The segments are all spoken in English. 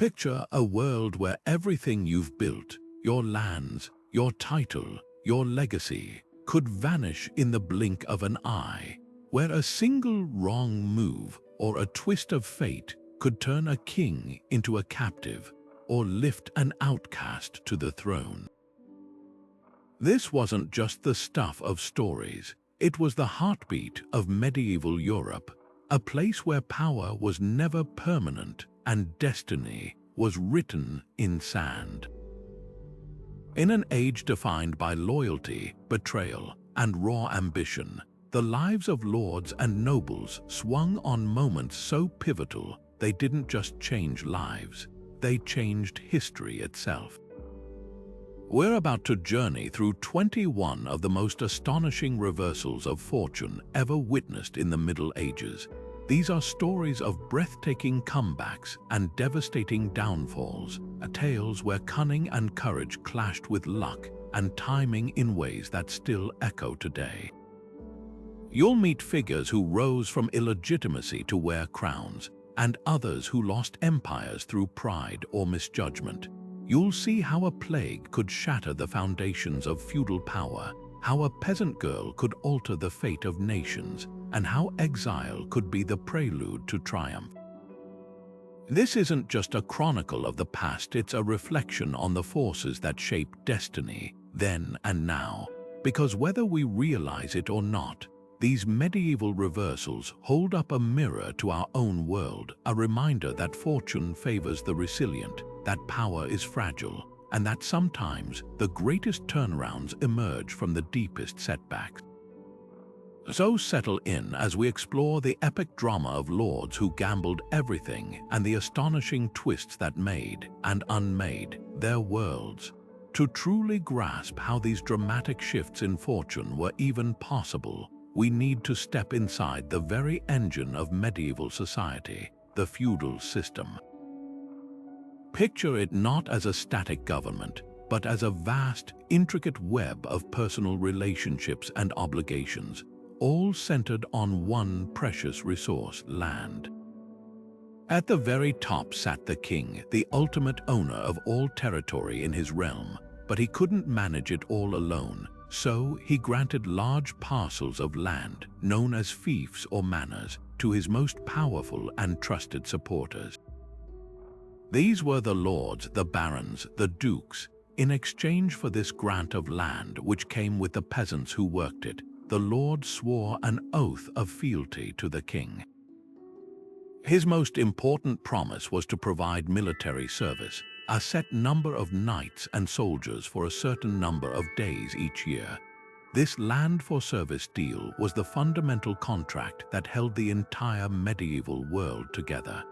Picture a world where everything you've built, your lands, your title, your legacy, could vanish in the blink of an eye, where a single wrong move or a twist of fate could turn a king into a captive or lift an outcast to the throne. This wasn't just the stuff of stories, it was the heartbeat of medieval Europe, a place where power was never permanent and destiny was written in sand. In an age defined by loyalty, betrayal, and raw ambition, the lives of lords and nobles swung on moments so pivotal they didn't just change lives, they changed history itself. We're about to journey through 21 of the most astonishing reversals of fortune ever witnessed in the Middle Ages. These are stories of breathtaking comebacks and devastating downfalls, tales where cunning and courage clashed with luck and timing in ways that still echo today. You'll meet figures who rose from illegitimacy to wear crowns, and others who lost empires through pride or misjudgment. You'll see how a plague could shatter the foundations of feudal power, how a peasant girl could alter the fate of nations, and how exile could be the prelude to triumph. This isn't just a chronicle of the past, it's a reflection on the forces that shape destiny, then and now. Because whether we realize it or not, these medieval reversals hold up a mirror to our own world, a reminder that fortune favors the resilient, that power is fragile, and that sometimes the greatest turnarounds emerge from the deepest setbacks. So settle in as we explore the epic drama of lords who gambled everything and the astonishing twists that made and unmade their worlds. To truly grasp how these dramatic shifts in fortune were even possible, we need to step inside the very engine of medieval society, the feudal system. Picture it not as a static government, but as a vast, intricate web of personal relationships and obligations, all centered on one precious resource, land. At the very top sat the king, the ultimate owner of all territory in his realm, but he couldn't manage it all alone. So he granted large parcels of land, known as fiefs or manors, to his most powerful and trusted supporters. These were the lords, the barons, the dukes. In exchange for this grant of land, which came with the peasants who worked it, the lord swore an oath of fealty to the king. His most important promise was to provide military service, a set number of knights and soldiers for a certain number of days each year. This land-for-service deal was the fundamental contract that held the entire medieval world together.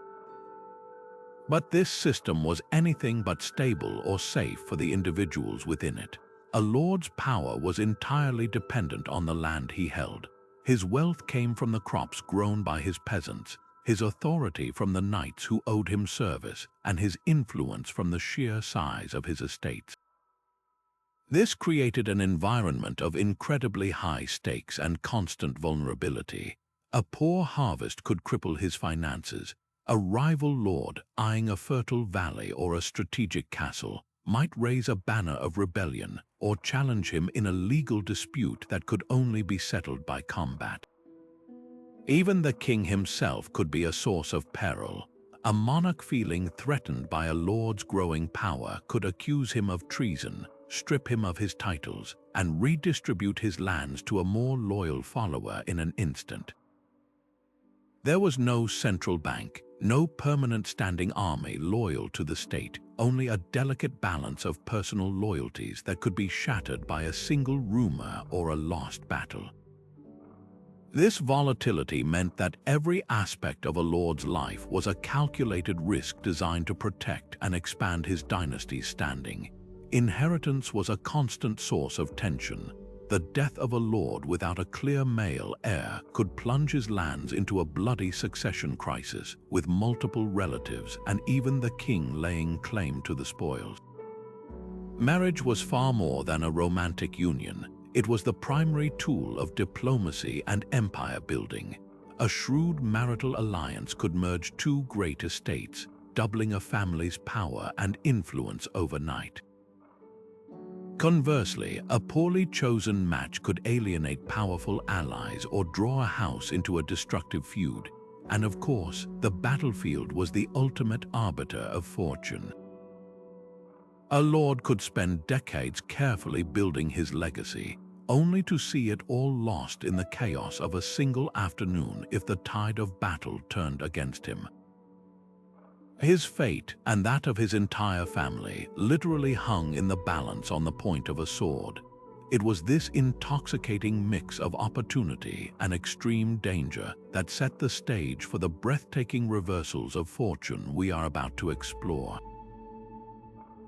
But this system was anything but stable or safe for the individuals within it. A lord's power was entirely dependent on the land he held. His wealth came from the crops grown by his peasants, his authority from the knights who owed him service, and his influence from the sheer size of his estates. This created an environment of incredibly high stakes and constant vulnerability. A poor harvest could cripple his finances. A rival lord eyeing a fertile valley or a strategic castle might raise a banner of rebellion or challenge him in a legal dispute that could only be settled by combat. Even the king himself could be a source of peril. A monarch feeling threatened by a lord's growing power could accuse him of treason, strip him of his titles, and redistribute his lands to a more loyal follower in an instant. There was no central bank, no permanent standing army loyal to the state, only a delicate balance of personal loyalties that could be shattered by a single rumor or a lost battle. This volatility meant that every aspect of a lord's life was a calculated risk designed to protect and expand his dynasty's standing. Inheritance was a constant source of tension. The death of a lord without a clear male heir could plunge his lands into a bloody succession crisis, with multiple relatives and even the king laying claim to the spoils. Marriage was far more than a romantic union. It was the primary tool of diplomacy and empire building. A shrewd marital alliance could merge two great estates, doubling a family's power and influence overnight. Conversely, a poorly chosen match could alienate powerful allies or draw a house into a destructive feud. And of course, the battlefield was the ultimate arbiter of fortune. A lord could spend decades carefully building his legacy, only to see it all lost in the chaos of a single afternoon if the tide of battle turned against him. His fate, and that of his entire family, literally hung in the balance on the point of a sword. It was this intoxicating mix of opportunity and extreme danger that set the stage for the breathtaking reversals of fortune we are about to explore.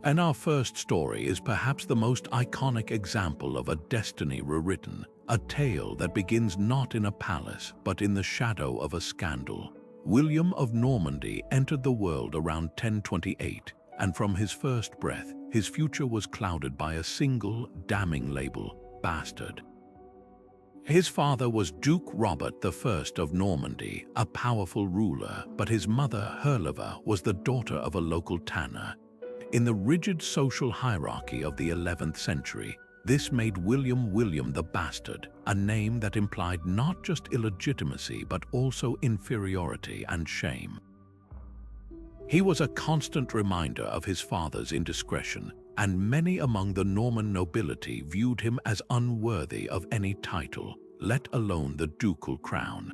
And our first story is perhaps the most iconic example of a destiny rewritten, a tale that begins not in a palace but in the shadow of a scandal. William of Normandy entered the world around 1028, and from his first breath, his future was clouded by a single, damning label: bastard. His father was Duke Robert I of Normandy, a powerful ruler, but his mother, Herleva, was the daughter of a local tanner. In the rigid social hierarchy of the 11th century, this made William the Bastard, a name that implied not just illegitimacy but also inferiority and shame. He was a constant reminder of his father's indiscretion, and many among the Norman nobility viewed him as unworthy of any title, let alone the ducal crown.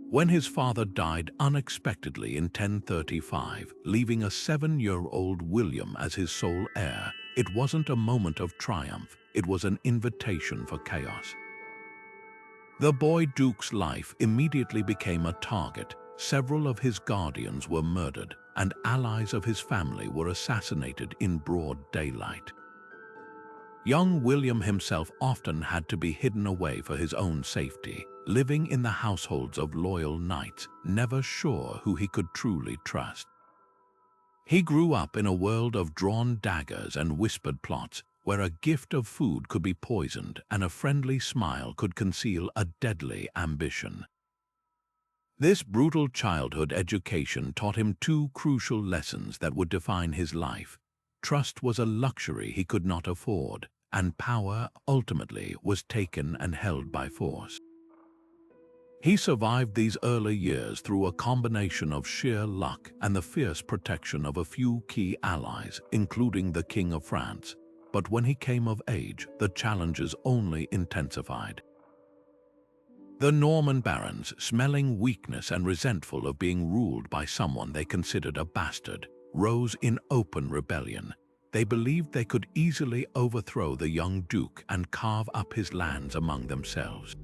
When his father died unexpectedly in 1035, leaving a 7-year-old William as his sole heir, it wasn't a moment of triumph, it was an invitation for chaos. The boy duke's life immediately became a target. Several of his guardians were murdered, and allies of his family were assassinated in broad daylight. Young William himself often had to be hidden away for his own safety, living in the households of loyal knights, never sure who he could truly trust. He grew up in a world of drawn daggers and whispered plots, where a gift of food could be poisoned and a friendly smile could conceal a deadly ambition. This brutal childhood education taught him two crucial lessons that would define his life. Trust was a luxury he could not afford, and power, ultimately, was taken and held by force. He survived these early years through a combination of sheer luck and the fierce protection of a few key allies, including the King of France. But when he came of age, the challenges only intensified. The Norman barons, smelling weakness and resentful of being ruled by someone they considered a bastard, rose in open rebellion. They believed they could easily overthrow the young duke and carve up his lands among themselves.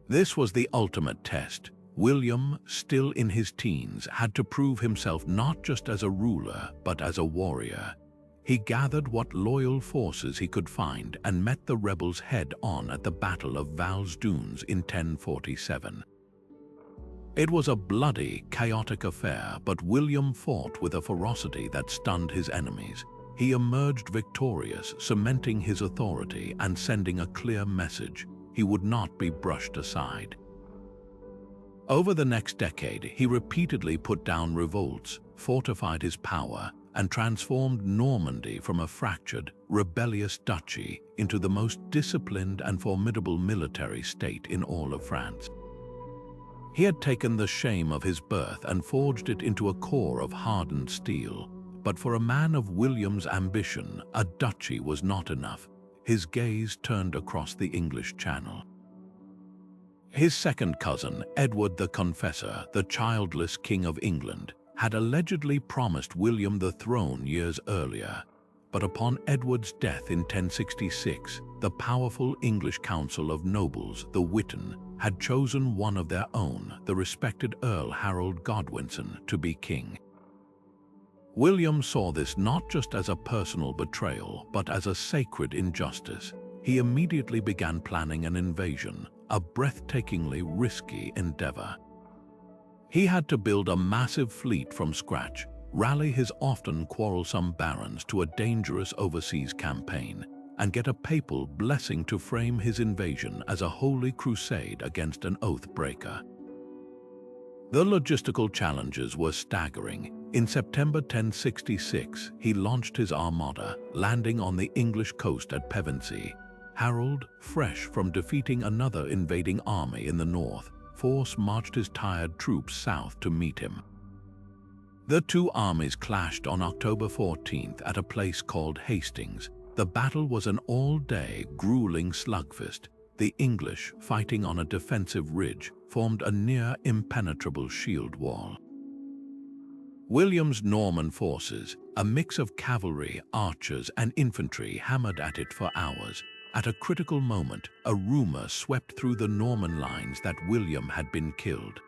This was the ultimate test. William, still in his teens, had to prove himself not just as a ruler, but as a warrior. He gathered what loyal forces he could find and met the rebels head-on at the Battle of Val's Dunes in 1047. It was a bloody, chaotic affair, but William fought with a ferocity that stunned his enemies. He emerged victorious, cementing his authority and sending a clear message: he would not be brushed aside. Over the next decade, he repeatedly put down revolts, fortified his power, and transformed Normandy from a fractured, rebellious duchy into the most disciplined and formidable military state in all of France. He had taken the shame of his birth and forged it into a core of hardened steel. But for a man of William's ambition, a duchy was not enough. His gaze turned across the English Channel. His second cousin, Edward the Confessor, the childless King of England, had allegedly promised William the throne years earlier. But upon Edward's death in 1066, the powerful English Council of Nobles, the Witan, had chosen one of their own, the respected Earl Harold Godwinson, to be king. William saw this not just as a personal betrayal, but as a sacred injustice. He immediately began planning an invasion, a breathtakingly risky endeavor. He had to build a massive fleet from scratch, rally his often quarrelsome barons to a dangerous overseas campaign, and get a papal blessing to frame his invasion as a holy crusade against an oath breaker. The logistical challenges were staggering. In September 1066, he launched his armada, landing on the English coast at Pevensey. Harold, fresh from defeating another invading army in the north, marched his tired troops south to meet him. The two armies clashed on October 14th at a place called Hastings. The battle was an all-day, grueling slugfest. The English, fighting on a defensive ridge, formed a near-impenetrable shield wall. William's Norman forces, a mix of cavalry, archers, and infantry, hammered at it for hours. At a critical moment, a rumor swept through the Norman lines that William had been killed.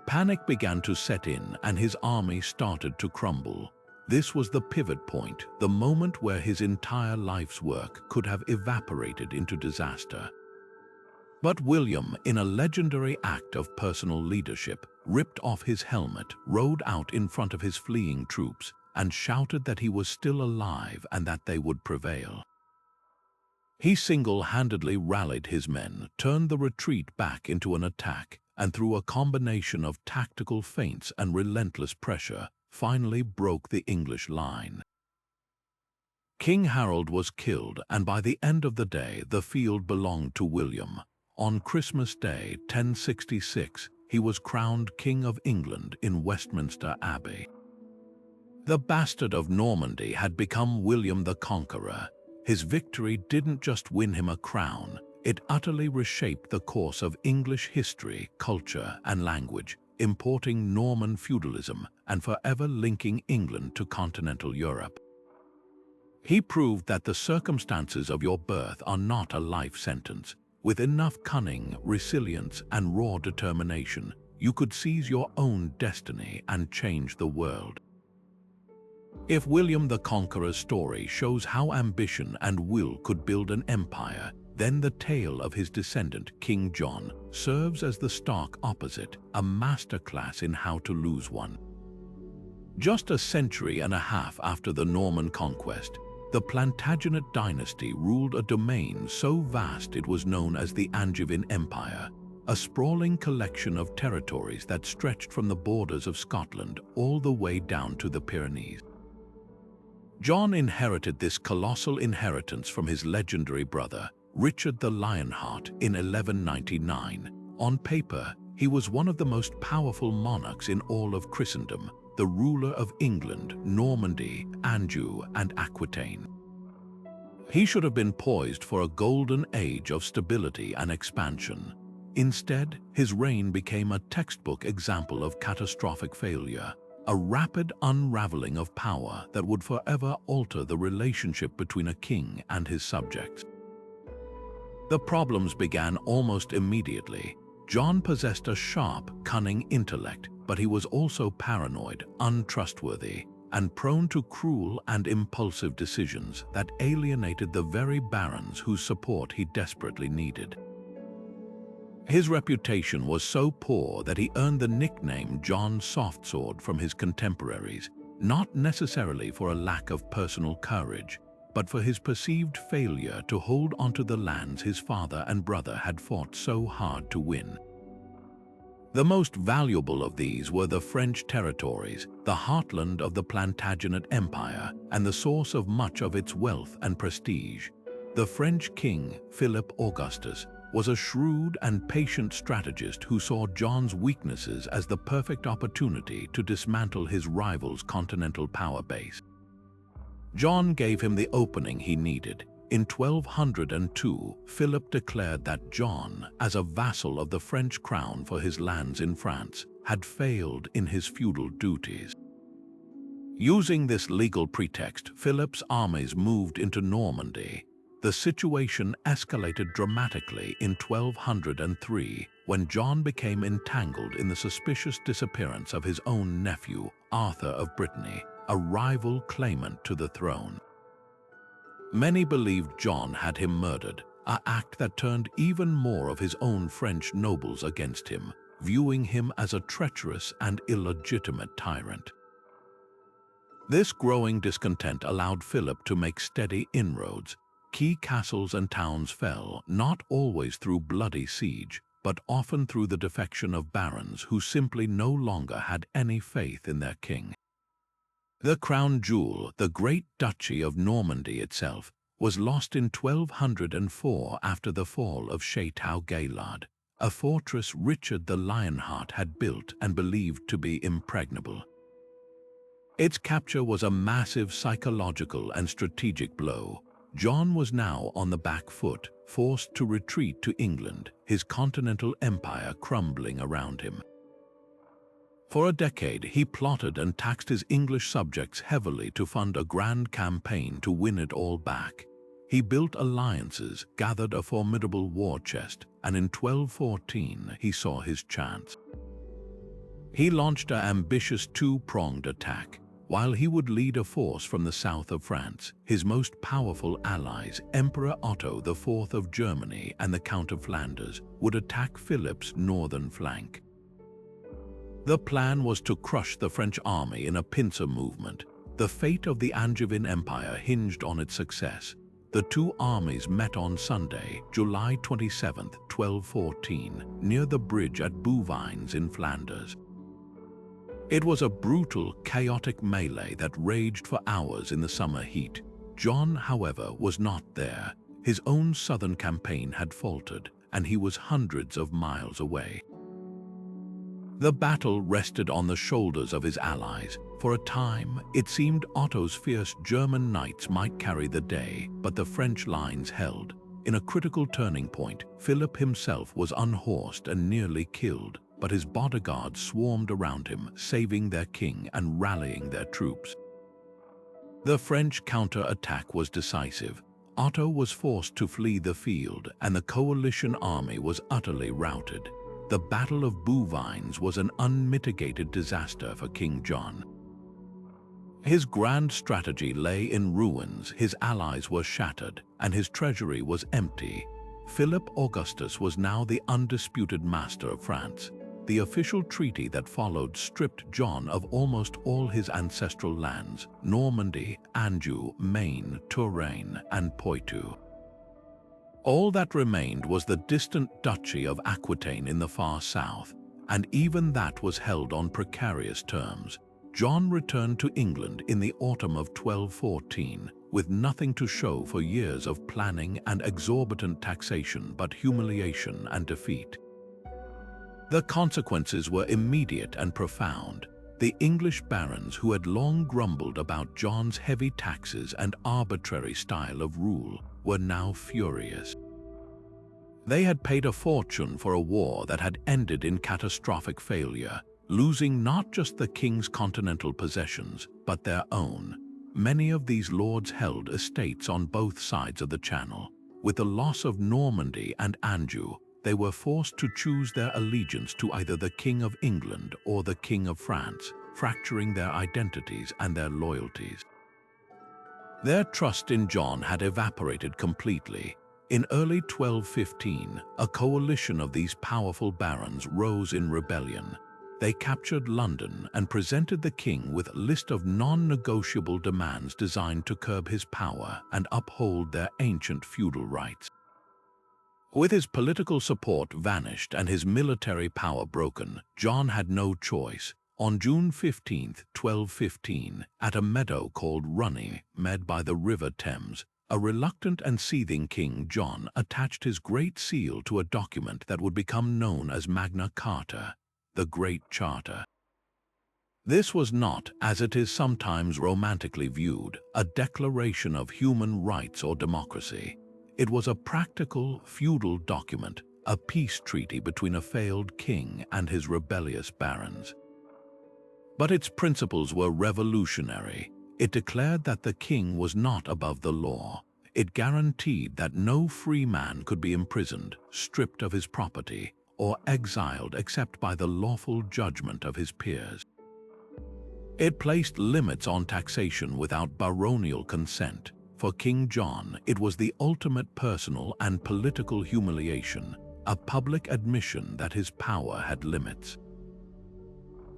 Panic began to set in, and his army started to crumble. This was the pivot point, the moment where his entire life's work could have evaporated into disaster. But William, in a legendary act of personal leadership, ripped off his helmet, rode out in front of his fleeing troops, and shouted that he was still alive and that they would prevail. He single-handedly rallied his men, turned the retreat back into an attack, and through a combination of tactical feints and relentless pressure, finally broke the English line. King Harold was killed, and by the end of the day, the field belonged to William. On Christmas Day, 1066, he was crowned King of England in Westminster Abbey. The bastard of Normandy had become William the Conqueror. His victory didn't just win him a crown, it utterly reshaped the course of English history, culture, and language, importing Norman feudalism and forever linking England to continental Europe. He proved that the circumstances of your birth are not a life sentence. With enough cunning, resilience, and raw determination, you could seize your own destiny and change the world. If William the Conqueror's story shows how ambition and will could build an empire, then the tale of his descendant, King John, serves as the stark opposite, a masterclass in how to lose one. Just a century and a half after the Norman conquest, the Plantagenet dynasty ruled a domain so vast it was known as the Angevin Empire, a sprawling collection of territories that stretched from the borders of Scotland all the way down to the Pyrenees. John inherited this colossal inheritance from his legendary brother, Richard the Lionheart, in 1199. On paper, he was one of the most powerful monarchs in all of Christendom, the ruler of England, Normandy, Anjou, and Aquitaine. He should have been poised for a golden age of stability and expansion. Instead, his reign became a textbook example of catastrophic failure, a rapid unraveling of power that would forever alter the relationship between a king and his subjects. The problems began almost immediately. John possessed a sharp, cunning intellect, but he was also paranoid, untrustworthy, and prone to cruel and impulsive decisions that alienated the very barons whose support he desperately needed. His reputation was so poor that he earned the nickname John Softsword from his contemporaries, not necessarily for a lack of personal courage, but for his perceived failure to hold onto the lands his father and brother had fought so hard to win. The most valuable of these were the French territories, the heartland of the Plantagenet Empire, and the source of much of its wealth and prestige. The French king, Philip Augustus, was a shrewd and patient strategist who saw John's weaknesses as the perfect opportunity to dismantle his rival's continental power base. John gave him the opening he needed. In 1202, Philip declared that John, as a vassal of the French crown for his lands in France, had failed in his feudal duties. Using this legal pretext, Philip's armies moved into Normandy. The situation escalated dramatically in 1203 when John became entangled in the suspicious disappearance of his own nephew, Arthur of Brittany, a rival claimant to the throne. Many believed John had him murdered, an act that turned even more of his own French nobles against him, viewing him as a treacherous and illegitimate tyrant. This growing discontent allowed Philip to make steady inroads. Key castles and towns fell, not always through bloody siege, but often through the defection of barons who simply no longer had any faith in their king. The crown jewel, the great duchy of Normandy itself, was lost in 1204 after the fall of Chateau-Gaillard, a fortress Richard the Lionheart had built and believed to be impregnable. Its capture was a massive psychological and strategic blow. John was now on the back foot, forced to retreat to England, his continental empire crumbling around him. For a decade, he plotted and taxed his English subjects heavily to fund a grand campaign to win it all back. He built alliances, gathered a formidable war chest, and in 1214 he saw his chance. He launched an ambitious two-pronged attack. While he would lead a force from the south of France, his most powerful allies, Emperor Otto IV of Germany and the Count of Flanders, would attack Philip's northern flank. The plan was to crush the French army in a pincer movement. The fate of the Angevin Empire hinged on its success. The two armies met on Sunday, July 27, 1214, near the bridge at Bouvines in Flanders. It was a brutal, chaotic melee that raged for hours in the summer heat. John, however, was not there. His own southern campaign had faltered, and he was hundreds of miles away. The battle rested on the shoulders of his allies. For a time, it seemed Otto's fierce German knights might carry the day, but the French lines held. In a critical turning point, Philip himself was unhorsed and nearly killed, but his bodyguards swarmed around him, saving their king and rallying their troops. The French counter-attack was decisive. Otto was forced to flee the field, and the coalition army was utterly routed. The Battle of Bouvines was an unmitigated disaster for King John. His grand strategy lay in ruins, his allies were shattered, and his treasury was empty. Philip Augustus was now the undisputed master of France. The official treaty that followed stripped John of almost all his ancestral lands: Normandy, Anjou, Maine, Touraine, and Poitou. All that remained was the distant duchy of Aquitaine in the far south, and even that was held on precarious terms. John returned to England in the autumn of 1214, with nothing to show for years of planning and exorbitant taxation but humiliation and defeat. The consequences were immediate and profound. The English barons, who had long grumbled about John's heavy taxes and arbitrary style of rule, were now furious. They had paid a fortune for a war that had ended in catastrophic failure, losing not just the king's continental possessions, but their own. Many of these lords held estates on both sides of the Channel. With the loss of Normandy and Anjou, they were forced to choose their allegiance to either the King of England or the King of France, fracturing their identities and their loyalties. Their trust in John had evaporated completely. In early 1215, a coalition of these powerful barons rose in rebellion. They captured London and presented the king with a list of non-negotiable demands designed to curb his power and uphold their ancient feudal rights. With his political support vanished and his military power broken, John had no choice. On June 15, 1215, at a meadow called Runny, made by the River Thames, a reluctant and seething King John attached his great seal to a document that would become known as Magna Carta, the Great Charter. This was not, as it is sometimes romantically viewed, a declaration of human rights or democracy. It was a practical, feudal document, a peace treaty between a failed king and his rebellious barons. But its principles were revolutionary. It declared that the king was not above the law. It guaranteed that no free man could be imprisoned, stripped of his property, or exiled except by the lawful judgment of his peers. It placed limits on taxation without baronial consent. For King John, it was the ultimate personal and political humiliation, a public admission that his power had limits.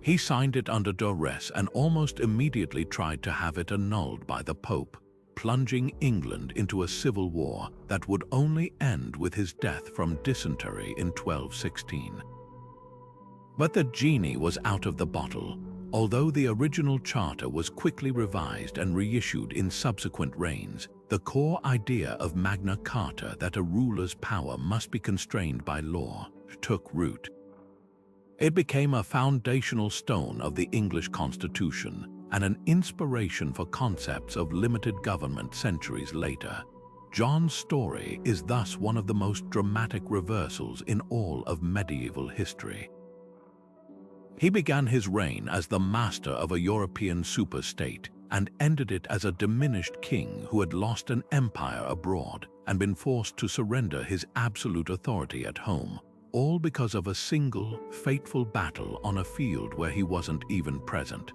He signed it under duress and almost immediately tried to have it annulled by the Pope. plunging England into a civil war that would only end with his death from dysentery in 1216. But the genie was out of the bottle. Although the original charter was quickly revised and reissued in subsequent reigns, the core idea of Magna Carta, that a ruler's power must be constrained by law, took root. It became a foundational stone of the English Constitution and an inspiration for concepts of limited government centuries later. John's story is thus one of the most dramatic reversals in all of medieval history. He began his reign as the master of a European superstate and ended it as a diminished king who had lost an empire abroad and been forced to surrender his absolute authority at home, all because of a single, fateful battle on a field where he wasn't even present.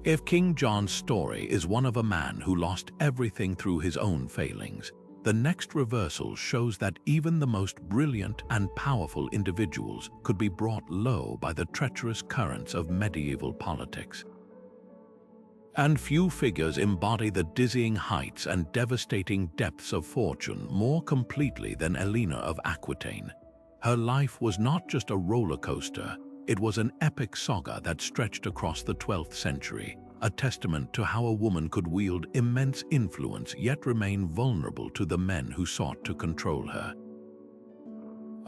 If King John's story is one of a man who lost everything through his own failings, the next reversal shows that even the most brilliant and powerful individuals could be brought low by the treacherous currents of medieval politics. And few figures embody the dizzying heights and devastating depths of fortune more completely than Elina of Aquitaine. Her life was not just a roller coaster, it was an epic saga that stretched across the 12th century, a testament to how a woman could wield immense influence yet remain vulnerable to the men who sought to control her.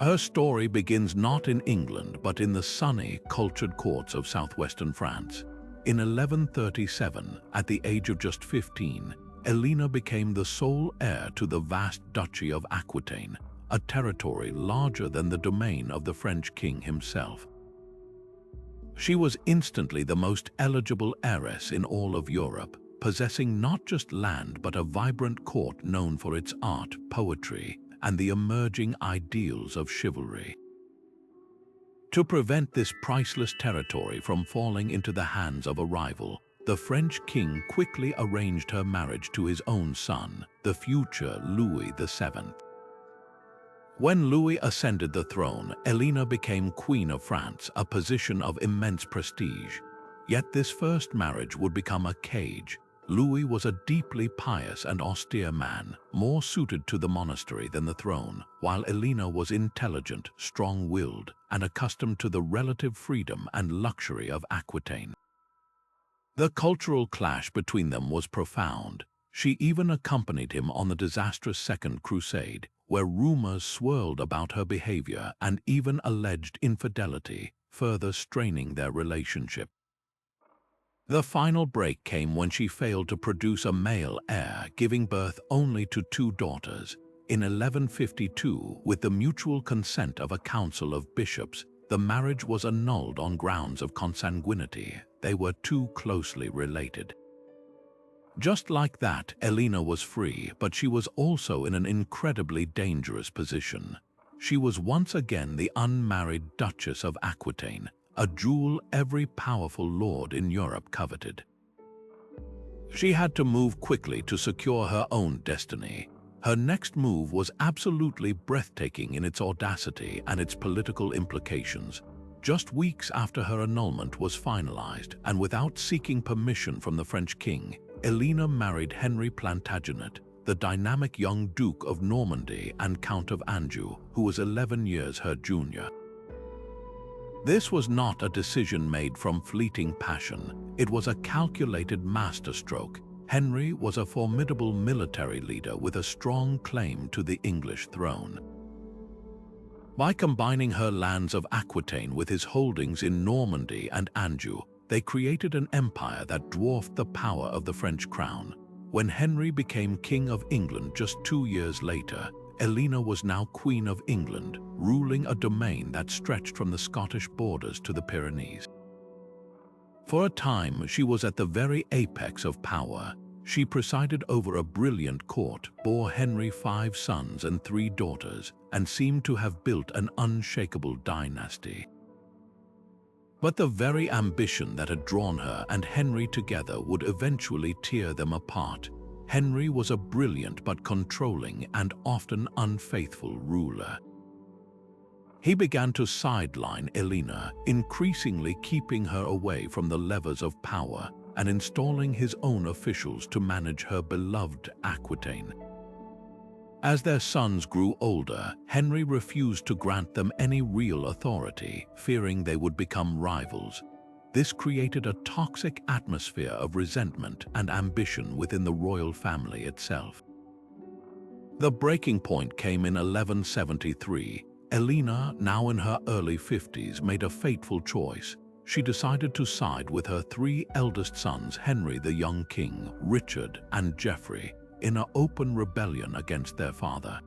Her story begins not in England but in the sunny, cultured courts of southwestern France. In 1137, at the age of just 15, Elina became the sole heir to the vast Duchy of Aquitaine, a territory larger than the domain of the French king himself. She was instantly the most eligible heiress in all of Europe, possessing not just land but a vibrant court known for its art, poetry, and the emerging ideals of chivalry. To prevent this priceless territory from falling into the hands of a rival, the French king quickly arranged her marriage to his own son, the future Louis VII. When Louis ascended the throne, Elina became Queen of France, a position of immense prestige. Yet this first marriage would become a cage. Louis was a deeply pious and austere man, more suited to the monastery than the throne, while Elina was intelligent, strong-willed, and accustomed to the relative freedom and luxury of Aquitaine. The cultural clash between them was profound. She even accompanied him on the disastrous Second Crusade, where rumors swirled about her behavior and even alleged infidelity, further straining their relationship. The final break came when she failed to produce a male heir, giving birth only to 2 daughters. In 1152, with the mutual consent of a council of bishops, the marriage was annulled on grounds of consanguinity. They were too closely related. Just like that, Elina was free, but she was also in an incredibly dangerous position. She was once again the unmarried Duchess of Aquitaine, a jewel every powerful lord in Europe coveted. She had to move quickly to secure her own destiny. Her next move was absolutely breathtaking in its audacity and its political implications. Just weeks after her annulment was finalized, and without seeking permission from the French king, Elina married Henry Plantagenet, the dynamic young Duke of Normandy and Count of Anjou, who was 11 years her junior. This was not a decision made from fleeting passion. It was a calculated masterstroke. Henry was a formidable military leader with a strong claim to the English throne. By combining her lands of Aquitaine with his holdings in Normandy and Anjou, they created an empire that dwarfed the power of the French crown. When Henry became King of England just 2 years later, Elina was now Queen of England, ruling a domain that stretched from the Scottish borders to the Pyrenees. For a time, she was at the very apex of power. She presided over a brilliant court, bore Henry 5 sons and 3 daughters, and seemed to have built an unshakable dynasty. But the very ambition that had drawn her and Henry together would eventually tear them apart. Henry was a brilliant but controlling and often unfaithful ruler. He began to sideline Elina, increasingly keeping her away from the levers of power. and installing his own officials to manage her beloved Aquitaine. As their sons grew older, Henry refused to grant them any real authority, fearing they would become rivals. This created a toxic atmosphere of resentment and ambition within the royal family itself. The breaking point came in 1173. Elina, now in her early 50s, made a fateful choice. She decided to side with her three eldest sons, Henry the young king, Richard, and Geoffrey, in an open rebellion against their father.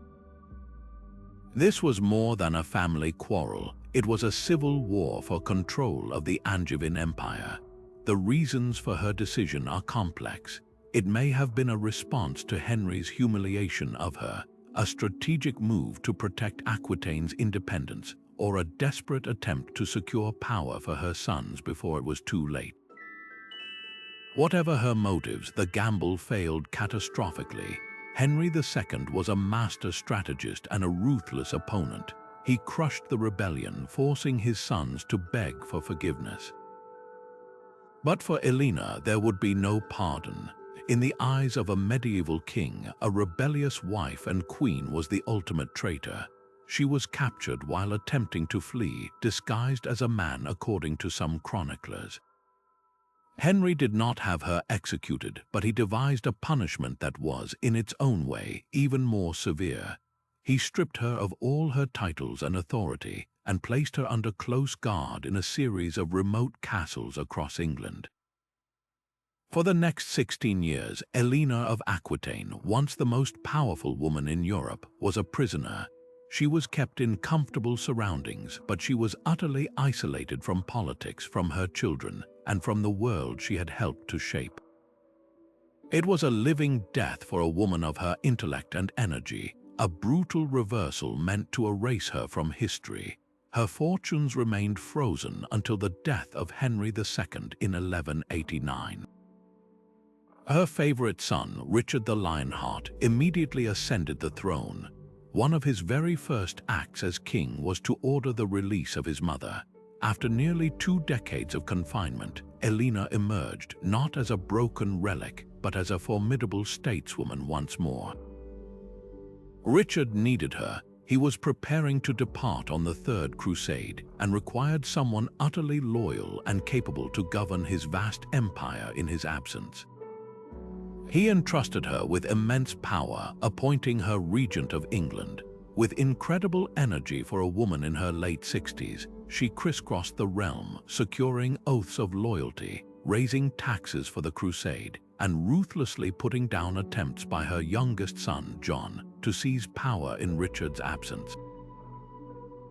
This was more than a family quarrel. It was a civil war for control of the Angevin Empire. The reasons for her decision are complex. It may have been a response to Henry's humiliation of her, a strategic move to protect Aquitaine's independence, or a desperate attempt to secure power for her sons before it was too late. Whatever her motives, the gamble failed catastrophically. Henry II was a master strategist and a ruthless opponent. He crushed the rebellion, forcing his sons to beg for forgiveness. But for Elina, there would be no pardon. In the eyes of a medieval king, a rebellious wife and queen was the ultimate traitor. She was captured while attempting to flee, disguised as a man according to some chroniclers. Henry did not have her executed, but he devised a punishment that was, in its own way, even more severe. He stripped her of all her titles and authority and placed her under close guard in a series of remote castles across England. For the next 16 years, Elina of Aquitaine, once the most powerful woman in Europe, was a prisoner. She was kept in comfortable surroundings, but she was utterly isolated from politics, from her children, and from the world she had helped to shape. It was a living death for a woman of her intellect and energy, a brutal reversal meant to erase her from history. Her fortunes remained frozen until the death of Henry II in 1189. Her favorite son, Richard the Lionheart, immediately ascended the throne. One of his very first acts as king was to order the release of his mother. After nearly 2 decades of confinement, Elina emerged not as a broken relic, but as a formidable stateswoman once more. Richard needed her. He was preparing to depart on the Third Crusade and required someone utterly loyal and capable to govern his vast empire in his absence. He entrusted her with immense power, appointing her regent of England. With incredible energy for a woman in her late 60s, she crisscrossed the realm, securing oaths of loyalty, raising taxes for the crusade, and ruthlessly putting down attempts by her youngest son, John, to seize power in Richard's absence.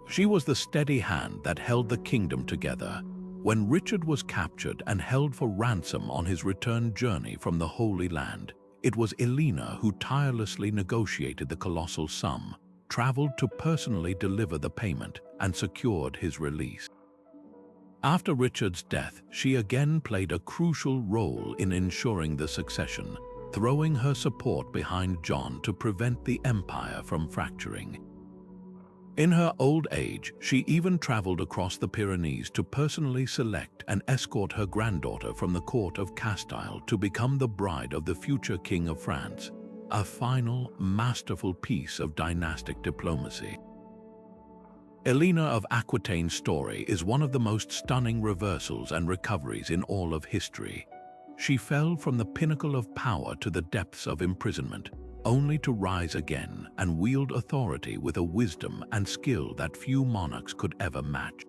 She was the steady hand that held the kingdom together. When Richard was captured and held for ransom on his return journey from the Holy Land, it was Elina who tirelessly negotiated the colossal sum, traveled to personally deliver the payment, and secured his release. After Richard's death, she again played a crucial role in ensuring the succession, throwing her support behind John to prevent the empire from fracturing. In her old age, she even traveled across the Pyrenees to personally select and escort her granddaughter from the court of Castile to become the bride of the future King of France, a final, masterful piece of dynastic diplomacy. Elina of Aquitaine's story is one of the most stunning reversals and recoveries in all of history. She fell from the pinnacle of power to the depths of imprisonment, only to rise again and wield authority with a wisdom and skill that few monarchs could ever match.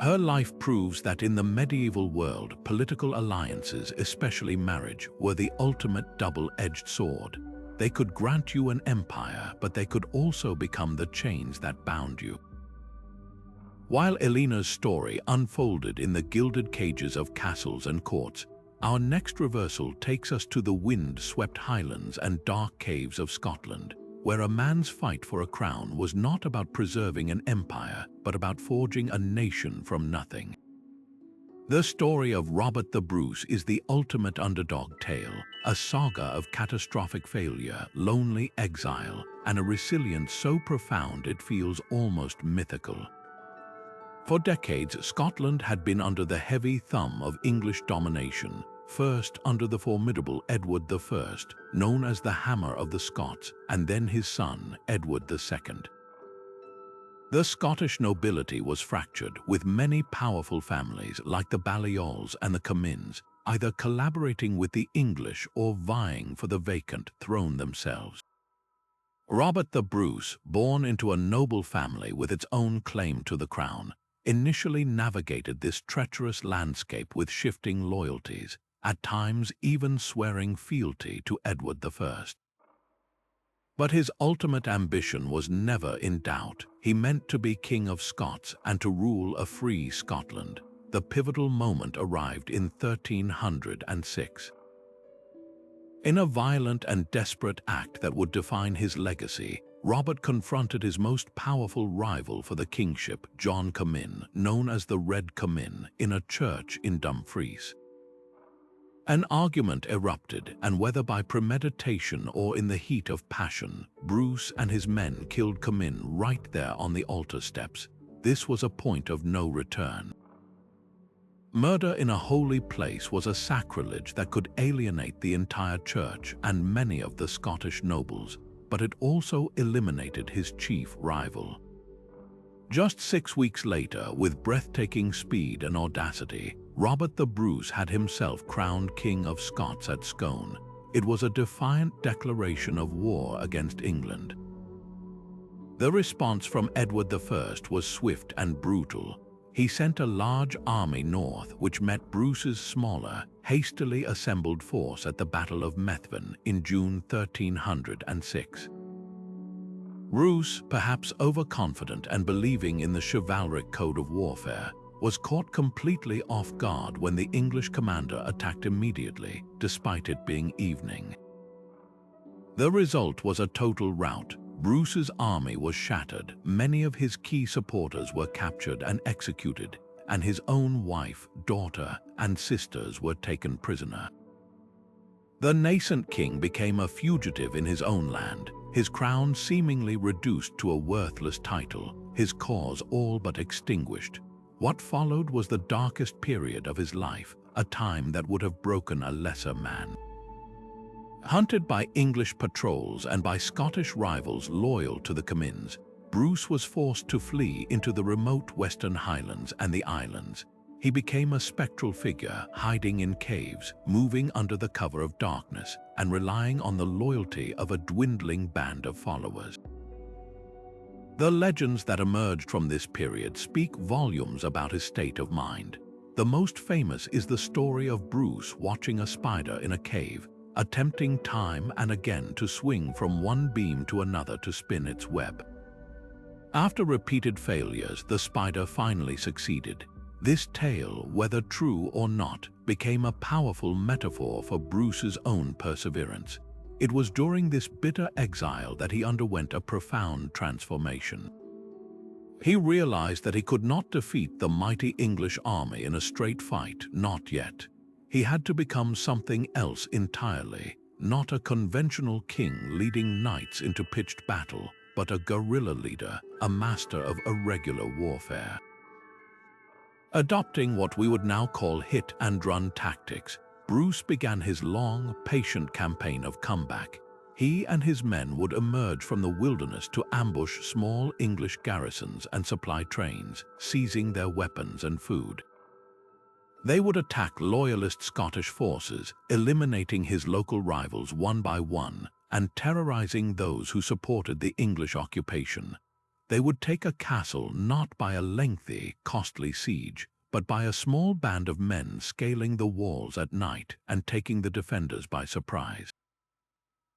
Her life proves that in the medieval world, political alliances, especially marriage, were the ultimate double-edged sword. They could grant you an empire, but they could also become the chains that bound you. While Elina's story unfolded in the gilded cages of castles and courts, our next reversal takes us to the wind-swept highlands and dark caves of Scotland, where a man's fight for a crown was not about preserving an empire, but about forging a nation from nothing. The story of Robert the Bruce is the ultimate underdog tale, a saga of catastrophic failure, lonely exile, and a resilience so profound it feels almost mythical. For decades, Scotland had been under the heavy thumb of English domination, first under the formidable Edward I, known as the Hammer of the Scots, and then his son, Edward II. The Scottish nobility was fractured, with many powerful families like the Balliols and the Comyns either collaborating with the English or vying for the vacant throne themselves. Robert the Bruce, born into a noble family with its own claim to the crown, initially navigated this treacherous landscape with shifting loyalties, at times even swearing fealty to Edward I. But his ultimate ambition was never in doubt. He meant to be King of Scots and to rule a free Scotland. The pivotal moment arrived in 1306. In a violent and desperate act that would define his legacy, Robert confronted his most powerful rival for the kingship, John Comyn, known as the Red Comyn, in a church in Dumfries. An argument erupted, and whether by premeditation or in the heat of passion, Bruce and his men killed Comyn right there on the altar steps. This was a point of no return. Murder in a holy place was a sacrilege that could alienate the entire church and many of the Scottish nobles, but it also eliminated his chief rival. Just 6 weeks later, with breathtaking speed and audacity, Robert the Bruce had himself crowned King of Scots at Scone. It was a defiant declaration of war against England. The response from Edward I was swift and brutal. He sent a large army north, which met Bruce's smaller, hastily assembled force at the Battle of Methven in June 1306. Bruce, perhaps overconfident and believing in the chivalric code of warfare, was caught completely off guard when the English commander attacked immediately, despite it being evening. The result was a total rout. Bruce's army was shattered, many of his key supporters were captured and executed, and his own wife, daughter, and sisters were taken prisoner. The nascent king became a fugitive in his own land, his crown seemingly reduced to a worthless title, his cause all but extinguished. What followed was the darkest period of his life, a time that would have broken a lesser man. Hunted by English patrols and by Scottish rivals loyal to the Comyns, Bruce was forced to flee into the remote Western Highlands and the islands. He became a spectral figure, hiding in caves, moving under the cover of darkness, and relying on the loyalty of a dwindling band of followers. The legends that emerged from this period speak volumes about his state of mind. The most famous is the story of Bruce watching a spider in a cave, attempting time and again to swing from one beam to another to spin its web. After repeated failures, the spider finally succeeded. This tale, whether true or not, became a powerful metaphor for Bruce's own perseverance. It was during this bitter exile that he underwent a profound transformation. He realized that he could not defeat the mighty English army in a straight fight, not yet. He had to become something else entirely, not a conventional king leading knights into pitched battle, but a guerrilla leader, a master of irregular warfare. Adopting what we would now call hit-and-run tactics, Bruce began his long, patient campaign of comeback. He and his men would emerge from the wilderness to ambush small English garrisons and supply trains, seizing their weapons and food. They would attack loyalist Scottish forces, eliminating his local rivals one by one and terrorizing those who supported the English occupation. They would take a castle not by a lengthy, costly siege, but by a small band of men scaling the walls at night and taking the defenders by surprise.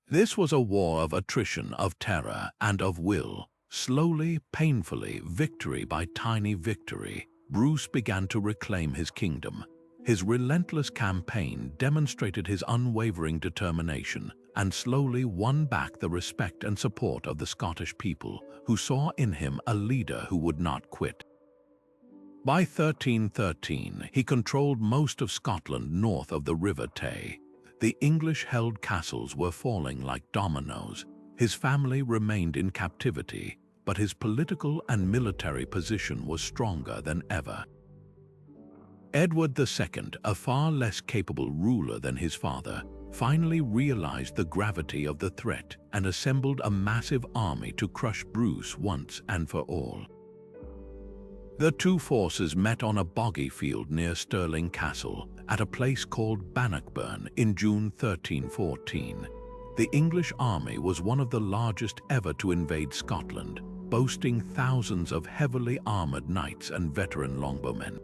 This was a war of attrition, of terror, and of will. Slowly, painfully, victory by tiny victory, Bruce began to reclaim his kingdom. His relentless campaign demonstrated his unwavering determination and slowly won back the respect and support of the Scottish people, who saw in him a leader who would not quit. By 1313, he controlled most of Scotland north of the River Tay. The English-held castles were falling like dominoes. His family remained in captivity, but his political and military position was stronger than ever. Edward II, a far less capable ruler than his father, finally realized the gravity of the threat and assembled a massive army to crush Bruce once and for all. The two forces met on a boggy field near Stirling Castle at a place called Bannockburn in June 1314. The English army was one of the largest ever to invade Scotland, boasting thousands of heavily armored knights and veteran longbowmen.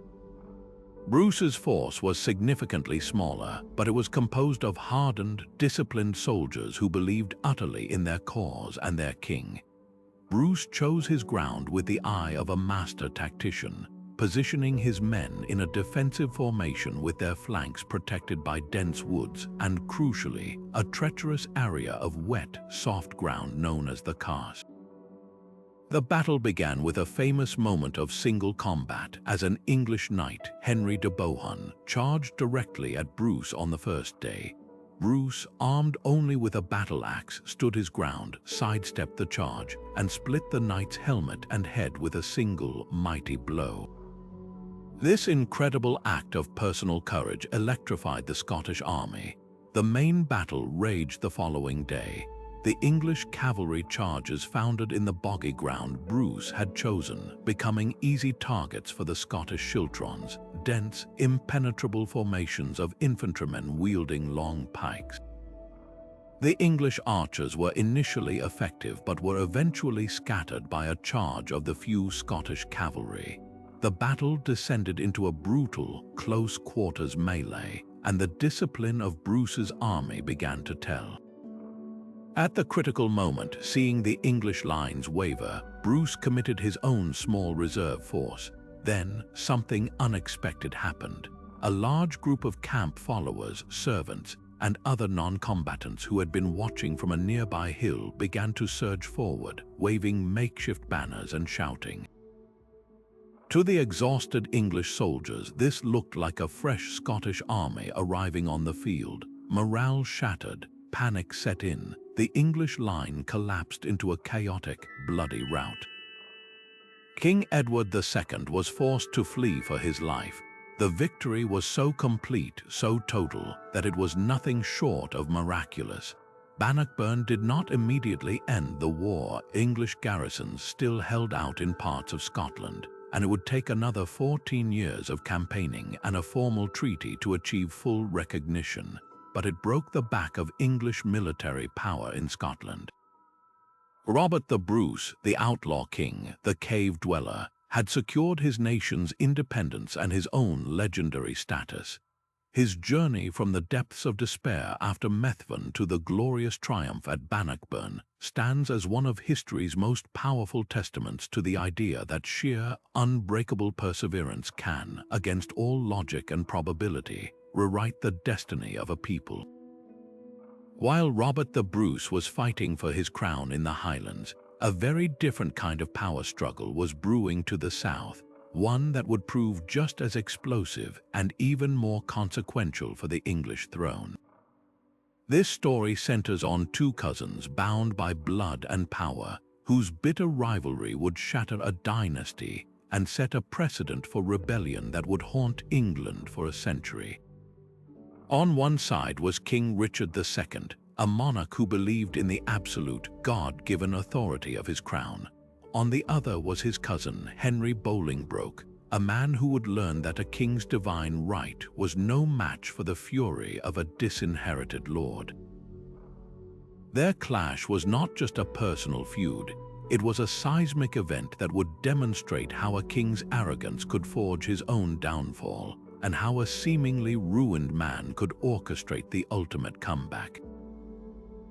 Bruce's force was significantly smaller, but it was composed of hardened, disciplined soldiers who believed utterly in their cause and their king. Bruce chose his ground with the eye of a master tactician, positioning his men in a defensive formation with their flanks protected by dense woods and, crucially, a treacherous area of wet, soft ground known as the Carse. The battle began with a famous moment of single combat as an English knight, Henry de Bohun, charged directly at Bruce on the first day. Bruce, armed only with a battle axe, stood his ground, sidestepped the charge, and split the knight's helmet and head with a single, mighty blow. This incredible act of personal courage electrified the Scottish army. The main battle raged the following day. The English cavalry charges founded in the boggy ground Bruce had chosen, becoming easy targets for the Scottish schiltrons, dense, impenetrable formations of infantrymen wielding long pikes. The English archers were initially effective but were eventually scattered by a charge of the few Scottish cavalry. The battle descended into a brutal, close-quarters melee, and the discipline of Bruce's army began to tell. At the critical moment, seeing the English lines waver, Bruce committed his own small reserve force. Then, something unexpected happened. A large group of camp followers, servants, and other non-combatants who had been watching from a nearby hill began to surge forward, waving makeshift banners and shouting. To the exhausted English soldiers, this looked like a fresh Scottish army arriving on the field. Morale shattered, panic set in. The English line collapsed into a chaotic, bloody rout. King Edward II was forced to flee for his life. The victory was so complete, so total, that it was nothing short of miraculous. Bannockburn did not immediately end the war. English garrisons still held out in parts of Scotland, and it would take another 14 years of campaigning and a formal treaty to achieve full recognition. But it broke the back of English military power in Scotland. Robert the Bruce, the outlaw king, the cave dweller, had secured his nation's independence and his own legendary status. His journey from the depths of despair after Methven to the glorious triumph at Bannockburn stands as one of history's most powerful testaments to the idea that sheer, unbreakable perseverance can, against all logic and probability, rewrite the destiny of a people. While Robert the Bruce was fighting for his crown in the Highlands, a very different kind of power struggle was brewing to the south, one that would prove just as explosive and even more consequential for the English throne. This story centers on two cousins bound by blood and power, whose bitter rivalry would shatter a dynasty and set a precedent for rebellion that would haunt England for a century. On one side was King Richard II, a monarch who believed in the absolute, God-given authority of his crown. On the other was his cousin, Henry Bolingbroke, a man who would learn that a king's divine right was no match for the fury of a disinherited lord. Their clash was not just a personal feud, it was a seismic event that would demonstrate how a king's arrogance could forge his own downfall, and how a seemingly ruined man could orchestrate the ultimate comeback.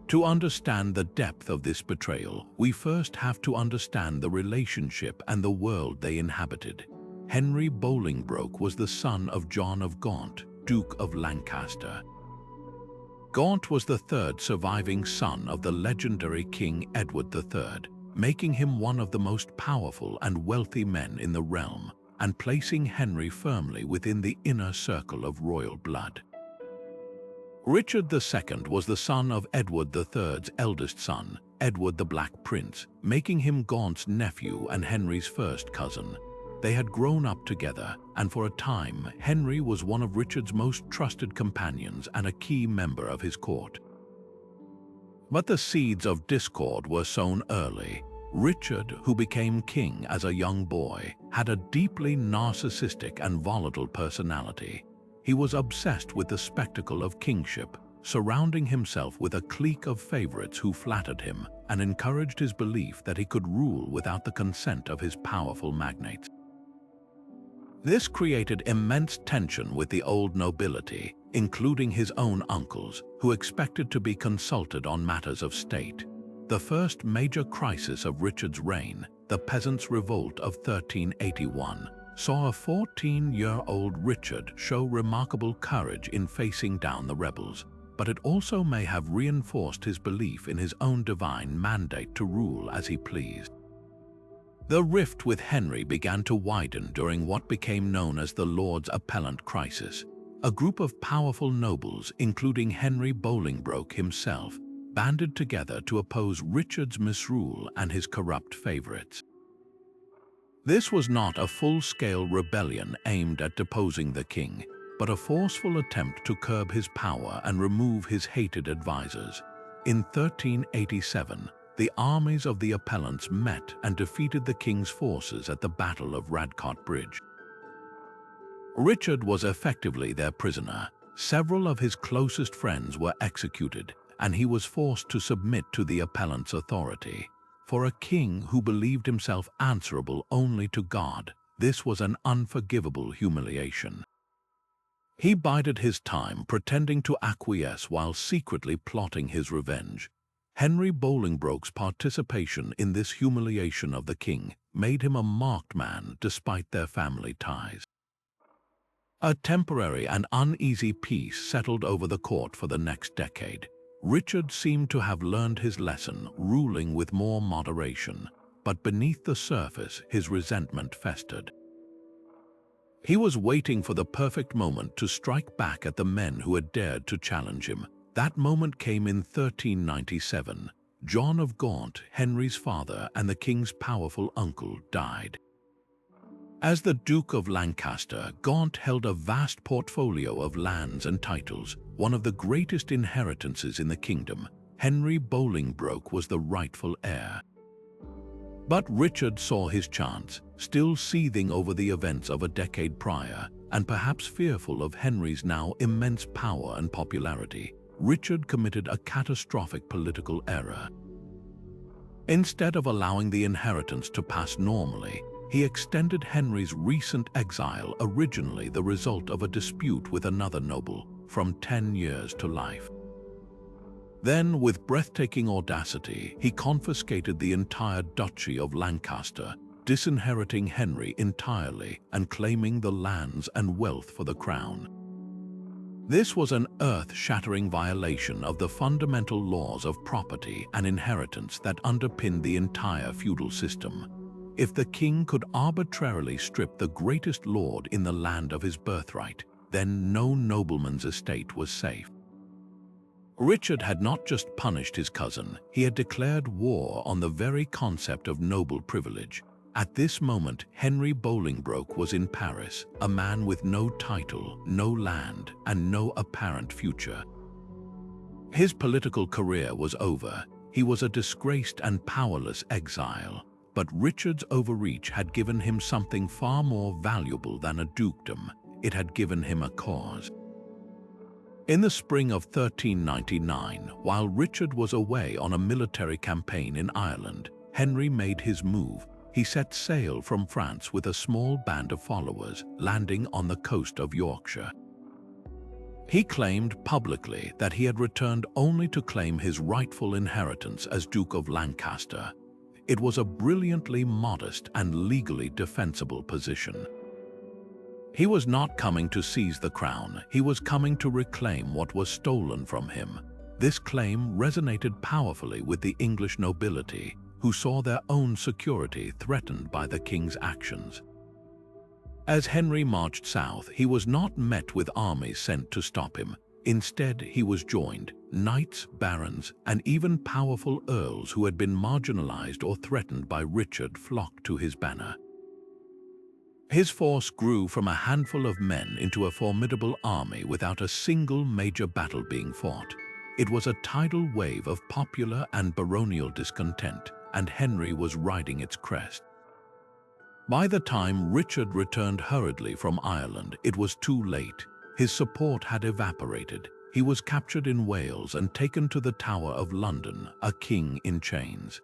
To understand the depth of this betrayal, we first have to understand the relationship and the world they inhabited. Henry Bolingbroke was the son of John of Gaunt, Duke of Lancaster. Gaunt was the third surviving son of the legendary King Edward III, making him one of the most powerful and wealthy men in the realm, and placing Henry firmly within the inner circle of royal blood. Richard II was the son of Edward III's eldest son, Edward the Black Prince, making him Gaunt's nephew and Henry's first cousin. They had grown up together, and for a time, Henry was one of Richard's most trusted companions and a key member of his court. But the seeds of discord were sown early. Richard, who became king as a young boy, had a deeply narcissistic and volatile personality. He was obsessed with the spectacle of kingship, surrounding himself with a clique of favorites who flattered him and encouraged his belief that he could rule without the consent of his powerful magnates. This created immense tension with the old nobility, including his own uncles, who expected to be consulted on matters of state. The first major crisis of Richard's reign, the Peasants' Revolt of 1381, saw a 14-year-old Richard show remarkable courage in facing down the rebels, but it also may have reinforced his belief in his own divine mandate to rule as he pleased. The rift with Henry began to widen during what became known as the Lords Appellant Crisis. A group of powerful nobles, including Henry Bolingbroke himself, banded together to oppose Richard's misrule and his corrupt favorites. This was not a full-scale rebellion aimed at deposing the king, but a forceful attempt to curb his power and remove his hated advisors. In 1387, the armies of the appellants met and defeated the king's forces at the Battle of Radcot Bridge. Richard was effectively their prisoner. Several of his closest friends were executed, and he was forced to submit to the appellants' authority. For a king who believed himself answerable only to God, this was an unforgivable humiliation. He bided his time, pretending to acquiesce while secretly plotting his revenge. Henry Bolingbroke's participation in this humiliation of the king made him a marked man despite their family ties. A temporary and uneasy peace settled over the court for the next decade. Richard seemed to have learned his lesson, ruling with more moderation, but beneath the surface his resentment festered. He was waiting for the perfect moment to strike back at the men who had dared to challenge him. That moment came in 1397. John of Gaunt, Henry's father and the king's powerful uncle, died. As the Duke of Lancaster, Gaunt held a vast portfolio of lands and titles, one of the greatest inheritances in the kingdom. Henry Bolingbroke was the rightful heir. But Richard saw his chance, still seething over the events of a decade prior, and perhaps fearful of Henry's now immense power and popularity. Richard committed a catastrophic political error. Instead of allowing the inheritance to pass normally, he extended Henry's recent exile, originally the result of a dispute with another noble, from 10 years to life. Then, with breathtaking audacity, he confiscated the entire Duchy of Lancaster, disinheriting Henry entirely and claiming the lands and wealth for the crown. This was an earth-shattering violation of the fundamental laws of property and inheritance that underpinned the entire feudal system. If the king could arbitrarily strip the greatest lord in the land of his birthright, then no nobleman's estate was safe. Richard had not just punished his cousin, he had declared war on the very concept of noble privilege. At this moment, Henry Bolingbroke was in Paris, a man with no title, no land, and no apparent future. His political career was over. He was a disgraced and powerless exile. But Richard's overreach had given him something far more valuable than a dukedom. It had given him a cause. In the spring of 1399, while Richard was away on a military campaign in Ireland, Henry made his move. He set sail from France with a small band of followers, landing on the coast of Yorkshire. He claimed publicly that he had returned only to claim his rightful inheritance as Duke of Lancaster. It was a brilliantly modest and legally defensible position. He was not coming to seize the crown, he was coming to reclaim what was stolen from him. This claim resonated powerfully with the English nobility, who saw their own security threatened by the king's actions. As Henry marched south, he was not met with armies sent to stop him, Instead, he was joined, knights, barons, and even powerful earls who had been marginalized or threatened by Richard flocked to his banner. His force grew from a handful of men into a formidable army without a single major battle being fought. It was a tidal wave of popular and baronial discontent, and Henry was riding its crest. By the time Richard returned hurriedly from Ireland, it was too late. His support had evaporated. He was captured in Wales and taken to the Tower of London, a king in chains.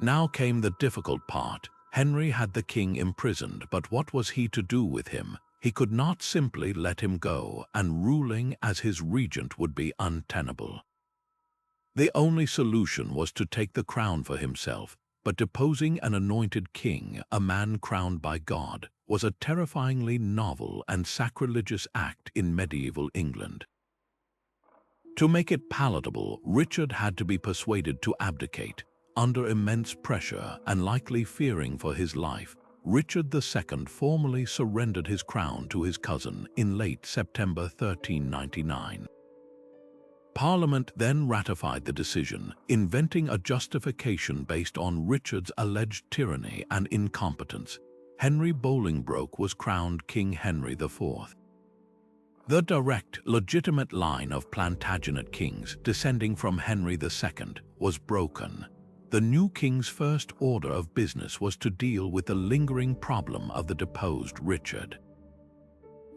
Now came the difficult part. Henry had the king imprisoned, but what was he to do with him? He could not simply let him go, and ruling as his regent would be untenable. The only solution was to take the crown for himself, but deposing an anointed king, a man crowned by God, was a terrifyingly novel and sacrilegious act in medieval England. To make it palatable, Richard had to be persuaded to abdicate. Under immense pressure and likely fearing for his life, Richard II formally surrendered his crown to his cousin in late September 1399. Parliament then ratified the decision, inventing a justification based on Richard's alleged tyranny and incompetence. Henry Bolingbroke was crowned King Henry IV. The direct, legitimate line of Plantagenet kings, descending from Henry II, was broken. The new king's first order of business was to deal with the lingering problem of the deposed Richard.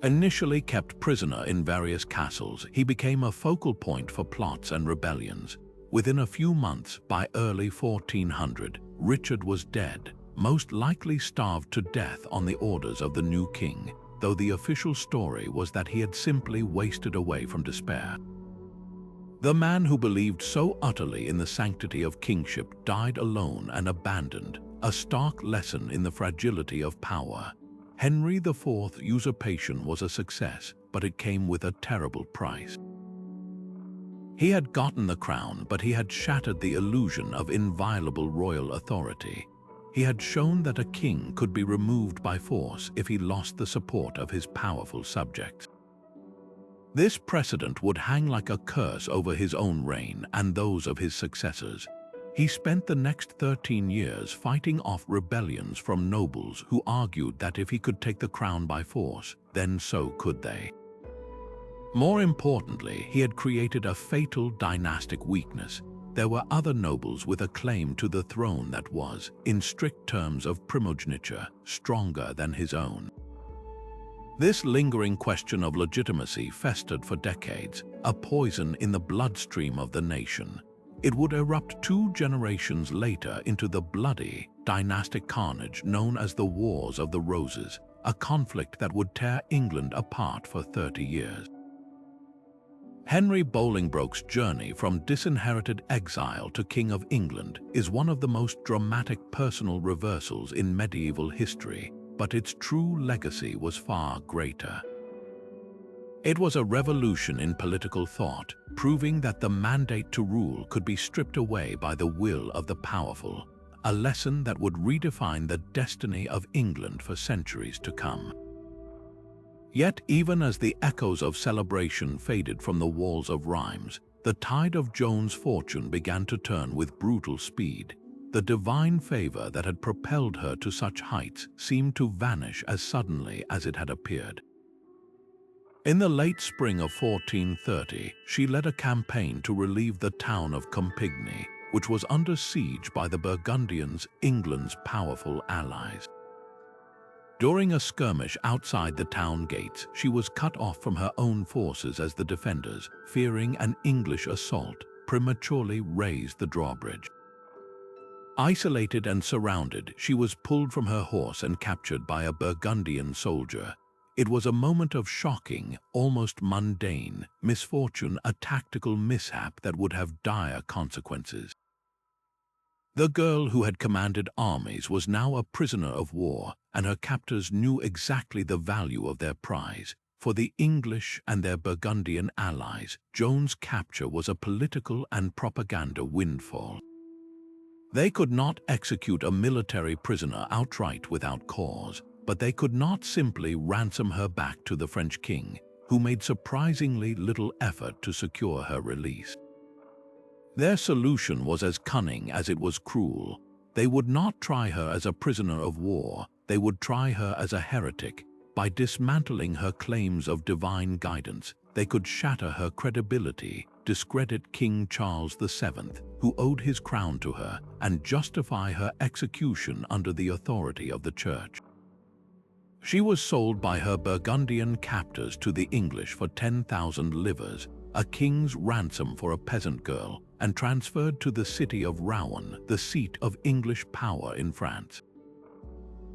Initially kept prisoner in various castles, he became a focal point for plots and rebellions. Within a few months, by early 1400, Richard was dead, most likely starved to death on the orders of the new king, though the official story was that he had simply wasted away from despair. The man who believed so utterly in the sanctity of kingship died alone and abandoned, a stark lesson in the fragility of power. Henry IV's usurpation was a success, but it came with a terrible price. He had gotten the crown, but he had shattered the illusion of inviolable royal authority. He had shown that a king could be removed by force if he lost the support of his powerful subjects. This precedent would hang like a curse over his own reign and those of his successors. He spent the next 13 years fighting off rebellions from nobles who argued that if he could take the crown by force, then so could they. More importantly, he had created a fatal dynastic weakness. There were other nobles with a claim to the throne that was, in strict terms of primogeniture, stronger than his own. This lingering question of legitimacy festered for decades, a poison in the bloodstream of the nation. It would erupt 2 generations later into the bloody, dynastic carnage known as the Wars of the Roses, a conflict that would tear England apart for 30 years. Henry Bolingbroke's journey from disinherited exile to King of England is one of the most dramatic personal reversals in medieval history, but its true legacy was far greater. It was a revolution in political thought, proving that the mandate to rule could be stripped away by the will of the powerful, a lesson that would redefine the destiny of England for centuries to come. Yet, even as the echoes of celebration faded from the walls of Rheims, the tide of Joan's fortune began to turn with brutal speed. The divine favor that had propelled her to such heights seemed to vanish as suddenly as it had appeared. In the late spring of 1430, she led a campaign to relieve the town of Compiègne, which was under siege by the Burgundians, England's powerful allies. During a skirmish outside the town gates, she was cut off from her own forces as the defenders, fearing an English assault, prematurely raised the drawbridge. Isolated and surrounded, she was pulled from her horse and captured by a Burgundian soldier. It was a moment of shocking, almost mundane misfortune, a tactical mishap that would have dire consequences. The girl who had commanded armies was now a prisoner of war, and her captors knew exactly the value of their prize. For the English and their Burgundian allies, Joan's capture was a political and propaganda windfall. They could not execute a military prisoner outright without cause, but they could not simply ransom her back to the French king. who made surprisingly little effort to secure her release. Their solution was as cunning as it was cruel. They would not try her as a prisoner of war, they would try her as a heretic. By dismantling her claims of divine guidance, they could shatter her credibility, discredit King Charles VII, who owed his crown to her, and justify her execution under the authority of the Church. She was sold by her Burgundian captors to the English for 10,000 livres, a king's ransom for a peasant girl, and transferred to the city of Rouen, the seat of English power in France.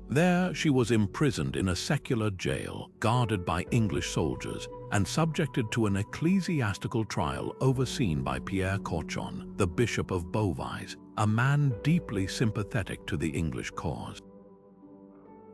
There she was imprisoned in a secular jail, guarded by English soldiers, and subjected to an ecclesiastical trial overseen by Pierre Corchon, the Bishop of Beauvais, a man deeply sympathetic to the English cause.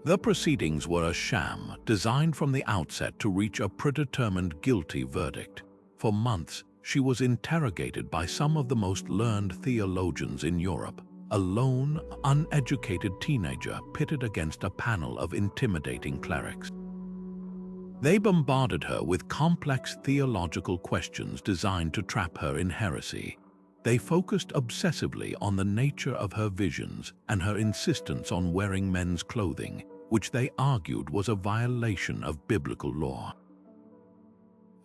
The proceedings were a sham, designed from the outset to reach a predetermined guilty verdict. For months, she was interrogated by some of the most learned theologians in Europe, a lone, uneducated teenager pitted against a panel of intimidating clerics. They bombarded her with complex theological questions designed to trap her in heresy. They focused obsessively on the nature of her visions and her insistence on wearing men's clothing, which they argued was a violation of biblical law.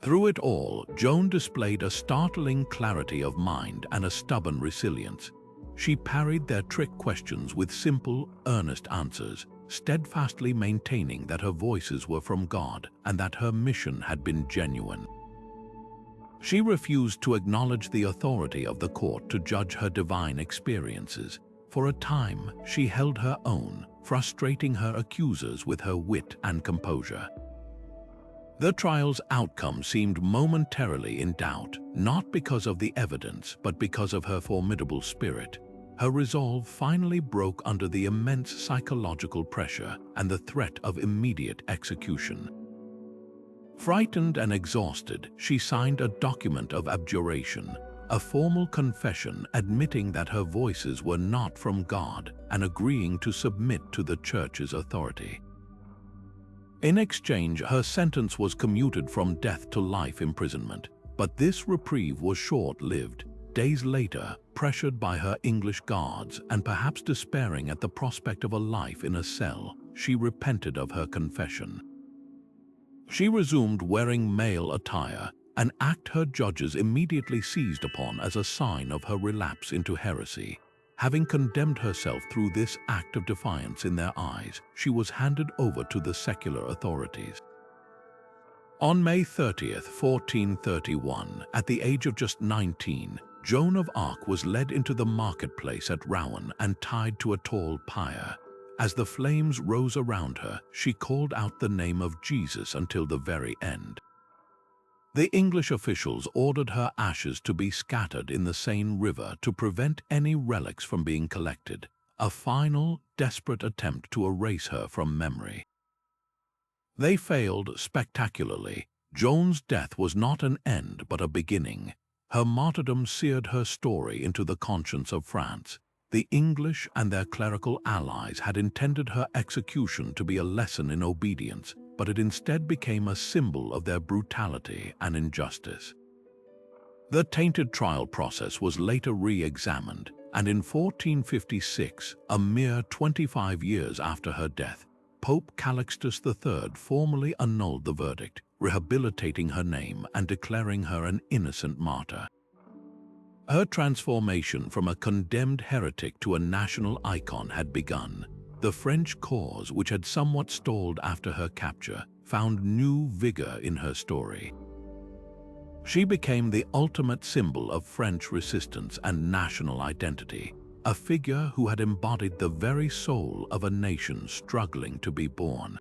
Through it all, Joan displayed a startling clarity of mind and a stubborn resilience. She parried their trick questions with simple, earnest answers, steadfastly maintaining that her voices were from God and that her mission had been genuine. She refused to acknowledge the authority of the court to judge her divine experiences. For a time, she held her own, frustrating her accusers with her wit and composure. The trial's outcome seemed momentarily in doubt, not because of the evidence, but because of her formidable spirit. Her resolve finally broke under the immense psychological pressure and the threat of immediate execution. Frightened and exhausted, she signed a document of abjuration, a formal confession admitting that her voices were not from God and agreeing to submit to the Church's authority. In exchange, her sentence was commuted from death to life imprisonment, but this reprieve was short-lived. Days later, pressured by her English guards and perhaps despairing at the prospect of a life in a cell, she repented of her confession. She resumed wearing male attire, an act her judges immediately seized upon as a sign of her relapse into heresy. Having condemned herself through this act of defiance in their eyes, she was handed over to the secular authorities. On May 30, 1431, at the age of just 19, Joan of Arc was led into the marketplace at Rouen and tied to a tall pyre. As the flames rose around her, she called out the name of Jesus until the very end. The English officials ordered her ashes to be scattered in the Seine River to prevent any relics from being collected, a final, desperate attempt to erase her from memory. They failed spectacularly. Joan's death was not an end but a beginning. Her martyrdom seared her story into the conscience of France. The English and their clerical allies had intended her execution to be a lesson in obedience, but it instead became a symbol of their brutality and injustice. The tainted trial process was later re-examined, and in 1456, a mere 25 years after her death, Pope Calixtus III formally annulled the verdict, rehabilitating her name and declaring her an innocent martyr. Her transformation from a condemned heretic to a national icon had begun. The French cause, which had somewhat stalled after her capture, found new vigor in her story. She became the ultimate symbol of French resistance and national identity, a figure who had embodied the very soul of a nation struggling to be born.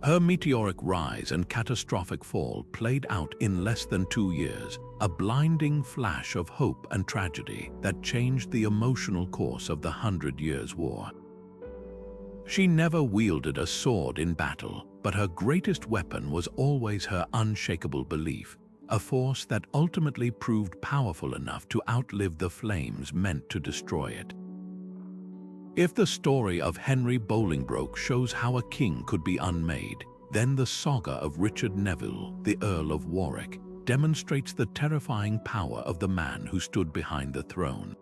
Her meteoric rise and catastrophic fall played out in less than 2 years, a blinding flash of hope and tragedy that changed the emotional course of the 100 Years' War. She never wielded a sword in battle, but her greatest weapon was always her unshakable belief, a force that ultimately proved powerful enough to outlive the flames meant to destroy it. If the story of Henry Bolingbroke shows how a king could be unmade, Then the saga of Richard Neville, the Earl of Warwick, demonstrates the terrifying power of the man who stood behind the throne.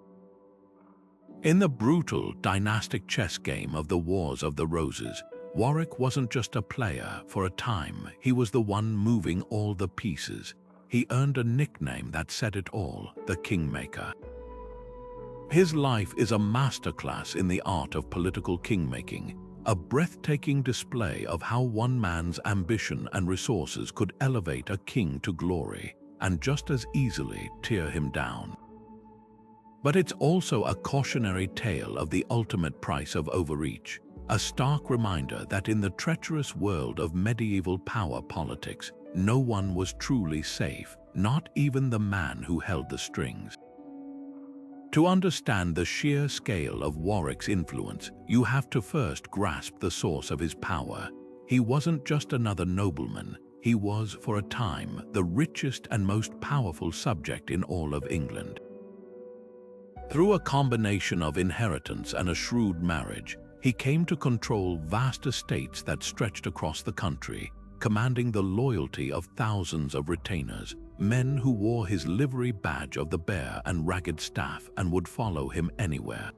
In the brutal, dynastic chess game of the Wars of the Roses, Warwick wasn't just a player. For a time, he was the one moving all the pieces. He earned a nickname that said it all, the Kingmaker. His life is a masterclass in the art of political kingmaking, a breathtaking display of how one man's ambition and resources could elevate a king to glory and just as easily tear him down. But it's also a cautionary tale of the ultimate price of overreach, a stark reminder that in the treacherous world of medieval power politics, no one was truly safe, not even the man who held the strings. To understand the sheer scale of Warwick's influence, you have to first grasp the source of his power. He wasn't just another nobleman, he was, for a time, the richest and most powerful subject in all of England. Through a combination of inheritance and a shrewd marriage, he came to control vast estates that stretched across the country, commanding the loyalty of thousands of retainers, men who wore his livery badge of the bear and ragged staff and would follow him anywhere.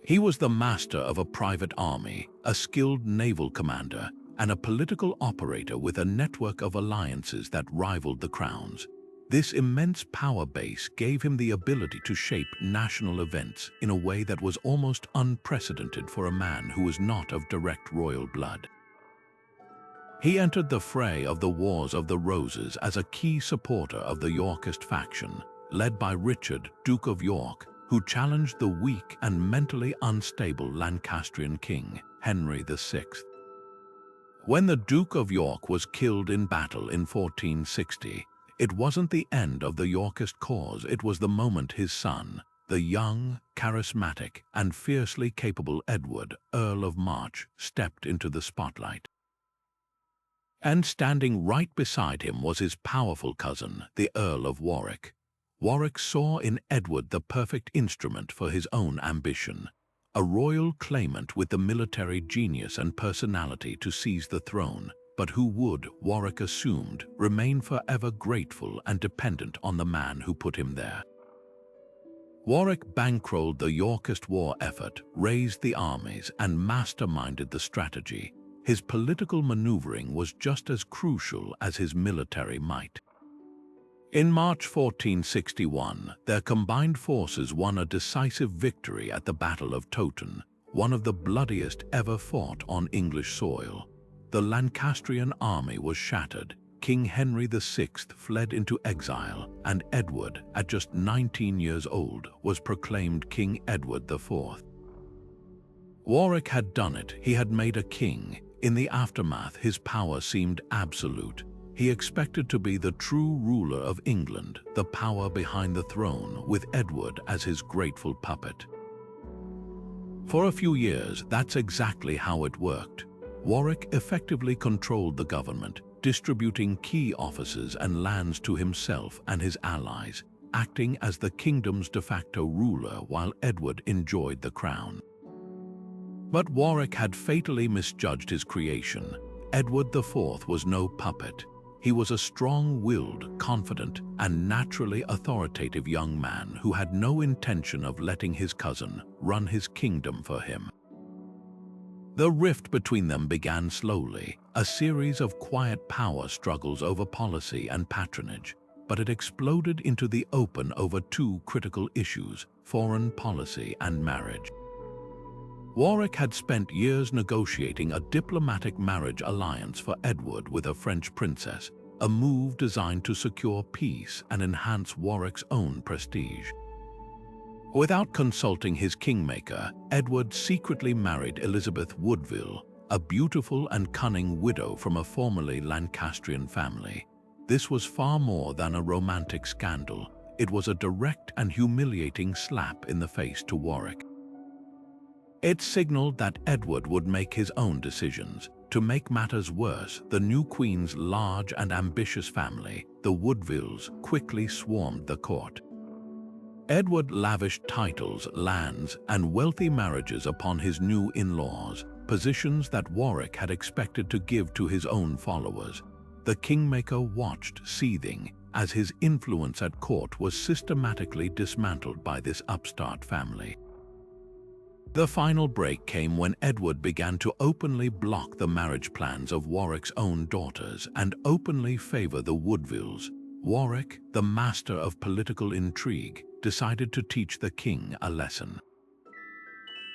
He was the master of a private army, a skilled naval commander, and a political operator with a network of alliances that rivaled the crown's. This immense power base gave him the ability to shape national events in a way that was almost unprecedented for a man who was not of direct royal blood. He entered the fray of the Wars of the Roses as a key supporter of the Yorkist faction, led by Richard, Duke of York, who challenged the weak and mentally unstable Lancastrian king, Henry VI. When the Duke of York was killed in battle in 1460, it wasn't the end of the Yorkist cause, it was the moment his son, the young, charismatic, and fiercely capable Edward, Earl of March, stepped into the spotlight. And standing right beside him was his powerful cousin, the Earl of Warwick. Warwick saw in Edward the perfect instrument for his own ambition, a royal claimant with the military genius and personality to seize the throne, but who would, Warwick assumed, remain forever grateful and dependent on the man who put him there. Warwick bankrolled the Yorkist war effort, raised the armies, and masterminded the strategy. His political maneuvering was just as crucial as his military might. In March 1461, their combined forces won a decisive victory at the Battle of Towton, one of the bloodiest ever fought on English soil. The Lancastrian army was shattered, King Henry VI fled into exile, and Edward, at just 19 years old, was proclaimed King Edward IV. Warwick had done it, he had made a king. In the aftermath, his power seemed absolute. He expected to be the true ruler of England, the power behind the throne, with Edward as his grateful puppet. For a few years, that's exactly how it worked. Warwick effectively controlled the government, distributing key offices and lands to himself and his allies, acting as the kingdom's de facto ruler while Edward enjoyed the crown. But Warwick had fatally misjudged his creation. Edward IV was no puppet. He was a strong-willed, confident, and naturally authoritative young man who had no intention of letting his cousin run his kingdom for him. The rift between them began slowly, a series of quiet power struggles over policy and patronage, but it exploded into the open over two critical issues: foreign policy and marriage. Warwick had spent years negotiating a diplomatic marriage alliance for Edward with a French princess, a move designed to secure peace and enhance Warwick's own prestige. Without consulting his kingmaker, Edward secretly married Elizabeth Woodville, a beautiful and cunning widow from a formerly Lancastrian family. This was far more than a romantic scandal. It was a direct and humiliating slap in the face to Warwick. It signaled that Edward would make his own decisions. To make matters worse, the new queen's large and ambitious family, the Woodvilles, quickly swarmed the court. Edward lavished titles, lands, and wealthy marriages upon his new in-laws, positions that Warwick had expected to give to his own followers. The kingmaker watched, seething, as his influence at court was systematically dismantled by this upstart family. The final break came when Edward began to openly block the marriage plans of Warwick's own daughters and openly favor the Woodvilles. Warwick, the master of political intrigue, decided to teach the king a lesson.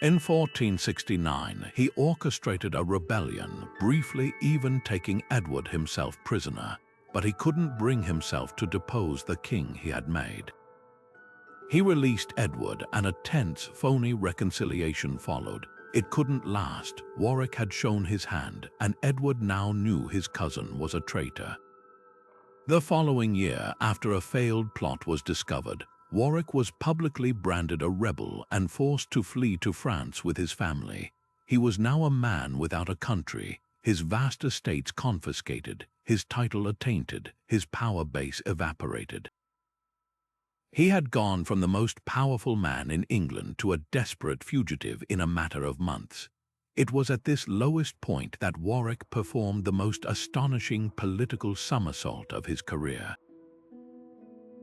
In 1469, he orchestrated a rebellion, briefly even taking Edward himself prisoner, but he couldn't bring himself to depose the king he had made. He released Edward, and a tense, phony reconciliation followed. It couldn't last. Warwick had shown his hand, and Edward now knew his cousin was a traitor. The following year, after a failed plot was discovered, Warwick was publicly branded a rebel and forced to flee to France with his family. He was now a man without a country, his vast estates confiscated, his title attainted, his power base evaporated. He had gone from the most powerful man in England to a desperate fugitive in a matter of months. It was at this lowest point that Warwick performed the most astonishing political somersault of his career.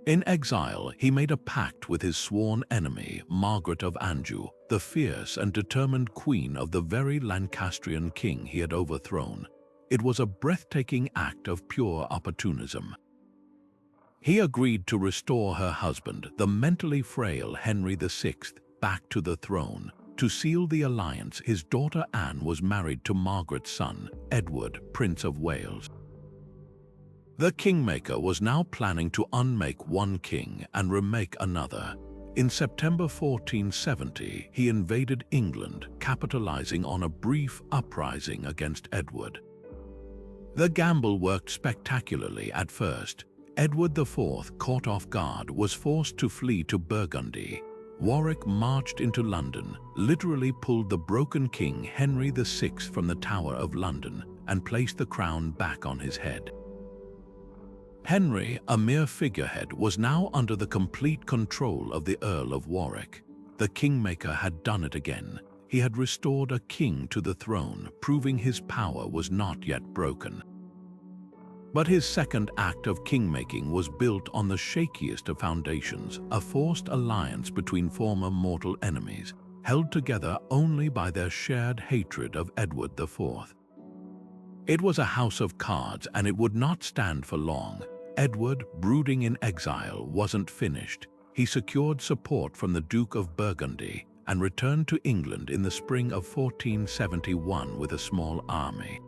In exile, he made a pact with his sworn enemy, Margaret of Anjou, the fierce and determined queen of the very Lancastrian king he had overthrown. It was a breathtaking act of pure opportunism. He agreed to restore her husband, the mentally frail Henry VI, back to the throne. To seal the alliance, his daughter Anne was married to Margaret's son, Edward, Prince of Wales. The kingmaker was now planning to unmake one king and remake another. In September 1470, he invaded England, capitalizing on a brief uprising against Edward. The gamble worked spectacularly at first. Edward IV, caught off guard, was forced to flee to Burgundy. Warwick marched into London, literally pulled the broken king Henry VI from the Tower of London, and placed the crown back on his head. Henry, a mere figurehead, was now under the complete control of the Earl of Warwick. The kingmaker had done it again. He had restored a king to the throne, proving his power was not yet broken. But his second act of kingmaking was built on the shakiest of foundations, a forced alliance between former mortal enemies, held together only by their shared hatred of Edward IV. It was a house of cards, and it would not stand for long. Edward, brooding in exile, wasn't finished. He secured support from the Duke of Burgundy and returned to England in the spring of 1471 with a small army.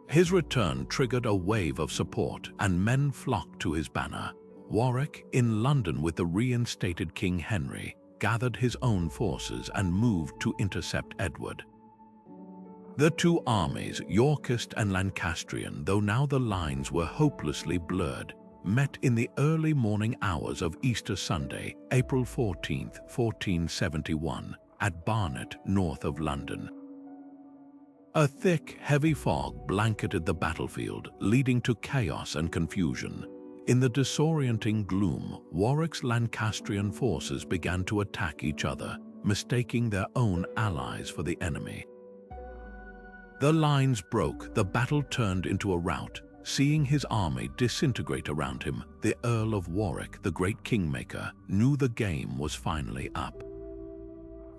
His return triggered a wave of support, and men flocked to his banner. Warwick, in London with the reinstated King Henry, gathered his own forces and moved to intercept Edward. The two armies, Yorkist and Lancastrian, though now the lines were hopelessly blurred, met in the early morning hours of Easter Sunday, April 14, 1471, at Barnet, north of London. A thick, heavy fog blanketed the battlefield, leading to chaos and confusion. In the disorienting gloom, Warwick's Lancastrian forces began to attack each other, mistaking their own allies for the enemy. The lines broke, the battle turned into a rout. Seeing his army disintegrate around him, the Earl of Warwick, the great kingmaker, knew the game was finally up.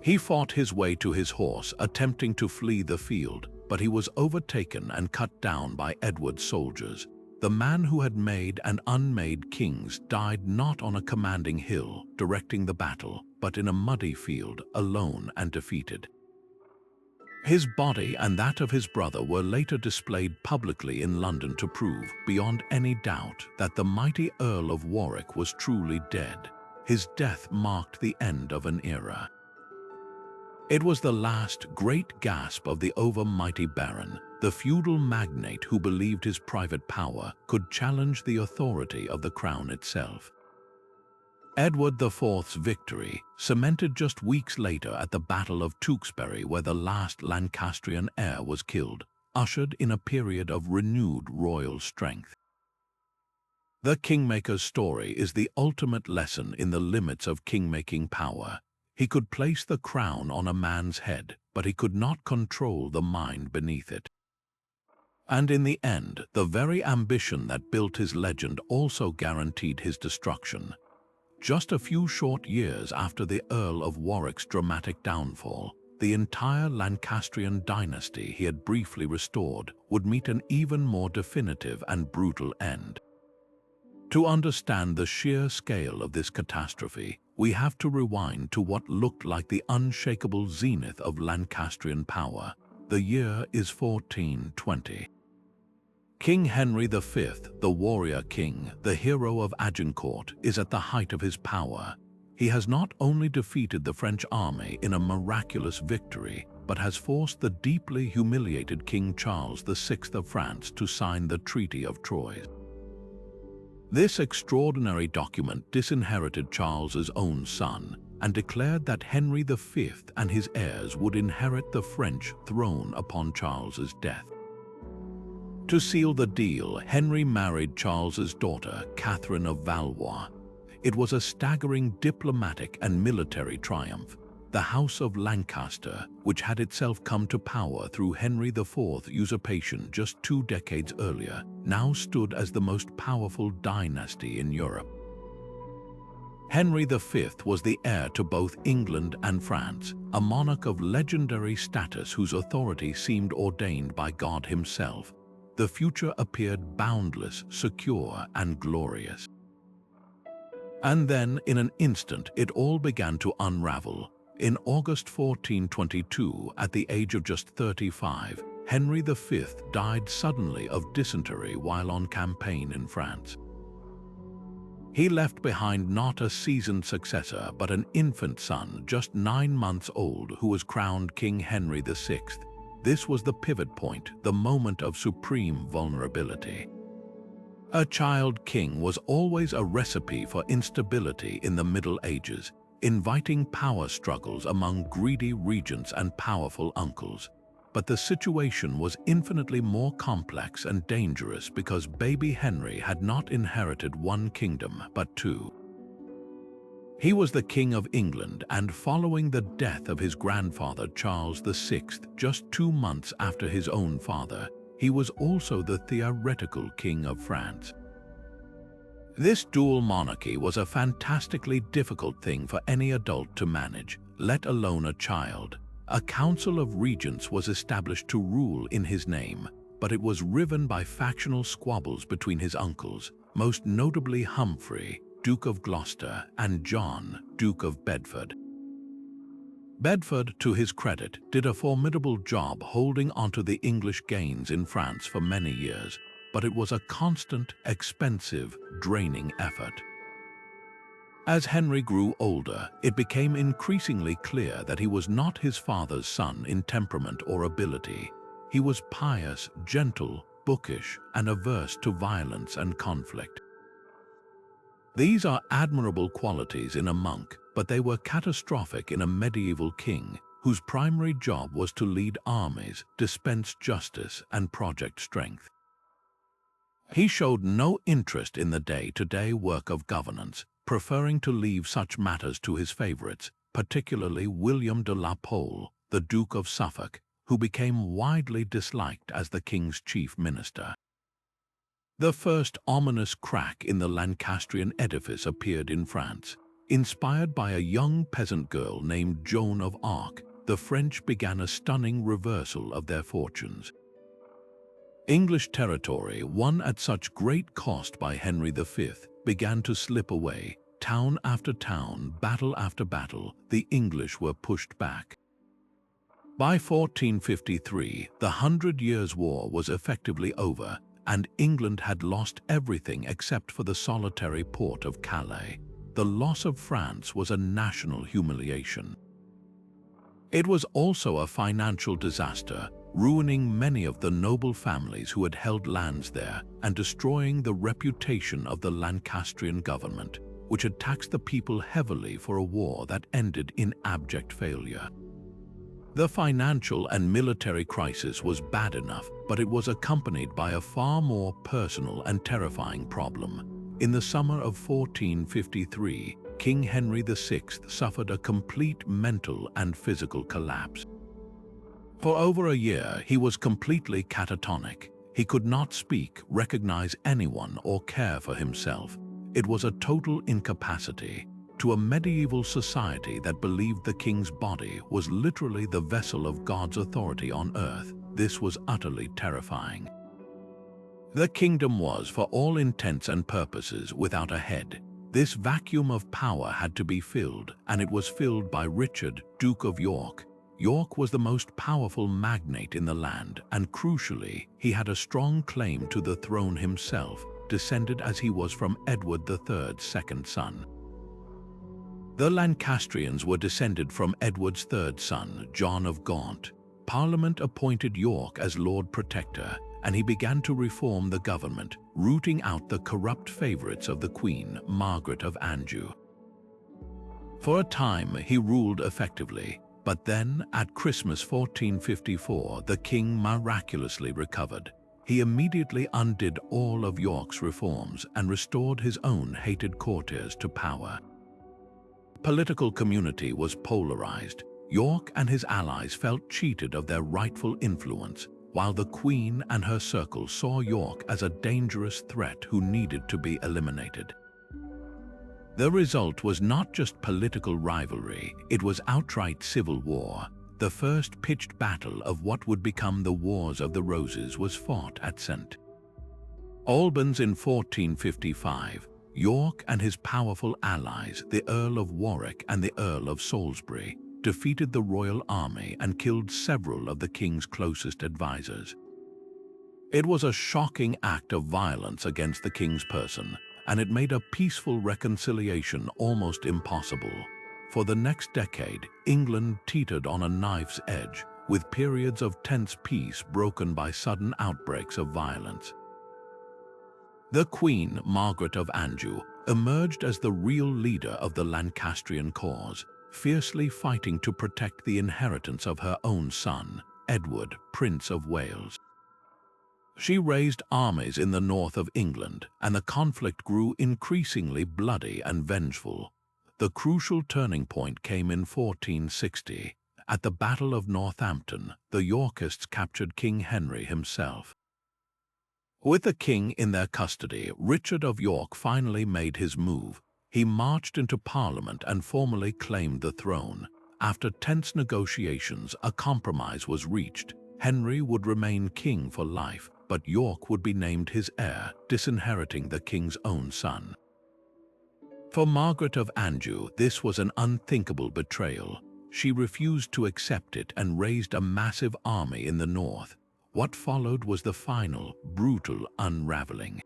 He fought his way to his horse, attempting to flee the field, but he was overtaken and cut down by Edward's soldiers. The man who had made and unmade kings died not on a commanding hill, directing the battle, but in a muddy field, alone and defeated. His body and that of his brother were later displayed publicly in London to prove, beyond any doubt, that the mighty Earl of Warwick was truly dead. His death marked the end of an era. It was the last great gasp of the over-mighty baron, the feudal magnate who believed his private power could challenge the authority of the crown itself. Edward IV's victory, cemented just weeks later at the Battle of Tewkesbury, where the last Lancastrian heir was killed, ushered in a period of renewed royal strength. The kingmaker's story is the ultimate lesson in the limits of king-making power. He could place the crown on a man's head, but he could not control the mind beneath it. And in the end, the very ambition that built his legend also guaranteed his destruction. Just a few short years after the Earl of Warwick's dramatic downfall, the entire Lancastrian dynasty he had briefly restored would meet an even more definitive and brutal end. To understand the sheer scale of this catastrophe, we have to rewind to what looked like the unshakable zenith of Lancastrian power. The year is 1420. King Henry V, the warrior king, the hero of Agincourt, is at the height of his power. He has not only defeated the French army in a miraculous victory, but has forced the deeply humiliated King Charles VI of France to sign the Treaty of Troyes. This extraordinary document disinherited Charles's own son and declared that Henry V and his heirs would inherit the French throne upon Charles's death. To seal the deal, Henry married Charles's daughter, Catherine of Valois. It was a staggering diplomatic and military triumph. The House of Lancaster, which had itself come to power through Henry IV's usurpation just 2 decades earlier, now stood as the most powerful dynasty in Europe. Henry V was the heir to both England and France, a monarch of legendary status whose authority seemed ordained by God himself. The future appeared boundless, secure, and glorious. And then, in an instant, it all began to unravel. In August 1422, at the age of just 35, Henry V died suddenly of dysentery while on campaign in France. He left behind not a seasoned successor, but an infant son just 9 months old who was crowned King Henry VI. This was the pivot point, the moment of supreme vulnerability. A child king was always a recipe for instability in the Middle Ages, inviting power struggles among greedy regents and powerful uncles. But the situation was infinitely more complex and dangerous because baby Henry had not inherited one kingdom, but 2. He was the King of England, and following the death of his grandfather Charles VI just 2 months after his own father, he was also the theoretical King of France. This dual monarchy was a fantastically difficult thing for any adult to manage, let alone a child. A council of regents was established to rule in his name, but it was riven by factional squabbles between his uncles, most notably Humphrey, Duke of Gloucester, and John, Duke of Bedford. Bedford, to his credit, did a formidable job holding onto the English gains in France for many years, but it was a constant, expensive, draining effort. As Henry grew older, it became increasingly clear that he was not his father's son in temperament or ability. He was pious, gentle, bookish, and averse to violence and conflict. These are admirable qualities in a monk, but they were catastrophic in a medieval king whose primary job was to lead armies, dispense justice, and project strength. He showed no interest in the day-to-day work of governance, preferring to leave such matters to his favorites, particularly William de la Pole, the Duke of Suffolk, who became widely disliked as the king's chief minister. The first ominous crack in the Lancastrian edifice appeared in France. Inspired by a young peasant girl named Joan of Arc, the French began a stunning reversal of their fortunes. English territory, won at such great cost by Henry V, began to slip away. Town after town, battle after battle, the English were pushed back. By 1453, the 100 Years' War was effectively over, and England had lost everything except for the solitary port of Calais. The loss of France was a national humiliation. It was also a financial disaster, ruining many of the noble families who had held lands there and destroying the reputation of the Lancastrian government, which had taxed the people heavily for a war that ended in abject failure. The financial and military crisis was bad enough, but it was accompanied by a far more personal and terrifying problem. In the summer of 1453, King Henry VI suffered a complete mental and physical collapse. For over a year, he was completely catatonic. He could not speak, recognize anyone, or care for himself. It was a total incapacity. To a medieval society that believed the king's body was literally the vessel of God's authority on earth, this was utterly terrifying. The kingdom was, for all intents and purposes, without a head. This vacuum of power had to be filled, and it was filled by Richard, Duke of York. York was the most powerful magnate in the land, and crucially, he had a strong claim to the throne himself, descended as he was from Edward III's second son. The Lancastrians were descended from Edward's third son, John of Gaunt. Parliament appointed York as Lord Protector, and he began to reform the government, rooting out the corrupt favorites of the Queen, Margaret of Anjou. For a time, he ruled effectively, but then, at Christmas 1454, the king miraculously recovered. He immediately undid all of York's reforms and restored his own hated courtiers to power. Political community was polarized. York and his allies felt cheated of their rightful influence, while the Queen and her circle saw York as a dangerous threat who needed to be eliminated. The result was not just political rivalry, it was outright civil war. The first pitched battle of what would become the Wars of the Roses was fought at Ascent. Albans in 1455, York and his powerful allies, the Earl of Warwick and the Earl of Salisbury, defeated the royal army and killed several of the king's closest advisors. It was a shocking act of violence against the king's person, and it made a peaceful reconciliation almost impossible. For the next decade, England teetered on a knife's edge, with periods of tense peace broken by sudden outbreaks of violence. The Queen, Margaret of Anjou, emerged as the real leader of the Lancastrian cause, fiercely fighting to protect the inheritance of her own son, Edward, Prince of Wales. She raised armies in the north of England, and the conflict grew increasingly bloody and vengeful. The crucial turning point came in 1460. At the Battle of Northampton, the Yorkists captured King Henry himself. With the king in their custody, Richard of York finally made his move. He marched into Parliament and formally claimed the throne. After tense negotiations, a compromise was reached. Henry would remain king for life, but York would be named his heir, disinheriting the king's own son. For Margaret of Anjou, this was an unthinkable betrayal. She refused to accept it and raised a massive army in the north. What followed was the final, brutal unraveling.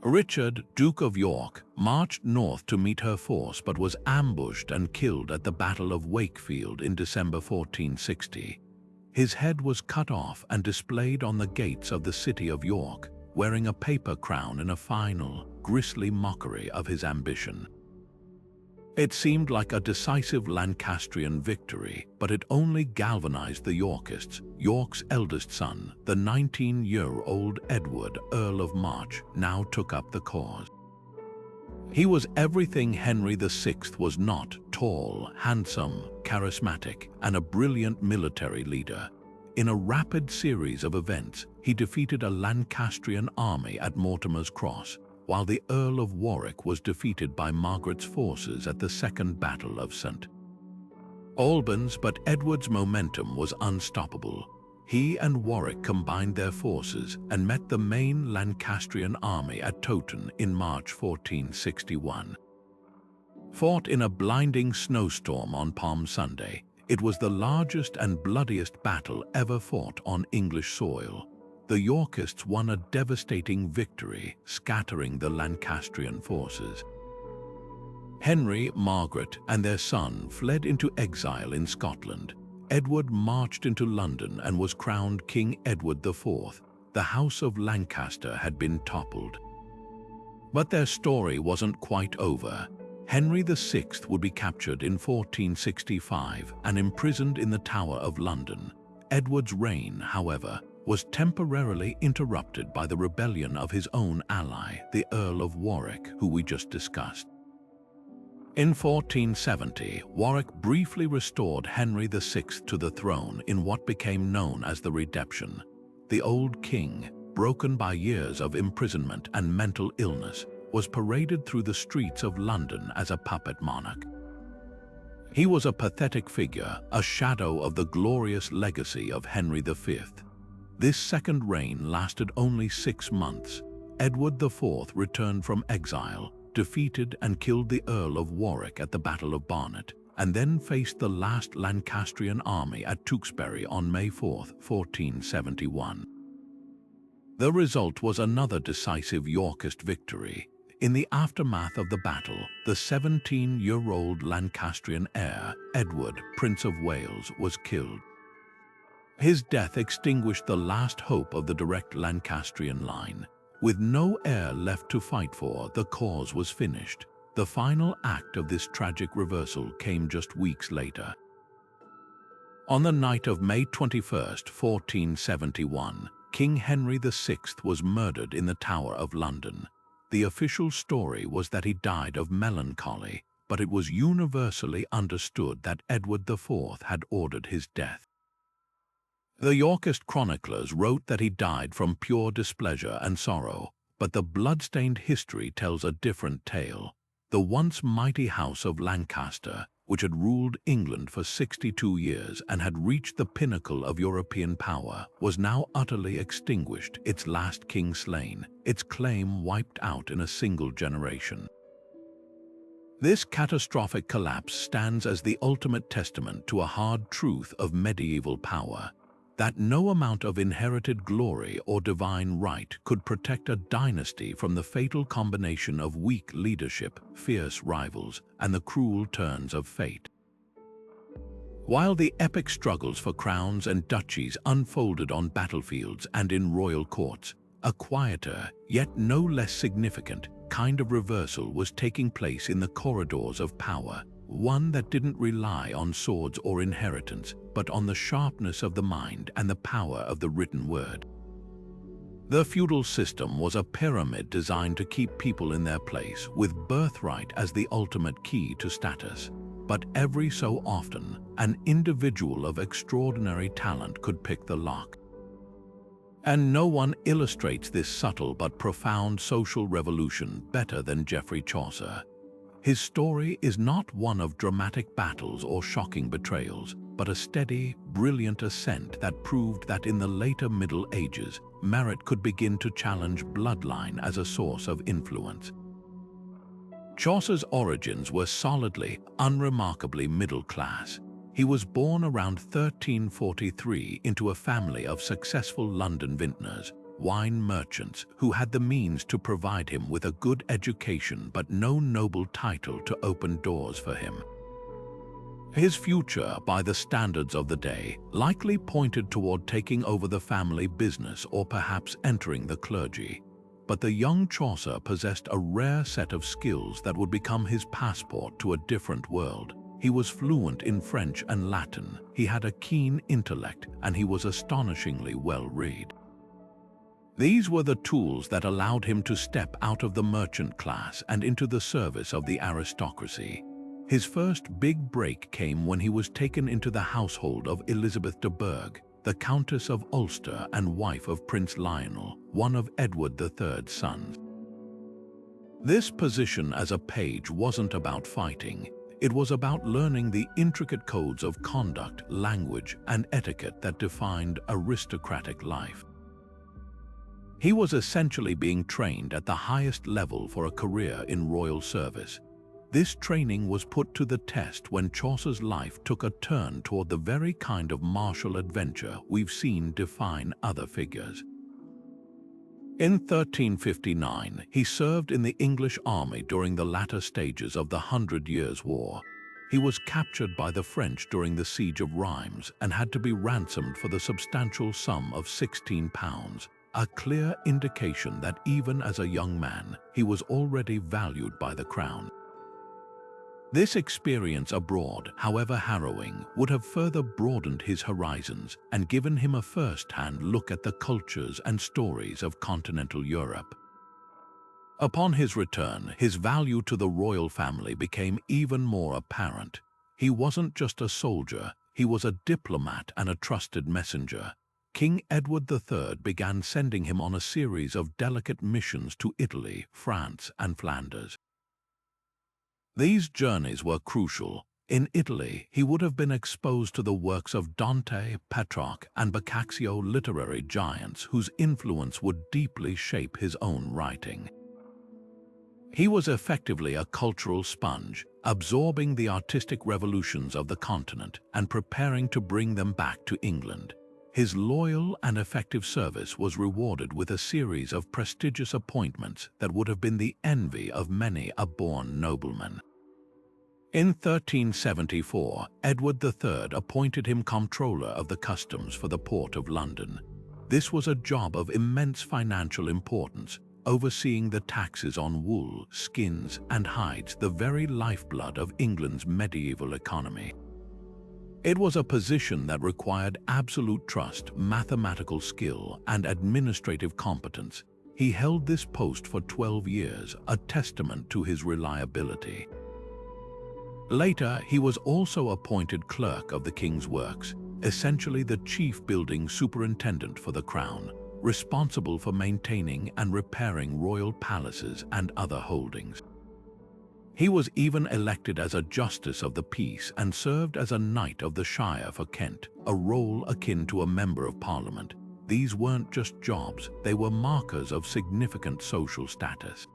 Richard, Duke of York, marched north to meet her force but was ambushed and killed at the Battle of Wakefield in December 1460. His head was cut off and displayed on the gates of the city of York, wearing a paper crown in a final, grisly mockery of his ambition. It seemed like a decisive Lancastrian victory, but it only galvanized the Yorkists. York's eldest son, the 19-year-old Edward, Earl of March, now took up the cause. He was everything Henry VI was not: tall, handsome, charismatic, and a brilliant military leader. In a rapid series of events, he defeated a Lancastrian army at Mortimer's Cross, while the Earl of Warwick was defeated by Margaret's forces at the Second Battle of Ascent. Albans, but Edward's momentum was unstoppable. He and Warwick combined their forces and met the main Lancastrian army at Towton in March 1461. Fought in a blinding snowstorm on Palm Sunday, it was the largest and bloodiest battle ever fought on English soil. The Yorkists won a devastating victory, scattering the Lancastrian forces. Henry, Margaret, and their son fled into exile in Scotland. Edward marched into London and was crowned King Edward IV. The House of Lancaster had been toppled. But their story wasn't quite over. Henry VI would be captured in 1465 and imprisoned in the Tower of London. Edward's reign, however, was temporarily interrupted by the rebellion of his own ally, the Earl of Warwick, who we just discussed. In 1470, Warwick briefly restored Henry VI to the throne in what became known as the Redemption. The old king, broken by years of imprisonment and mental illness, was paraded through the streets of London as a puppet monarch. He was a pathetic figure, a shadow of the glorious legacy of Henry V. This second reign lasted only 6 months. Edward IV returned from exile, defeated and killed the Earl of Warwick at the Battle of Barnet, and then faced the last Lancastrian army at Tewkesbury on May 4, 1471. The result was another decisive Yorkist victory. In the aftermath of the battle, the 17-year-old Lancastrian heir, Edward, Prince of Wales, was killed. His death extinguished the last hope of the direct Lancastrian line. With no heir left to fight for, the cause was finished. The final act of this tragic reversal came just weeks later. On the night of May 21, 1471, King Henry VI was murdered in the Tower of London. The official story was that he died of melancholy, but it was universally understood that Edward IV had ordered his death. The Yorkist chroniclers wrote that he died from pure displeasure and sorrow, but the blood-stained history tells a different tale. The once mighty House of Lancaster, which had ruled England for 62 years and had reached the pinnacle of European power, was now utterly extinguished, its last king slain, its claim wiped out in a single generation. This catastrophic collapse stands as the ultimate testament to a hard truth of medieval power, that no amount of inherited glory or divine right could protect a dynasty from the fatal combination of weak leadership, fierce rivals, and the cruel turns of fate. While the epic struggles for crowns and duchies unfolded on battlefields and in royal courts, a quieter, yet no less significant, kind of reversal was taking place in the corridors of power, one that didn't rely on swords or inheritance, but on the sharpness of the mind and the power of the written word. The feudal system was a pyramid designed to keep people in their place, with birthright as the ultimate key to status. But every so often, an individual of extraordinary talent could pick the lock. And no one illustrates this subtle but profound social revolution better than Geoffrey Chaucer. His story is not one of dramatic battles or shocking betrayals, but a steady, brilliant ascent that proved that in the later Middle Ages, merit could begin to challenge bloodline as a source of influence. Chaucer's origins were solidly, unremarkably middle class. He was born around 1343 into a family of successful London vintners, wine merchants who had the means to provide him with a good education but no noble title to open doors for him. His future, by the standards of the day, likely pointed toward taking over the family business or perhaps entering the clergy. But the young Chaucer possessed a rare set of skills that would become his passport to a different world. He was fluent in French and Latin, he had a keen intellect, and he was astonishingly well-read. These were the tools that allowed him to step out of the merchant class and into the service of the aristocracy. His first big break came when he was taken into the household of Elizabeth de Burgh, the Countess of Ulster and wife of Prince Lionel, one of Edward III's sons. This position as a page wasn't about fighting. It was about learning the intricate codes of conduct, language, and etiquette that defined aristocratic life. He was essentially being trained at the highest level for a career in royal service. This training was put to the test when Chaucer's life took a turn toward the very kind of martial adventure we've seen define other figures. In 1359, he served in the English army during the latter stages of the 100 Years' War. He was captured by the French during the Siege of Rheims and had to be ransomed for the substantial sum of £16. A clear indication that even as a young man, he was already valued by the crown. This experience abroad, however harrowing, would have further broadened his horizons and given him a first-hand look at the cultures and stories of continental Europe. Upon his return, his value to the royal family became even more apparent. He wasn't just a soldier, he was a diplomat and a trusted messenger. King Edward III began sending him on a series of delicate missions to Italy, France, and Flanders. These journeys were crucial. In Italy, he would have been exposed to the works of Dante, Petrarch, and Boccaccio, literary giants whose influence would deeply shape his own writing. He was effectively a cultural sponge, absorbing the artistic revolutions of the continent and preparing to bring them back to England. His loyal and effective service was rewarded with a series of prestigious appointments that would have been the envy of many a born nobleman. In 1374, Edward III appointed him Comptroller of the Customs for the Port of London. This was a job of immense financial importance, overseeing the taxes on wool, skins, and hides, the very lifeblood of England's medieval economy. It was a position that required absolute trust, mathematical skill, and administrative competence. He held this post for 12 years, a testament to his reliability. Later, he was also appointed Clerk of the King's Works, essentially the chief building superintendent for the Crown, responsible for maintaining and repairing royal palaces and other holdings. He was even elected as a Justice of the Peace and served as a Knight of the Shire for Kent, a role akin to a Member of Parliament. These weren't just jobs, they were markers of significant social status.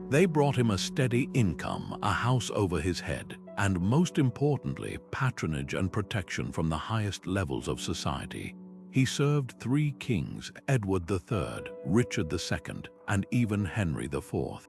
They brought him a steady income, a house over his head, and most importantly, patronage and protection from the highest levels of society. He served 3 kings, Edward III, Richard II, and even Henry IV.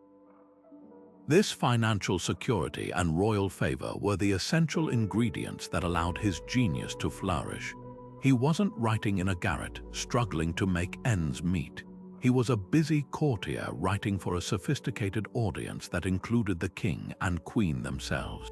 This financial security and royal favor were the essential ingredients that allowed his genius to flourish. He wasn't writing in a garret, struggling to make ends meet. He was a busy courtier writing for a sophisticated audience that included the king and queen themselves.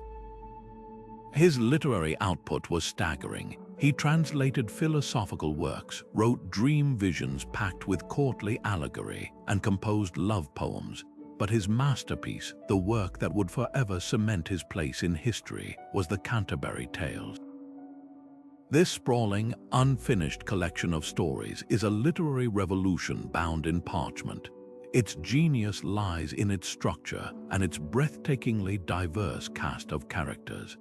His literary output was staggering. He translated philosophical works, wrote dream visions packed with courtly allegory, and composed love poems. But his masterpiece, the work that would forever cement his place in history, was the Canterbury Tales. This sprawling, unfinished collection of stories is a literary revolution bound in parchment. Its genius lies in its structure and its breathtakingly diverse cast of characters.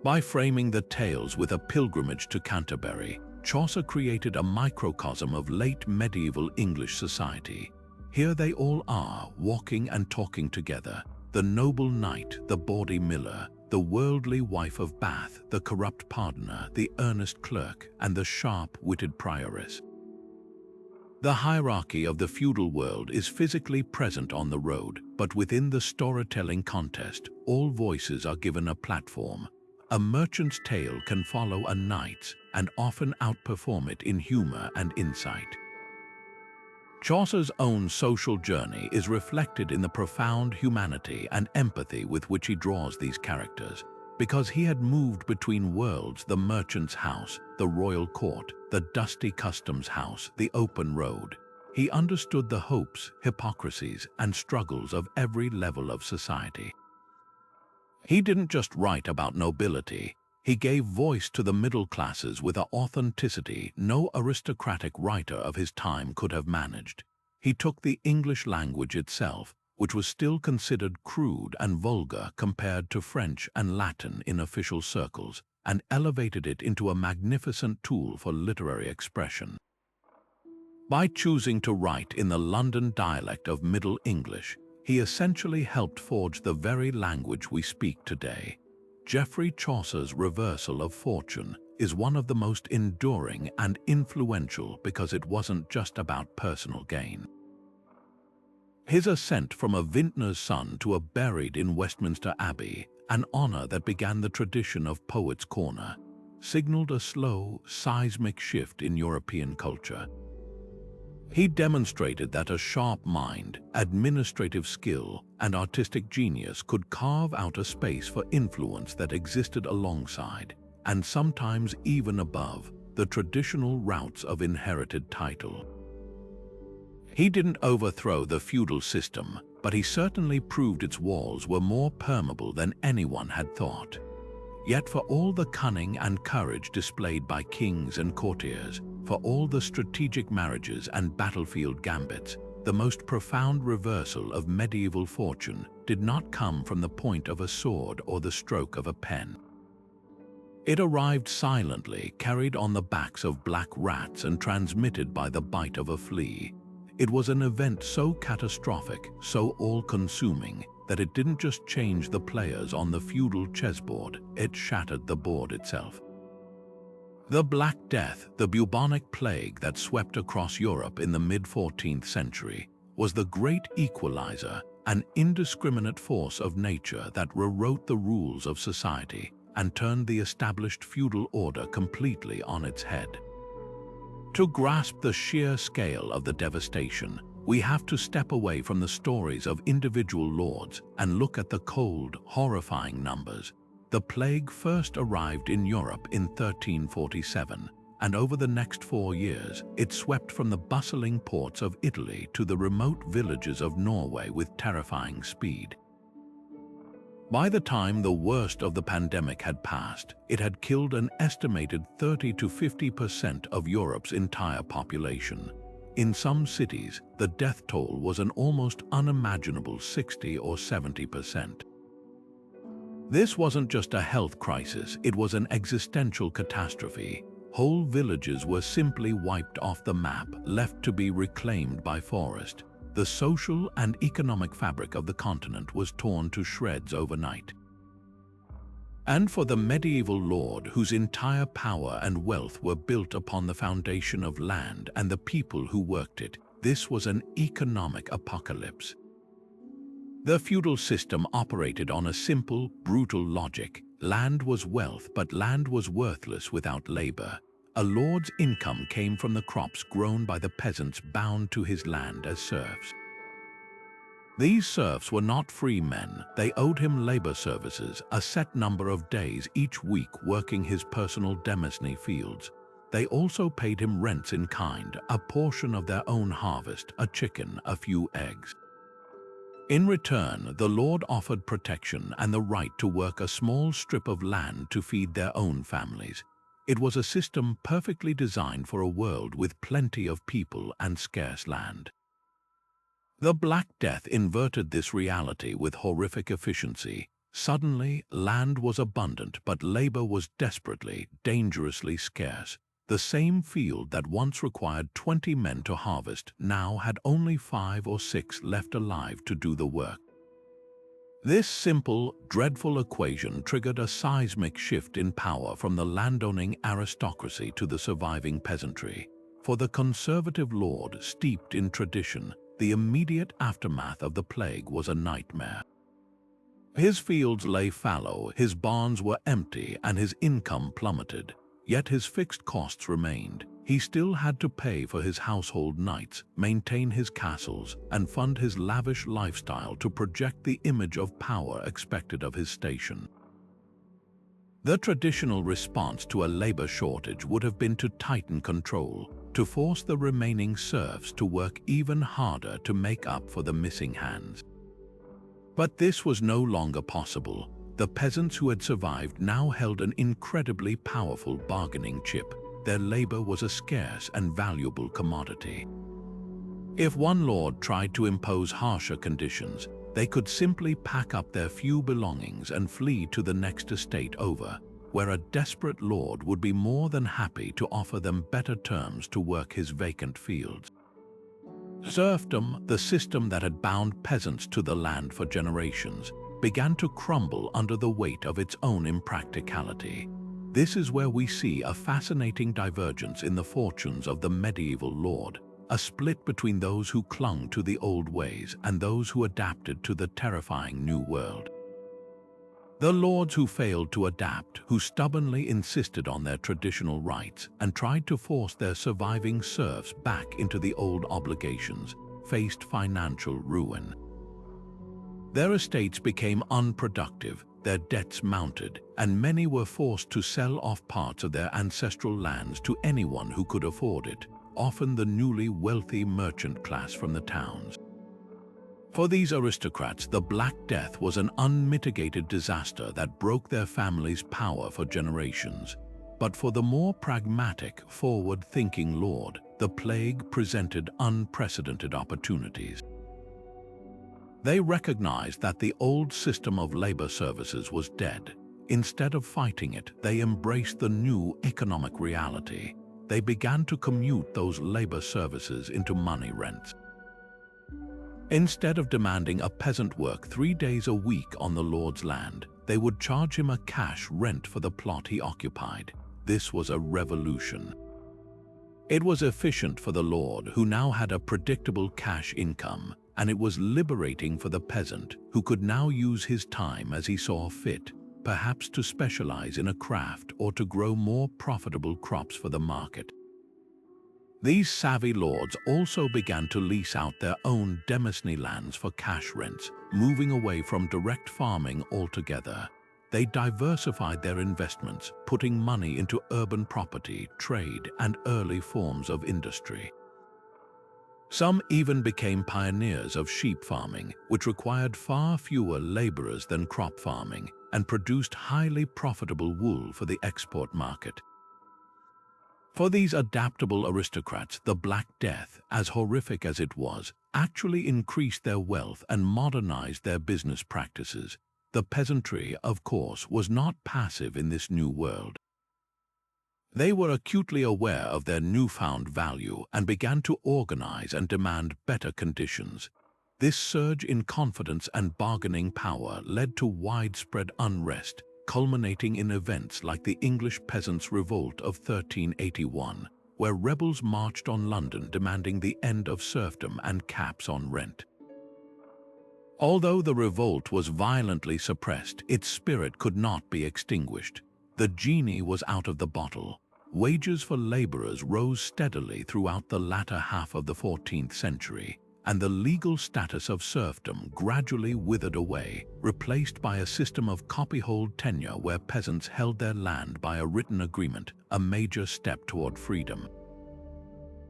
By framing the tales with a pilgrimage to Canterbury, Chaucer created a microcosm of late medieval English society. Here they all are, walking and talking together: the noble knight, the bawdy miller, the worldly wife of Bath, the corrupt pardoner, the earnest clerk, and the sharp-witted prioress. The hierarchy of the feudal world is physically present on the road, but within the storytelling contest, all voices are given a platform. A merchant's tale can follow a knight's and often outperform it in humor and insight. Chaucer's own social journey is reflected in the profound humanity and empathy with which he draws these characters. Because he had moved between worlds, the merchant's house, the royal court, the dusty customs house, the open road, he understood the hopes, hypocrisies, and struggles of every level of society. He didn't just write about nobility. He gave voice to the middle classes with an authenticity no aristocratic writer of his time could have managed. He took the English language itself, which was still considered crude and vulgar compared to French and Latin in official circles, and elevated it into a magnificent tool for literary expression. By choosing to write in the London dialect of Middle English, he essentially helped forge the very language we speak today. Geoffrey Chaucer's reversal of fortune is one of the most enduring and influential because it wasn't just about personal gain. His ascent from a vintner's son to a buried in Westminster Abbey, an honor that began the tradition of Poets' Corner, signaled a slow, seismic shift in European culture. He demonstrated that a sharp mind, administrative skill, and artistic genius could carve out a space for influence that existed alongside, and sometimes even above, the traditional routes of inherited title. He didn't overthrow the feudal system, but he certainly proved its walls were more permeable than anyone had thought. Yet for all the cunning and courage displayed by kings and courtiers, for all the strategic marriages and battlefield gambits, the most profound reversal of medieval fortune did not come from the point of a sword or the stroke of a pen. It arrived silently, carried on the backs of black rats and transmitted by the bite of a flea. It was an event so catastrophic, so all-consuming, that it didn't just change the players on the feudal chessboard, it shattered the board itself. The Black Death, the bubonic plague that swept across Europe in the mid-14th century, was the great equalizer, an indiscriminate force of nature that rewrote the rules of society and turned the established feudal order completely on its head. To grasp the sheer scale of the devastation, we have to step away from the stories of individual lords and look at the cold, horrifying numbers. The plague first arrived in Europe in 1347, and over the next 4 years, it swept from the bustling ports of Italy to the remote villages of Norway with terrifying speed. By the time the worst of the pandemic had passed, it had killed an estimated 30 to 50% of Europe's entire population. In some cities, the death toll was an almost unimaginable 60 or 70%. This wasn't just a health crisis, it was an existential catastrophe. Whole villages were simply wiped off the map, left to be reclaimed by forest. The social and economic fabric of the continent was torn to shreds overnight. And for the medieval lord whose entire power and wealth were built upon the foundation of land and the people who worked it, this was an economic apocalypse. The feudal system operated on a simple, brutal logic. Land was wealth, but land was worthless without labor. A lord's income came from the crops grown by the peasants bound to his land as serfs. These serfs were not free men. They owed him labor services, a set number of days each week working his personal demesne fields. They also paid him rents in kind, a portion of their own harvest, a chicken, a few eggs. In return, the lord offered protection and the right to work a small strip of land to feed their own families. It was a system perfectly designed for a world with plenty of people and scarce land. The Black Death inverted this reality with horrific efficiency. Suddenly, land was abundant, but labor was desperately, dangerously scarce. The same field that once required 20 men to harvest now had only 5 or 6 left alive to do the work. This simple, dreadful equation triggered a seismic shift in power from the landowning aristocracy to the surviving peasantry. For the conservative lord steeped in tradition, the immediate aftermath of the plague was a nightmare. His fields lay fallow, his barns were empty, and his income plummeted. Yet his fixed costs remained. He still had to pay for his household knights, maintain his castles, and fund his lavish lifestyle to project the image of power expected of his station. The traditional response to a labor shortage would have been to tighten control, to force the remaining serfs to work even harder to make up for the missing hands. But this was no longer possible. The peasants who had survived now held an incredibly powerful bargaining chip. Their labor was a scarce and valuable commodity. If one lord tried to impose harsher conditions, they could simply pack up their few belongings and flee to the next estate over, where a desperate lord would be more than happy to offer them better terms to work his vacant fields. Serfdom, the system that had bound peasants to the land for generations, began to crumble under the weight of its own impracticality. This is where we see a fascinating divergence in the fortunes of the medieval lord, a split between those who clung to the old ways and those who adapted to the terrifying new world. The lords who failed to adapt, who stubbornly insisted on their traditional rights and tried to force their surviving serfs back into the old obligations, faced financial ruin. Their estates became unproductive, their debts mounted, and many were forced to sell off parts of their ancestral lands to anyone who could afford it. often the newly wealthy merchant class from the towns. For these aristocrats, the Black Death was an unmitigated disaster that broke their families' power for generations. But for the more pragmatic, forward-thinking lord, the plague presented unprecedented opportunities. They recognized that the old system of labor services was dead. Instead of fighting it, they embraced the new economic reality. They began to commute those labor services into money rents. Instead of demanding a peasant work 3 days a week on the lord's land, they would charge him a cash rent for the plot he occupied. This was a revolution. It was efficient for the lord, who now had a predictable cash income, and it was liberating for the peasant, who could now use his time as he saw fit, perhaps to specialize in a craft or to grow more profitable crops for the market. These savvy lords also began to lease out their own demesne lands for cash rents, moving away from direct farming altogether. They diversified their investments, putting money into urban property, trade, and early forms of industry. Some even became pioneers of sheep farming, which required far fewer laborers than crop farming and produced highly profitable wool for the export market. For these adaptable aristocrats, the Black Death, as horrific as it was, actually increased their wealth and modernized their business practices. The peasantry, of course, was not passive in this new world. They were acutely aware of their newfound value and began to organize and demand better conditions. This surge in confidence and bargaining power led to widespread unrest, culminating in events like the English Peasants' Revolt of 1381, where rebels marched on London demanding the end of serfdom and caps on rent. Although the revolt was violently suppressed, its spirit could not be extinguished. The genie was out of the bottle. Wages for laborers rose steadily throughout the latter half of the 14th century, and the legal status of serfdom gradually withered away, replaced by a system of copyhold tenure where peasants held their land by a written agreement, a major step toward freedom.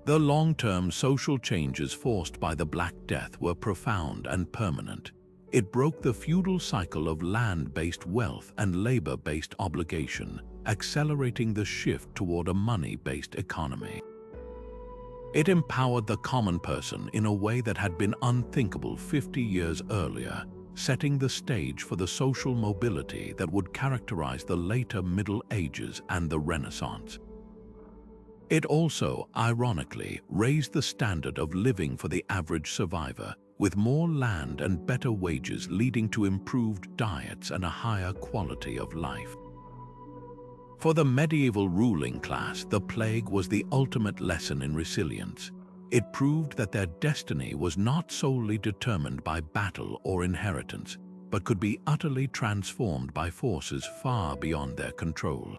The long-term social changes forced by the Black Death were profound and permanent. It broke the feudal cycle of land-based wealth and labor-based obligation, accelerating the shift toward a money-based economy. It empowered the common person in a way that had been unthinkable 50 years earlier, setting the stage for the social mobility that would characterize the later Middle Ages and the Renaissance. It also, ironically, raised the standard of living for the average survivor, with more land and better wages leading to improved diets and a higher quality of life. For the medieval ruling class, the plague was the ultimate lesson in resilience. It proved that their destiny was not solely determined by battle or inheritance, but could be utterly transformed by forces far beyond their control.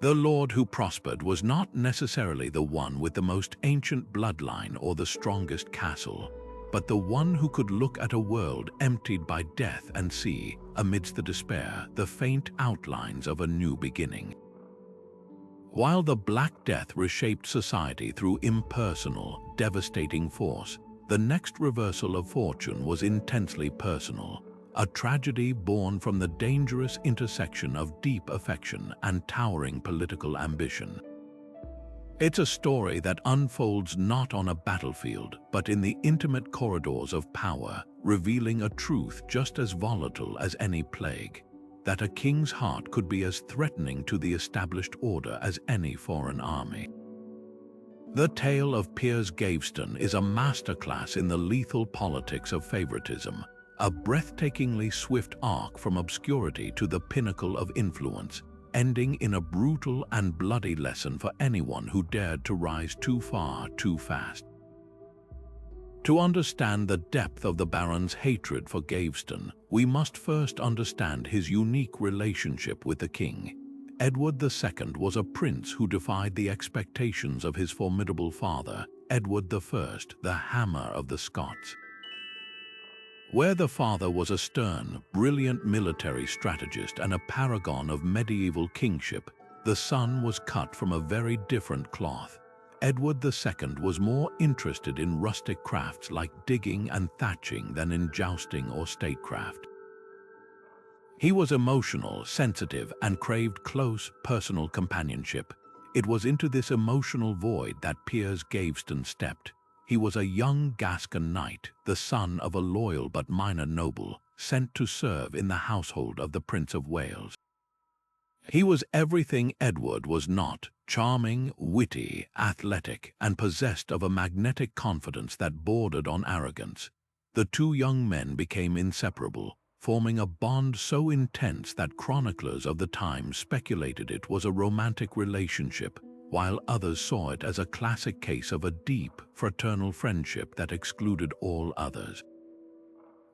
The lord who prospered was not necessarily the one with the most ancient bloodline or the strongest castle, but the one who could look at a world emptied by death and see, amidst the despair, the faint outlines of a new beginning. While the Black Death reshaped society through impersonal, devastating force, the next reversal of fortune was intensely personal, a tragedy born from the dangerous intersection of deep affection and towering political ambition. It's a story that unfolds not on a battlefield, but in the intimate corridors of power, revealing a truth just as volatile as any plague, that a king's heart could be as threatening to the established order as any foreign army. The tale of Piers Gaveston is a masterclass in the lethal politics of favoritism, a breathtakingly swift arc from obscurity to the pinnacle of influence, ending in a brutal and bloody lesson for anyone who dared to rise too far too fast. To understand the depth of the Baron's hatred for Gaveston, we must first understand his unique relationship with the king. Edward II was a prince who defied the expectations of his formidable father, Edward I, the Hammer of the Scots. Where the father was a stern, brilliant military strategist and a paragon of medieval kingship, the son was cut from a very different cloth. Edward II was more interested in rustic crafts like digging and thatching than in jousting or statecraft. He was emotional, sensitive, and craved close, personal companionship. It was into this emotional void that Piers Gaveston stepped. He was a young Gascon knight, the son of a loyal but minor noble, sent to serve in the household of the Prince of Wales. He was everything Edward was not: charming, witty, athletic, and possessed of a magnetic confidence that bordered on arrogance. The two young men became inseparable, forming a bond so intense that chroniclers of the time speculated it was a romantic relationship, while others saw it as a classic case of a deep, fraternal friendship that excluded all others.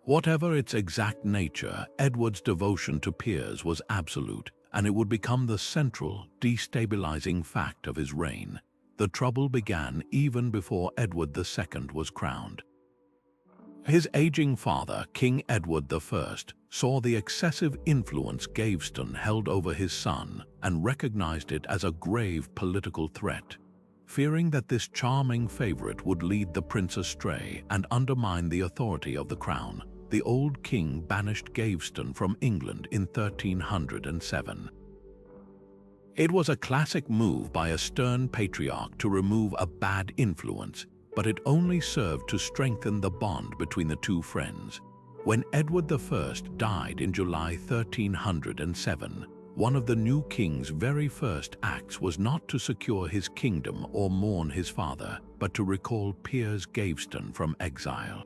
Whatever its exact nature, Edward's devotion to Piers was absolute, and it would become the central, destabilizing fact of his reign. The trouble began even before Edward II was crowned. His aging father, King Edward I, saw the excessive influence Gaveston held over his son and recognized it as a grave political threat. Fearing that this charming favorite would lead the prince astray and undermine the authority of the crown, the old king banished Gaveston from England in 1307. It was a classic move by a stern patriarch to remove a bad influence, but it only served to strengthen the bond between the two friends. When Edward I died in July 1307, one of the new king's very first acts was not to secure his kingdom or mourn his father, but to recall Piers Gaveston from exile.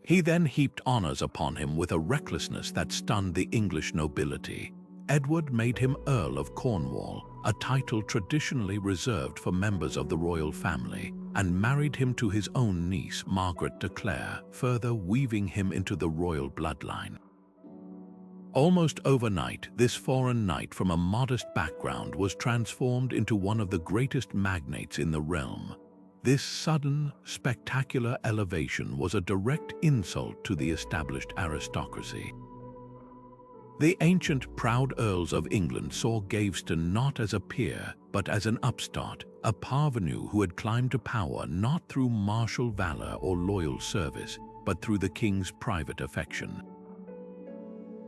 He then heaped honors upon him with a recklessness that stunned the English nobility. Edward made him Earl of Cornwall, a title traditionally reserved for members of the royal family, and married him to his own niece, Margaret de Clare, further weaving him into the royal bloodline. Almost overnight, this foreign knight from a modest background was transformed into one of the greatest magnates in the realm. This sudden, spectacular elevation was a direct insult to the established aristocracy. The ancient, proud Earls of England saw Gaveston not as a peer, but as an upstart, a parvenu who had climbed to power not through martial valor or loyal service, but through the king's private affection.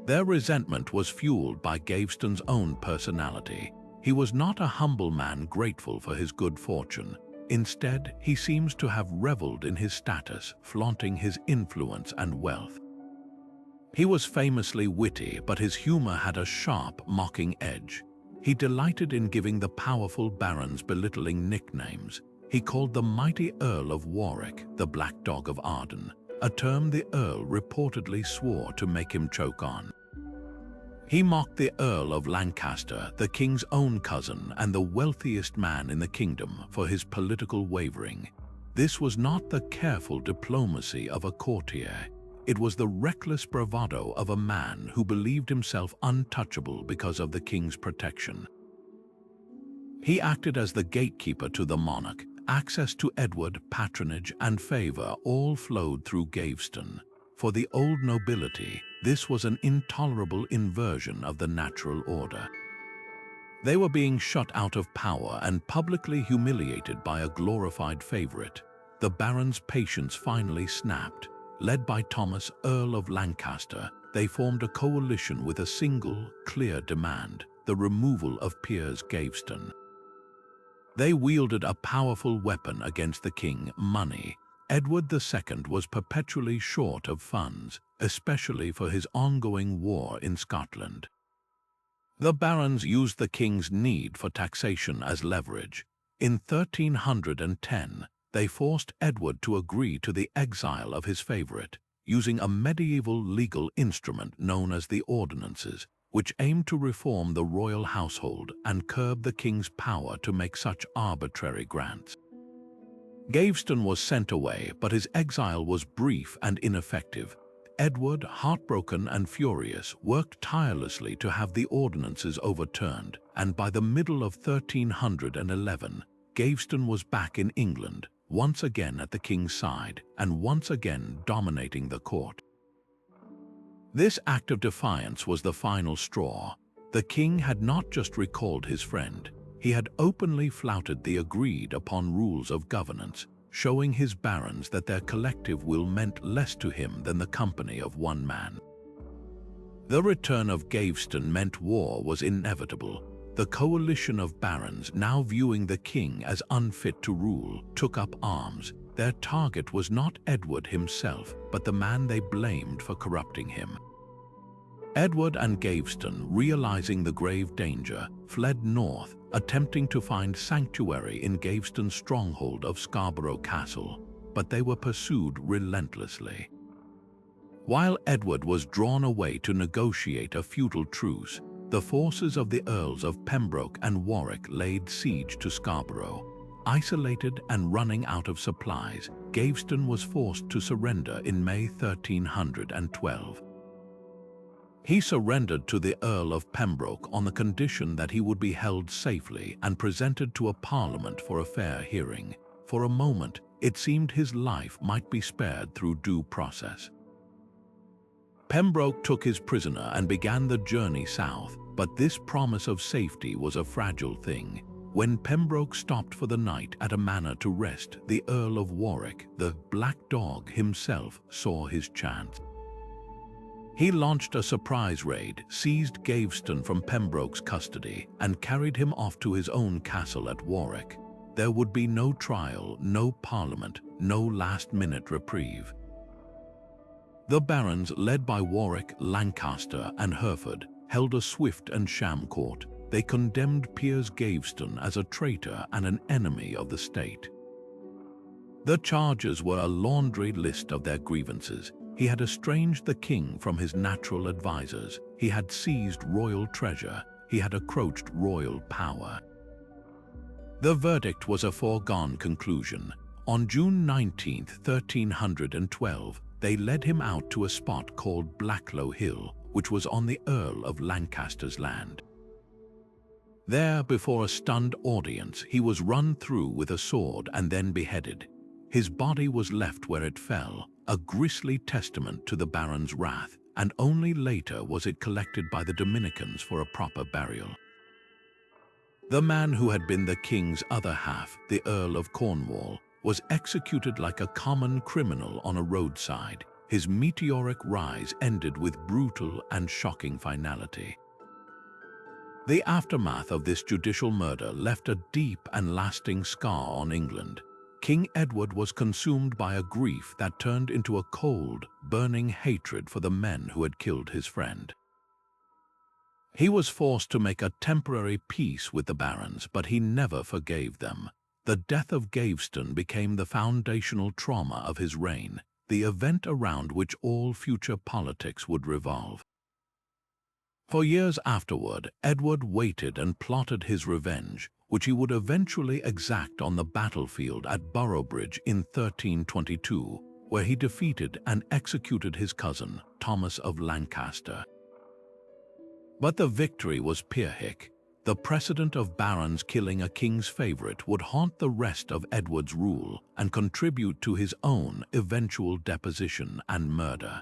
Their resentment was fueled by Gaveston's own personality. He was not a humble man grateful for his good fortune. Instead, he seems to have reveled in his status, flaunting his influence and wealth. He was famously witty, but his humor had a sharp, mocking edge. He delighted in giving the powerful barons belittling nicknames. He called the mighty Earl of Warwick the Black Dog of Arden, a term the Earl reportedly swore to make him choke on. He mocked the Earl of Lancaster, the king's own cousin and the wealthiest man in the kingdom, for his political wavering. This was not the careful diplomacy of a courtier. It was the reckless bravado of a man who believed himself untouchable because of the king's protection. He acted as the gatekeeper to the monarch. Access to Edward, patronage, and favor all flowed through Gaveston. For the old nobility, this was an intolerable inversion of the natural order. They were being shut out of power and publicly humiliated by a glorified favorite. The barons' patience finally snapped. Led by Thomas, Earl of Lancaster, they formed a coalition with a single, clear demand: the removal of Piers Gaveston. They wielded a powerful weapon against the king: money. Edward II was perpetually short of funds, especially for his ongoing war in Scotland. The barons used the king's need for taxation as leverage. In 1310, they forced Edward to agree to the exile of his favorite, using a medieval legal instrument known as the Ordinances, which aimed to reform the royal household and curb the king's power to make such arbitrary grants. Gaveston was sent away, but his exile was brief and ineffective. Edward, heartbroken and furious, worked tirelessly to have the ordinances overturned, and by the middle of 1311, Gaveston was back in England, once again at the king's side, and once again dominating the court. This act of defiance was the final straw. The king had not just recalled his friend, He had openly flouted the agreed-upon rules of governance, showing his barons that their collective will meant less to him than the company of one man. The return of Gaveston meant war was inevitable. The coalition of barons, now viewing the king as unfit to rule, took up arms. Their target was not Edward himself, but the man they blamed for corrupting him. Edward and Gaveston, realizing the grave danger, fled north, attempting to find sanctuary in Gaveston's stronghold of Scarborough Castle, but they were pursued relentlessly. While Edward was drawn away to negotiate a feudal truce, the forces of the Earls of Pembroke and Warwick laid siege to Scarborough. Isolated and running out of supplies, Gaveston was forced to surrender in May 1312. He surrendered to the Earl of Pembroke on the condition that he would be held safely and presented to a parliament for a fair hearing. For a moment, it seemed his life might be spared through due process. Pembroke took his prisoner and began the journey south, but this promise of safety was a fragile thing. When Pembroke stopped for the night at a manor to rest, the Earl of Warwick, the Black Dog himself, saw his chance. He launched a surprise raid, seized Gaveston from Pembroke's custody, and carried him off to his own castle at Warwick. There would be no trial, no parliament, no last-minute reprieve. The barons, led by Warwick, Lancaster, and Hereford, held a swift and sham court. They condemned Piers Gaveston as a traitor and an enemy of the state. The charges were a laundry list of their grievances. He had estranged the king from his natural advisors. He had seized royal treasure. He had encroached royal power. The verdict was a foregone conclusion. On June 19, 1312, they led him out to a spot called Blacklow Hill, which was on the Earl of Lancaster's land. There, before a stunned audience, he was run through with a sword and then beheaded. His body was left where it fell, a grisly testament to the baron's wrath, and only later was it collected by the Dominicans for a proper burial. The man who had been the king's other half, the Earl of Cornwall, was executed like a common criminal on a roadside. His meteoric rise ended with brutal and shocking finality. The aftermath of this judicial murder left a deep and lasting scar on England. King Edward was consumed by a grief that turned into a cold, burning hatred for the men who had killed his friend. He was forced to make a temporary peace with the barons, but he never forgave them. The death of Gaveston became the foundational trauma of his reign, the event around which all future politics would revolve. For years afterward, Edward waited and plotted his revenge, which he would eventually exact on the battlefield at Boroughbridge in 1322, where he defeated and executed his cousin, Thomas of Lancaster. But the victory was Pyrrhic. The precedent of barons killing a king's favorite would haunt the rest of Edward's rule and contribute to his own eventual deposition and murder.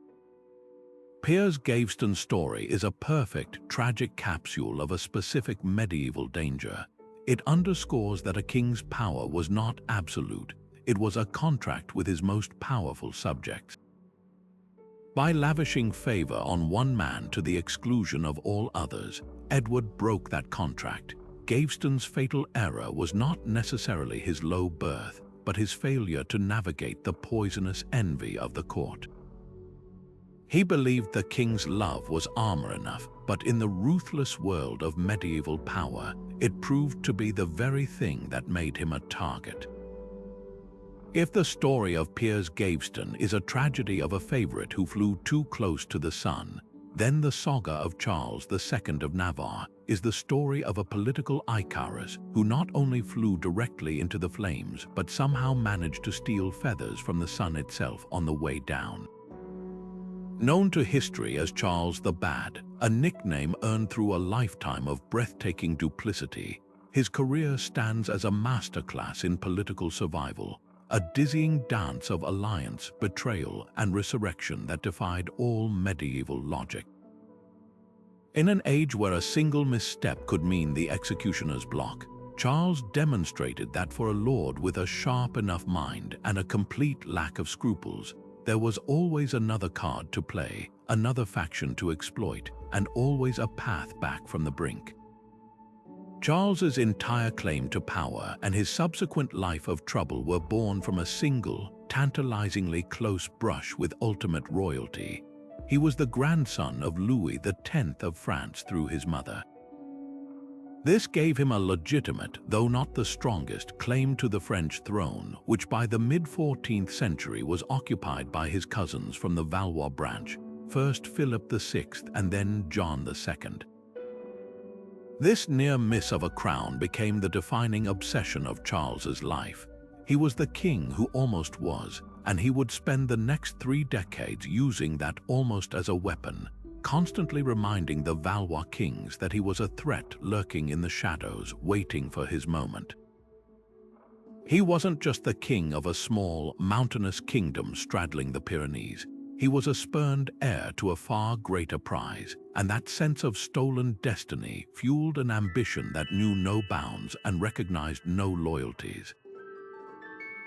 Piers Gaveston's story is a perfect, tragic capsule of a specific medieval danger. It underscores that a king's power was not absolute. It was a contract with his most powerful subjects. By lavishing favor on one man to the exclusion of all others, Edward broke that contract. Gaveston's fatal error was not necessarily his low birth, but his failure to navigate the poisonous envy of the court. He believed the king's love was armor enough, but in the ruthless world of medieval power, it proved to be the very thing that made him a target. If the story of Piers Gaveston is a tragedy of a favorite who flew too close to the sun, then the saga of Charles II of Navarre is the story of a political Icarus who not only flew directly into the flames, but somehow managed to steal feathers from the sun itself on the way down. Known to history as Charles the Bad, a nickname earned through a lifetime of breathtaking duplicity, his career stands as a masterclass in political survival, a dizzying dance of alliance, betrayal, and resurrection that defied all medieval logic. In an age where a single misstep could mean the executioner's block, Charles demonstrated that for a lord with a sharp enough mind and a complete lack of scruples, there was always another card to play, another faction to exploit, and always a path back from the brink. Charles's entire claim to power and his subsequent life of trouble were born from a single, tantalizingly close brush with ultimate royalty. He was the grandson of Louis X of France through his mother. This gave him a legitimate, though not the strongest, claim to the French throne, which by the mid-14th century was occupied by his cousins from the Valois branch, first Philip VI and then John II. This near miss of a crown became the defining obsession of Charles's life. He was the king who almost was, and he would spend the next 3 decades using that almost as a weapon, constantly reminding the Valois kings that he was a threat lurking in the shadows, waiting for his moment. He wasn't just the king of a small, mountainous kingdom straddling the Pyrenees. He was a spurned heir to a far greater prize, and that sense of stolen destiny fueled an ambition that knew no bounds and recognized no loyalties.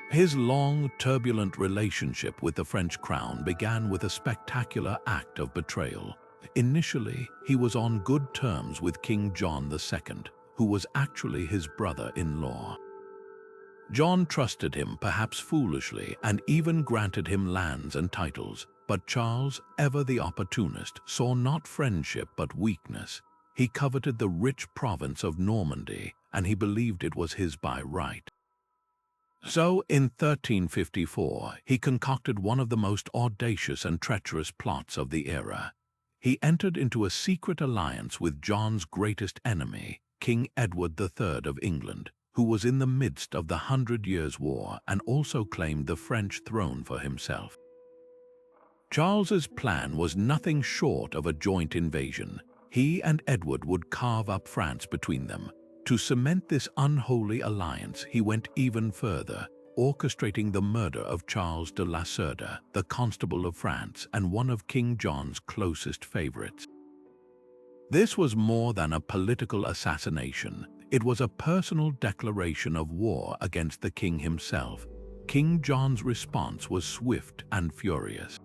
His long, turbulent relationship with the French crown began with a spectacular act of betrayal. Initially, he was on good terms with King John II, who was actually his brother-in-law. John trusted him, perhaps foolishly, and even granted him lands and titles. But Charles, ever the opportunist, saw not friendship but weakness. He coveted the rich province of Normandy, and he believed it was his by right. So, in 1354, he concocted one of the most audacious and treacherous plots of the era. He entered into a secret alliance with John's greatest enemy, King Edward III of England, who was in the midst of the 100 Years' War and also claimed the French throne for himself. Charles's plan was nothing short of a joint invasion. He and Edward would carve up France between them. To cement this unholy alliance, he went even further, orchestrating the murder of Charles de la Cerda, the Constable of France and one of King John's closest favorites. This was more than a political assassination. It was a personal declaration of war against the king himself. King John's response was swift and furious.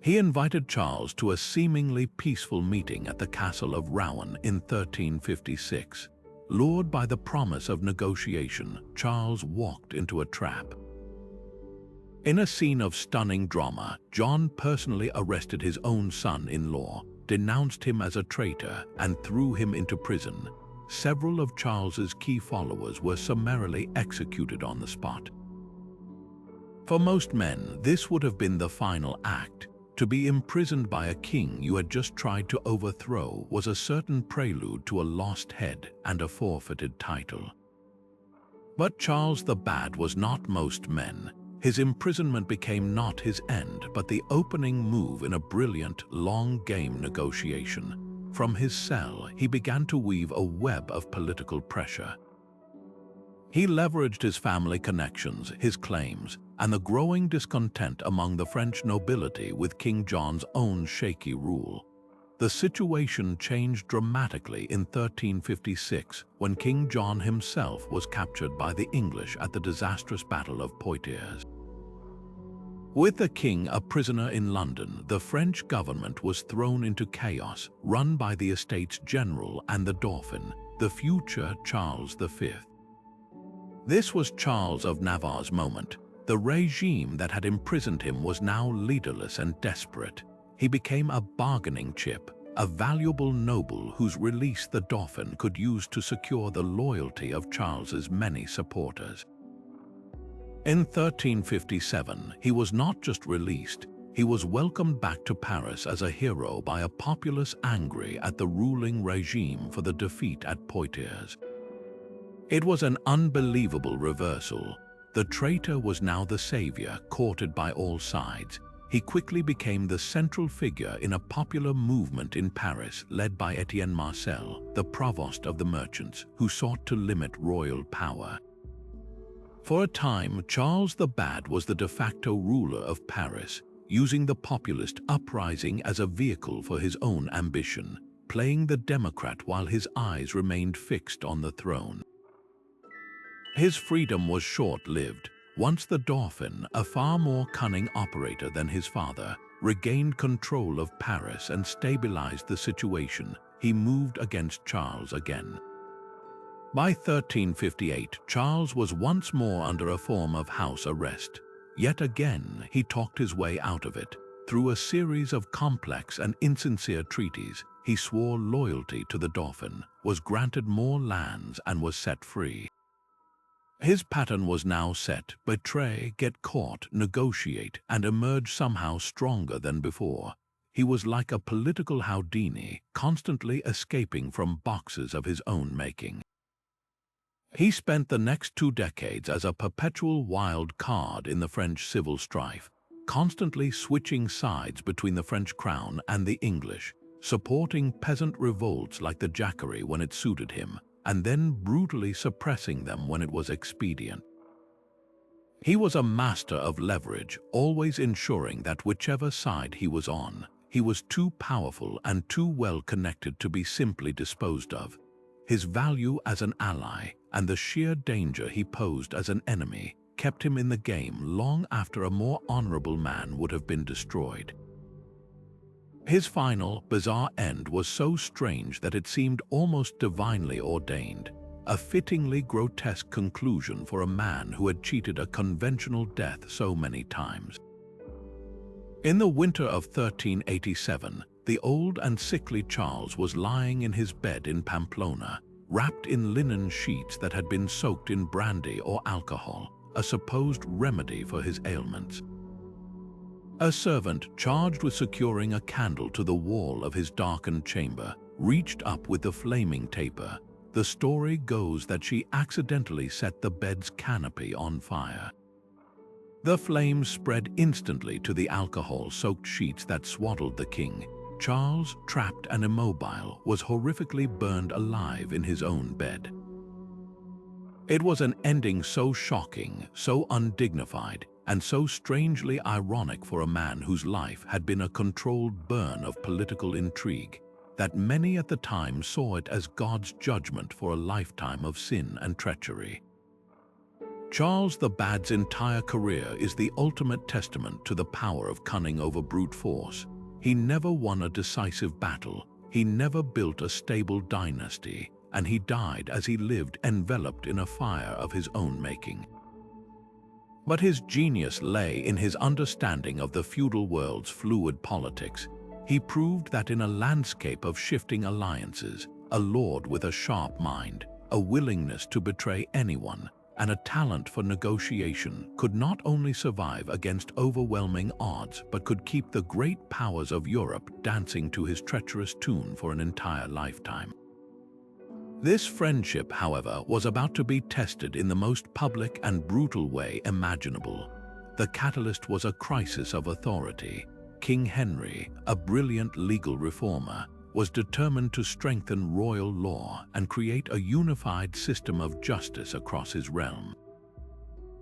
He invited Charles to a seemingly peaceful meeting at the castle of Rouen in 1356. Lured by the promise of negotiation, Charles walked into a trap. In a scene of stunning drama, John personally arrested his own son-in-law, denounced him as a traitor, and threw him into prison. Several of Charles's key followers were summarily executed on the spot. For most men, this would have been the final act. To be imprisoned by a king you had just tried to overthrow was a certain prelude to a lost head and a forfeited title. But Charles the Bad was not most men. His imprisonment became not his end, but the opening move in a brilliant, long-game negotiation. From his cell, he began to weave a web of political pressure. He leveraged his family connections, his claims, and the growing discontent among the French nobility with King John's own shaky rule. The situation changed dramatically in 1356 when King John himself was captured by the English at the disastrous Battle of Poitiers. With the king a prisoner in London, the French government was thrown into chaos, run by the Estates General and the Dauphin, the future Charles V. This was Charles of Navarre's moment. The regime that had imprisoned him was now leaderless and desperate. He became a bargaining chip, a valuable noble whose release the Dauphin could use to secure the loyalty of Charles's many supporters. In 1357, he was not just released, he was welcomed back to Paris as a hero by a populace angry at the ruling regime for the defeat at Poitiers. It was an unbelievable reversal. The traitor was now the savior, courted by all sides. He quickly became the central figure in a popular movement in Paris led by Etienne Marcel, the provost of the merchants, who sought to limit royal power. For a time, Charles the Bad was the de facto ruler of Paris, using the populist uprising as a vehicle for his own ambition, playing the democrat while his eyes remained fixed on the throne. His freedom was short-lived. Once the Dauphin, a far more cunning operator than his father, regained control of Paris and stabilized the situation, he moved against Charles again. By 1358, Charles was once more under a form of house arrest. Yet again, he talked his way out of it. Through a series of complex and insincere treaties, he swore loyalty to the Dauphin, was granted more lands, and was set free. His pattern was now set: betray, get caught, negotiate, and emerge somehow stronger than before. He was like a political Houdini, constantly escaping from boxes of his own making. He spent the next 2 decades as a perpetual wild card in the French civil strife, constantly switching sides between the French crown and the English, supporting peasant revolts like the Jacquerie when it suited him, and then brutally suppressing them when it was expedient. He was a master of leverage, always ensuring that whichever side he was on, he was too powerful and too well connected to be simply disposed of. His value as an ally and the sheer danger he posed as an enemy kept him in the game long after a more honorable man would have been destroyed. His final, bizarre end was so strange that it seemed almost divinely ordained, a fittingly grotesque conclusion for a man who had cheated a conventional death so many times. In the winter of 1387, the old and sickly Charles was lying in his bed in Pamplona, wrapped in linen sheets that had been soaked in brandy or alcohol, a supposed remedy for his ailments. A servant, charged with securing a candle to the wall of his darkened chamber, reached up with the flaming taper. The story goes that she accidentally set the bed's canopy on fire. The flames spread instantly to the alcohol-soaked sheets that swaddled the king. Charles, trapped and immobile, was horrifically burned alive in his own bed. It was an ending so shocking, so undignified, and so strangely ironic for a man whose life had been a controlled burn of political intrigue, that many at the time saw it as God's judgment for a lifetime of sin and treachery. Charles the Bad's entire career is the ultimate testament to the power of cunning over brute force. He never won a decisive battle, he never built a stable dynasty, and he died as he lived, enveloped in a fire of his own making. But his genius lay in his understanding of the feudal world's fluid politics. He proved that in a landscape of shifting alliances, a lord with a sharp mind, a willingness to betray anyone, and a talent for negotiation could not only survive against overwhelming odds, but could keep the great powers of Europe dancing to his treacherous tune for an entire lifetime. This friendship, however, was about to be tested in the most public and brutal way imaginable. The catalyst was a crisis of authority. King Henry, a brilliant legal reformer, was determined to strengthen royal law and create a unified system of justice across his realm.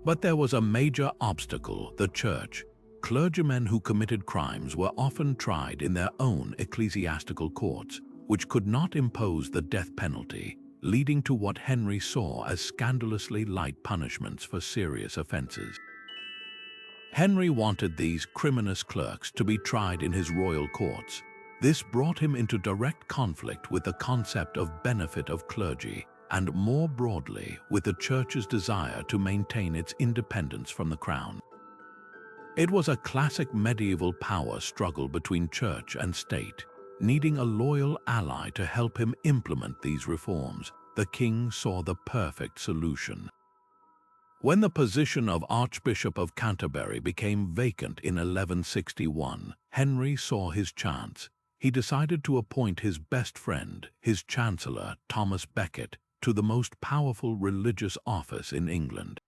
But there was a major obstacle: the church. Clergymen who committed crimes were often tried in their own ecclesiastical courts, which could not impose the death penalty, leading to what Henry saw as scandalously light punishments for serious offenses. Henry wanted these criminous clerks to be tried in his royal courts. This brought him into direct conflict with the concept of benefit of clergy, and more broadly, with the Church's desire to maintain its independence from the crown. It was a classic medieval power struggle between church and state. Needing a loyal ally to help him implement these reforms, the king saw the perfect solution. When the position of Archbishop of Canterbury became vacant in 1161, Henry saw his chance. He decided to appoint his best friend, his chancellor, Thomas Beckett, to the most powerful religious office in England.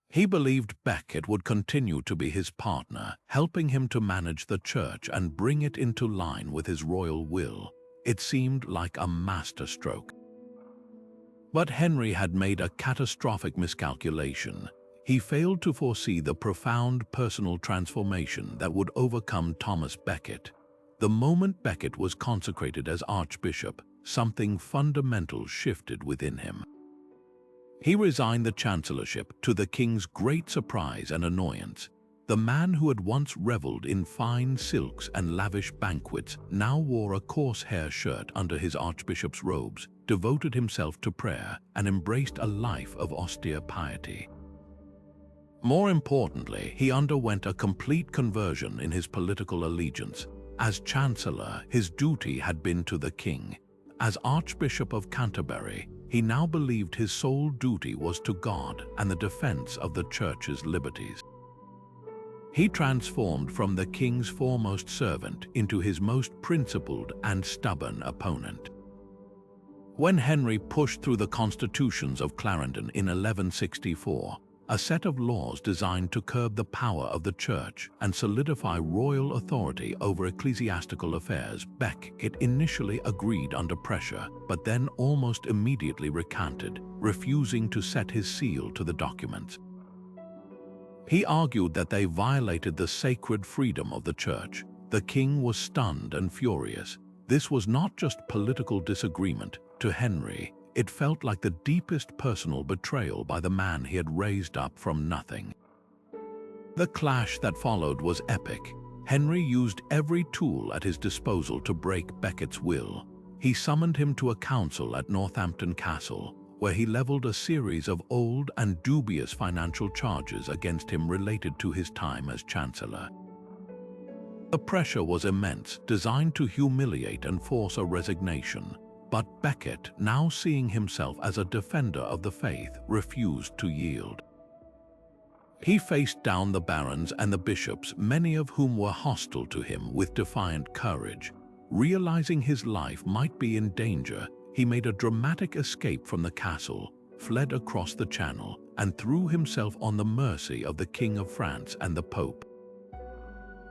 He believed Beckett would continue to be his partner, helping him to manage the church and bring it into line with his royal will. It seemed like a masterstroke. But Henry had made a catastrophic miscalculation. He failed to foresee the profound personal transformation that would overcome Thomas Beckett. The moment Beckett was consecrated as archbishop, something fundamental shifted within him. He resigned the chancellorship to the king's great surprise and annoyance. The man who had once reveled in fine silks and lavish banquets now wore a coarse hair shirt under his archbishop's robes, devoted himself to prayer, and embraced a life of austere piety. More importantly, he underwent a complete conversion in his political allegiance. As chancellor, his duty had been to the king. As Archbishop of Canterbury, he now believed his sole duty was to God and the defense of the Church's liberties. He transformed from the king's foremost servant into his most principled and stubborn opponent. When Henry pushed through the constitutions of Clarendon in 1164, a set of laws designed to curb the power of the Church and solidify royal authority over ecclesiastical affairs, Beckett initially agreed under pressure, but then almost immediately recanted, refusing to set his seal to the documents. He argued that they violated the sacred freedom of the Church. The king was stunned and furious. This was not just political disagreement. To Henry, it felt like the deepest personal betrayal by the man he had raised up from nothing. The clash that followed was epic. Henry used every tool at his disposal to break Beckett's will. He summoned him to a council at Northampton Castle, where he leveled a series of old and dubious financial charges against him related to his time as chancellor. The pressure was immense, designed to humiliate and force a resignation. But Beckett, now seeing himself as a defender of the faith, refused to yield. He faced down the barons and the bishops, many of whom were hostile to him, with defiant courage. Realizing his life might be in danger, he made a dramatic escape from the castle, fled across the Channel, and threw himself on the mercy of the King of France and the Pope.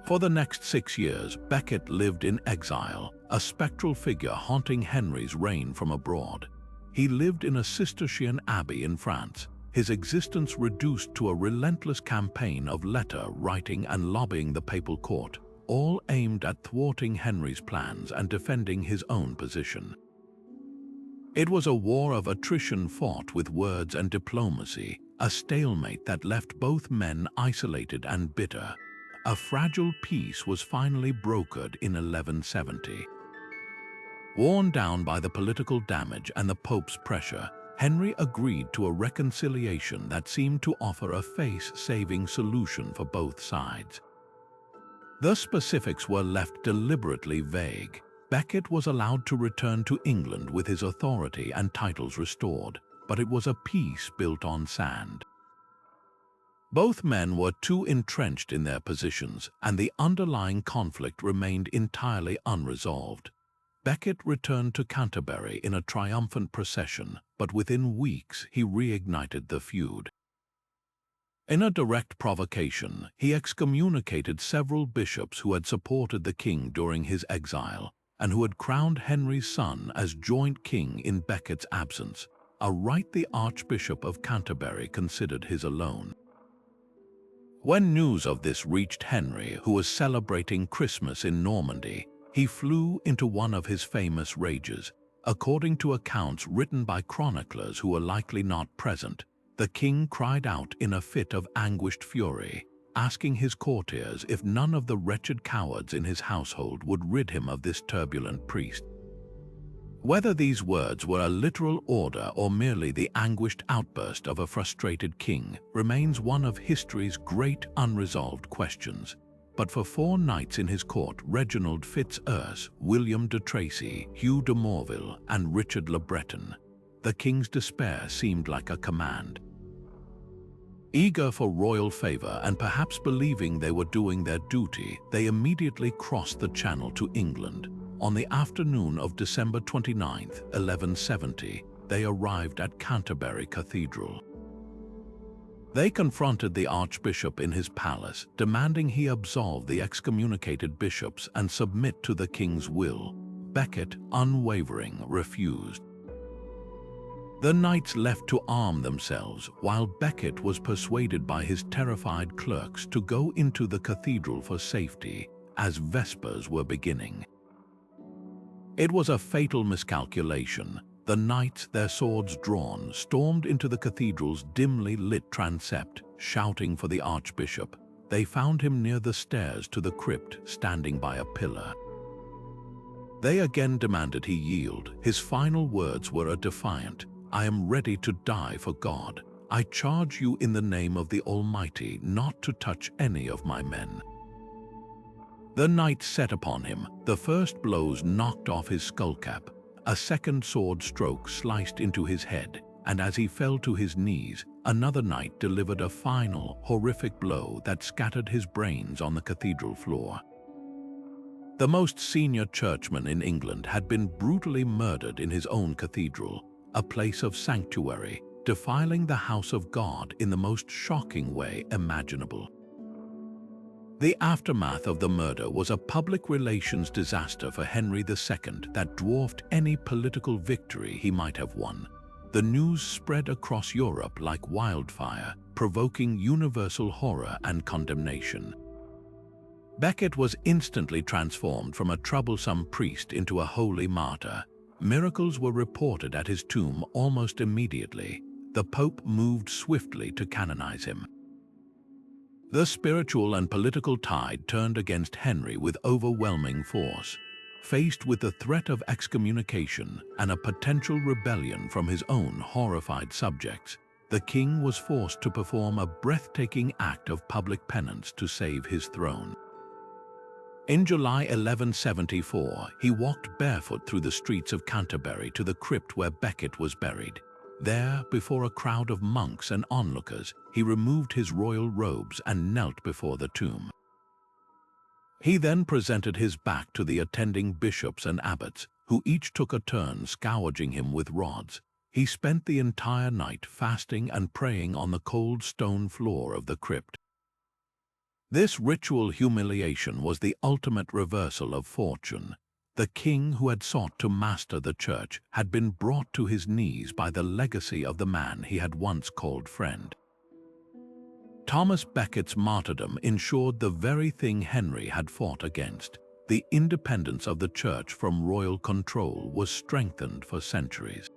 For the next 6 years, Beckett lived in exile, a spectral figure haunting Henry's reign from abroad. He lived in a Cistercian abbey in France, his existence reduced to a relentless campaign of letter writing and lobbying the papal court, all aimed at thwarting Henry's plans and defending his own position. It was a war of attrition fought with words and diplomacy, a stalemate that left both men isolated and bitter. A fragile peace was finally brokered in 1170. Worn down by the political damage and the Pope's pressure, Henry agreed to a reconciliation that seemed to offer a face-saving solution for both sides. The specifics were left deliberately vague. Beckett was allowed to return to England with his authority and titles restored, but it was a peace built on sand. Both men were too entrenched in their positions, and the underlying conflict remained entirely unresolved. Beckett returned to Canterbury in a triumphant procession, but within weeks he reignited the feud. In a direct provocation, he excommunicated several bishops who had supported the king during his exile, and who had crowned Henry's son as joint king in Beckett's absence, a right the Archbishop of Canterbury considered his alone. When news of this reached Henry, who was celebrating Christmas in Normandy, he flew into one of his famous rages. According to accounts written by chroniclers who were likely not present, the king cried out in a fit of anguished fury, asking his courtiers if none of the wretched cowards in his household would rid him of this turbulent priest. Whether these words were a literal order or merely the anguished outburst of a frustrated king remains one of history's great unresolved questions. But for 4 knights in his court, Reginald Fitz-Urse, William de Tracy, Hugh de Morville, and Richard le Breton, the king's despair seemed like a command. Eager for royal favor and perhaps believing they were doing their duty, they immediately crossed the Channel to England. On the afternoon of December 29, 1170, they arrived at Canterbury Cathedral. They confronted the Archbishop in his palace, demanding he absolve the excommunicated bishops and submit to the king's will. Beckett, unwavering, refused. The knights left to arm themselves, while Beckett was persuaded by his terrified clerks to go into the cathedral for safety, as Vespers were beginning. It was a fatal miscalculation. The knights, their swords drawn, stormed into the cathedral's dimly lit transept, shouting for the archbishop. They found him near the stairs to the crypt, standing by a pillar. They again demanded he yield. His final words were a defiant, "I am ready to die for God. I charge you in the name of the Almighty not to touch any of my men." The knights set upon him. The first blows knocked off his skullcap. A second sword stroke sliced into his head, and as he fell to his knees, another knight delivered a final, horrific blow that scattered his brains on the cathedral floor. The most senior churchman in England had been brutally murdered in his own cathedral, a place of sanctuary, defiling the house of God in the most shocking way imaginable. The aftermath of the murder was a public relations disaster for Henry II that dwarfed any political victory he might have won. The news spread across Europe like wildfire, provoking universal horror and condemnation. Beckett was instantly transformed from a troublesome priest into a holy martyr. Miracles were reported at his tomb almost immediately. The Pope moved swiftly to canonize him. The spiritual and political tide turned against Henry with overwhelming force. Faced with the threat of excommunication and a potential rebellion from his own horrified subjects, the king was forced to perform a breathtaking act of public penance to save his throne. In July 1174, he walked barefoot through the streets of Canterbury to the crypt where Beckett was buried. There, before a crowd of monks and onlookers, he removed his royal robes and knelt before the tomb. He then presented his back to the attending bishops and abbots, who each took a turn scourging him with rods. He spent the entire night fasting and praying on the cold stone floor of the crypt. This ritual humiliation was the ultimate reversal of fortune. The king who had sought to master the church had been brought to his knees by the legacy of the man he had once called friend. Thomas Becket's martyrdom ensured the very thing Henry had fought against. The independence of the church from royal control was strengthened for centuries.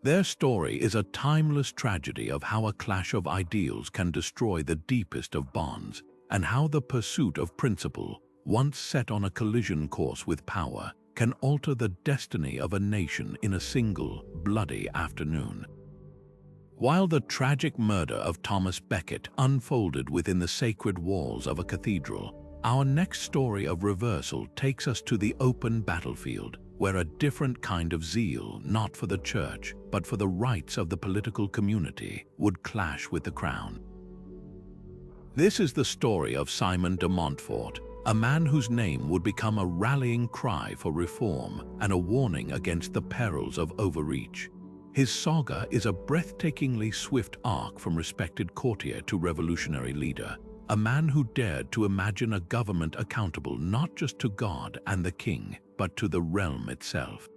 Their story is a timeless tragedy of how a clash of ideals can destroy the deepest of bonds, and how the pursuit of principle, once set on a collision course with power, can alter the destiny of a nation in a single, bloody afternoon. While the tragic murder of Thomas Becket unfolded within the sacred walls of a cathedral, our next story of reversal takes us to the open battlefield, where a different kind of zeal, not for the church, but for the rights of the political community, would clash with the crown. This is the story of Simon de Montfort, a man whose name would become a rallying cry for reform and a warning against the perils of overreach. His saga is a breathtakingly swift arc from respected courtier to revolutionary leader, a man who dared to imagine a government accountable not just to God and the king, but to the realm itself.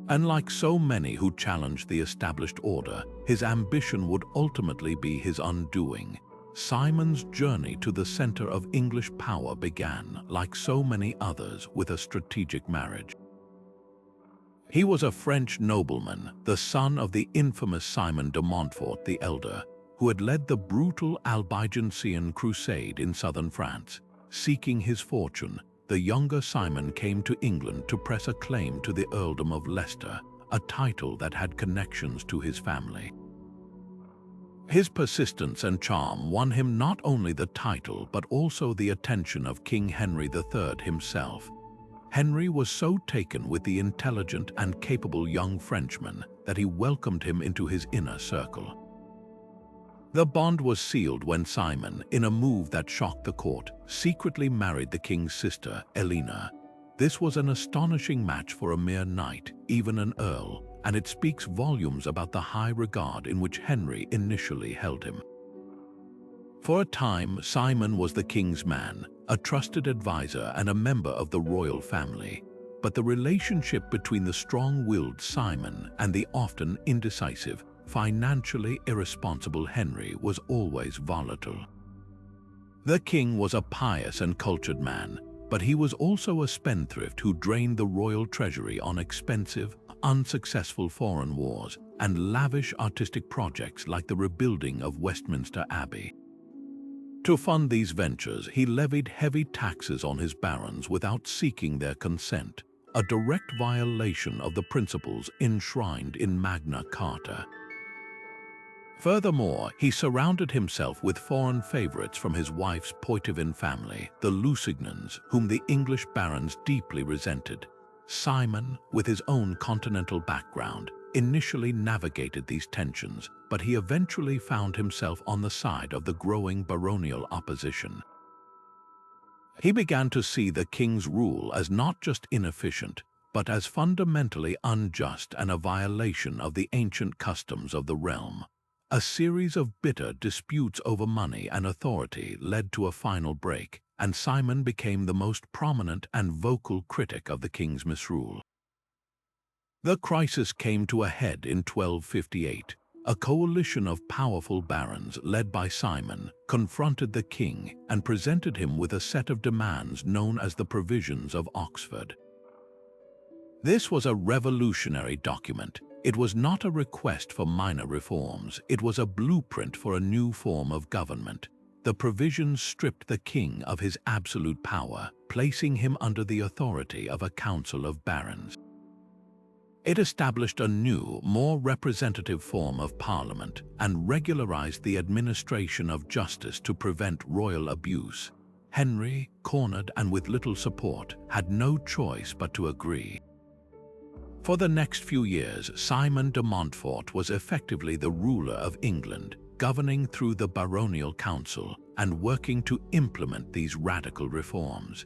Unlike so many who challenged the established order, his ambition would ultimately be his undoing. Simon's journey to the center of English power began, like so many others, with a strategic marriage. He was a French nobleman, the son of the infamous Simon de Montfort the Elder, who had led the brutal Albigensian crusade in southern France. Seeking his fortune, the younger Simon came to England to press a claim to the earldom of Leicester, a title that had connections to his family. His persistence and charm won him not only the title but also the attention of King Henry III himself. Henry was so taken with the intelligent and capable young Frenchman that he welcomed him into his inner circle. The bond was sealed when Simon, in a move that shocked the court, secretly married the king's sister, Elina. This was an astonishing match for a mere knight, even an earl, and it speaks volumes about the high regard in which Henry initially held him. For a time, Simon was the king's man, a trusted advisor and a member of the royal family. But the relationship between the strong-willed Simon and the often indecisive, financially irresponsible Henry was always volatile. The king was a pious and cultured man, but he was also a spendthrift who drained the royal treasury on expensive, unsuccessful foreign wars and lavish artistic projects like the rebuilding of Westminster Abbey. To fund these ventures, he levied heavy taxes on his barons without seeking their consent, a direct violation of the principles enshrined in Magna Carta. Furthermore, he surrounded himself with foreign favorites from his wife's Poitevin family, the Lusignans, whom the English barons deeply resented. Simon, with his own continental background, initially navigated these tensions, but he eventually found himself on the side of the growing baronial opposition. He began to see the king's rule as not just inefficient, but as fundamentally unjust and a violation of the ancient customs of the realm. A series of bitter disputes over money and authority led to a final break, and Simon became the most prominent and vocal critic of the king's misrule. The crisis came to a head in 1258. A coalition of powerful barons led by Simon confronted the king and presented him with a set of demands known as the Provisions of Oxford. This was a revolutionary document. It was not a request for minor reforms, it was a blueprint for a new form of government. The provisions stripped the king of his absolute power, placing him under the authority of a council of barons. It established a new, more representative form of parliament and regularized the administration of justice to prevent royal abuse. Henry, cornered and with little support, had no choice but to agree. For the next few years, Simon de Montfort was effectively the ruler of England, governing through the baronial council and working to implement these radical reforms.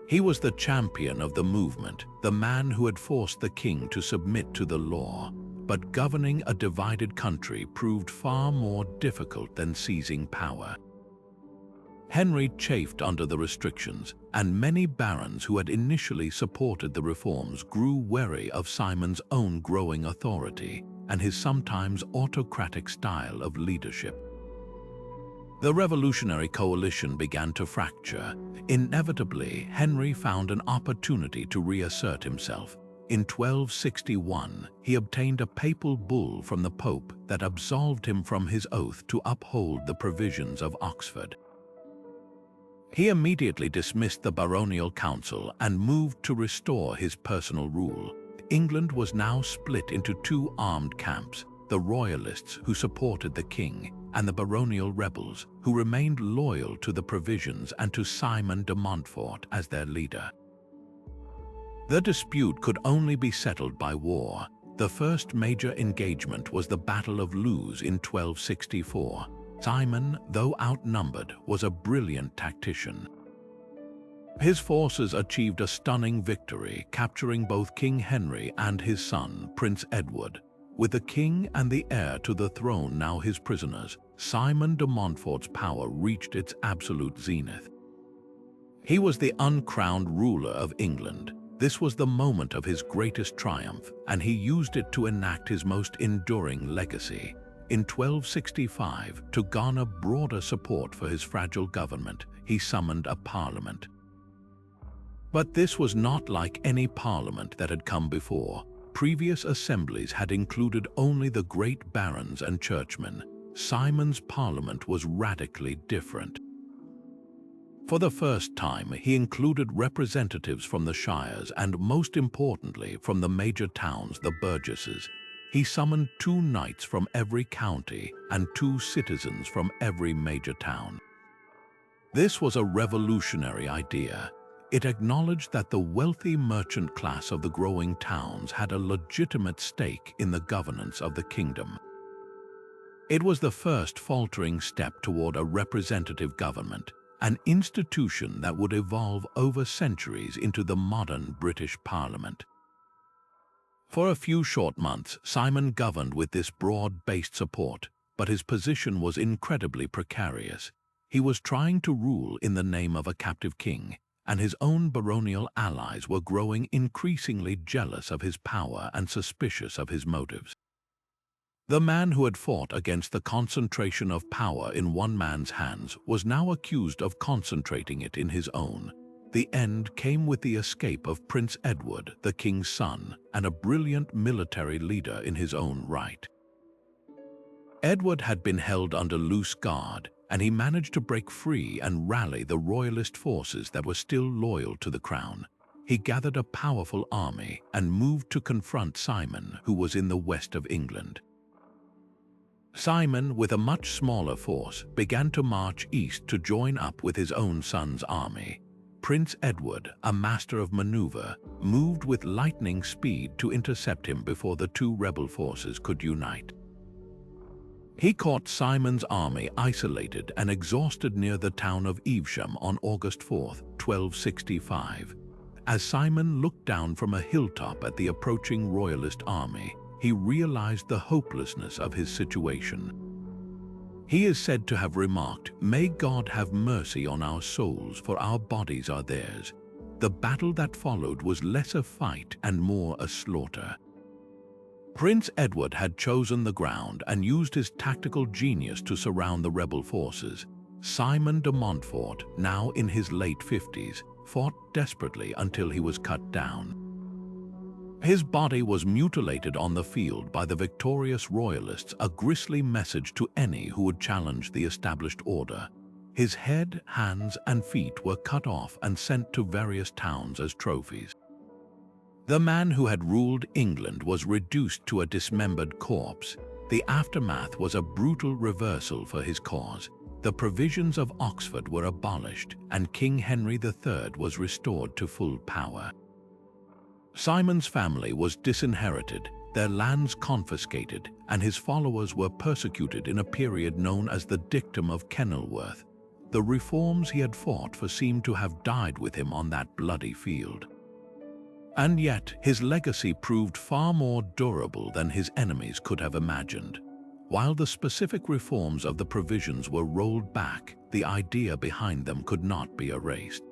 He was the champion of the movement, the man who had forced the king to submit to the law. But governing a divided country proved far more difficult than seizing power. Henry chafed under the restrictions, and many barons who had initially supported the reforms grew wary of Simon's own growing authority and his sometimes autocratic style of leadership. The revolutionary coalition began to fracture. Inevitably, Henry found an opportunity to reassert himself. In 1261, he obtained a papal bull from the Pope that absolved him from his oath to uphold the Provisions of Oxford. He immediately dismissed the baronial council and moved to restore his personal rule. England was now split into two armed camps, the royalists who supported the king and the baronial rebels who remained loyal to the Provisions and to Simon de Montfort as their leader. The dispute could only be settled by war. The first major engagement was the Battle of Lewes in 1264. Simon, though outnumbered, was a brilliant tactician. His forces achieved a stunning victory, capturing both King Henry and his son, Prince Edward. With the king and the heir to the throne now his prisoners, Simon de Montfort's power reached its absolute zenith. He was the uncrowned ruler of England. This was the moment of his greatest triumph, and he used it to enact his most enduring legacy. In 1265, to garner broader support for his fragile government, he summoned a parliament. But this was not like any parliament that had come before. Previous assemblies had included only the great barons and churchmen. Simon's parliament was radically different. For the first time, he included representatives from the shires and, most importantly, from the major towns, the burgesses. He summoned 2 knights from every county and 2 citizens from every major town. This was a revolutionary idea. It acknowledged that the wealthy merchant class of the growing towns had a legitimate stake in the governance of the kingdom. It was the first faltering step toward a representative government, an institution that would evolve over centuries into the modern British Parliament. For a few short months, Simon governed with this broad-based support, but his position was incredibly precarious. He was trying to rule in the name of a captive king, and his own baronial allies were growing increasingly jealous of his power and suspicious of his motives. The man who had fought against the concentration of power in one man's hands was now accused of concentrating it in his own. The end came with the escape of Prince Edward, the king's son, and a brilliant military leader in his own right. Edward had been held under loose guard, and he managed to break free and rally the royalist forces that were still loyal to the crown. He gathered a powerful army and moved to confront Simon, who was in the west of England. Simon, with a much smaller force, began to march east to join up with his own son's army. Prince Edward, a master of maneuver, moved with lightning speed to intercept him before the two rebel forces could unite. He caught Simon's army isolated and exhausted near the town of Evesham on August 4, 1265. As Simon looked down from a hilltop at the approaching royalist army, he realized the hopelessness of his situation. He is said to have remarked, "May God have mercy on our souls, for our bodies are theirs." The battle that followed was less a fight and more a slaughter. Prince Edward had chosen the ground and used his tactical genius to surround the rebel forces. Simon de Montfort, now in his late 50s, fought desperately until he was cut down. His body was mutilated on the field by the victorious royalists, a grisly message to any who would challenge the established order. His head, hands, and feet were cut off and sent to various towns as trophies. The man who had ruled England was reduced to a dismembered corpse. The aftermath was a brutal reversal for his cause. The provisions of Oxford were abolished, and King Henry III was restored to full power. Simon's family was disinherited, their lands confiscated, and his followers were persecuted in a period known as the Dictum of Kenilworth. The reforms he had fought for seemed to have died with him on that bloody field. And yet, his legacy proved far more durable than his enemies could have imagined. While the specific reforms of the provisions were rolled back, the idea behind them could not be erased.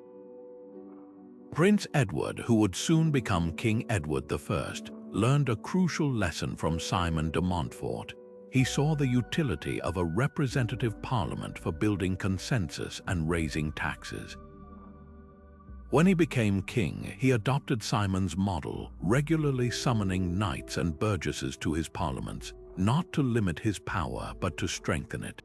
Prince Edward, who would soon become King Edward I, learned a crucial lesson from Simon de Montfort. He saw the utility of a representative parliament for building consensus and raising taxes. When he became king, he adopted Simon's model, regularly summoning knights and burgesses to his parliaments, not to limit his power but to strengthen it.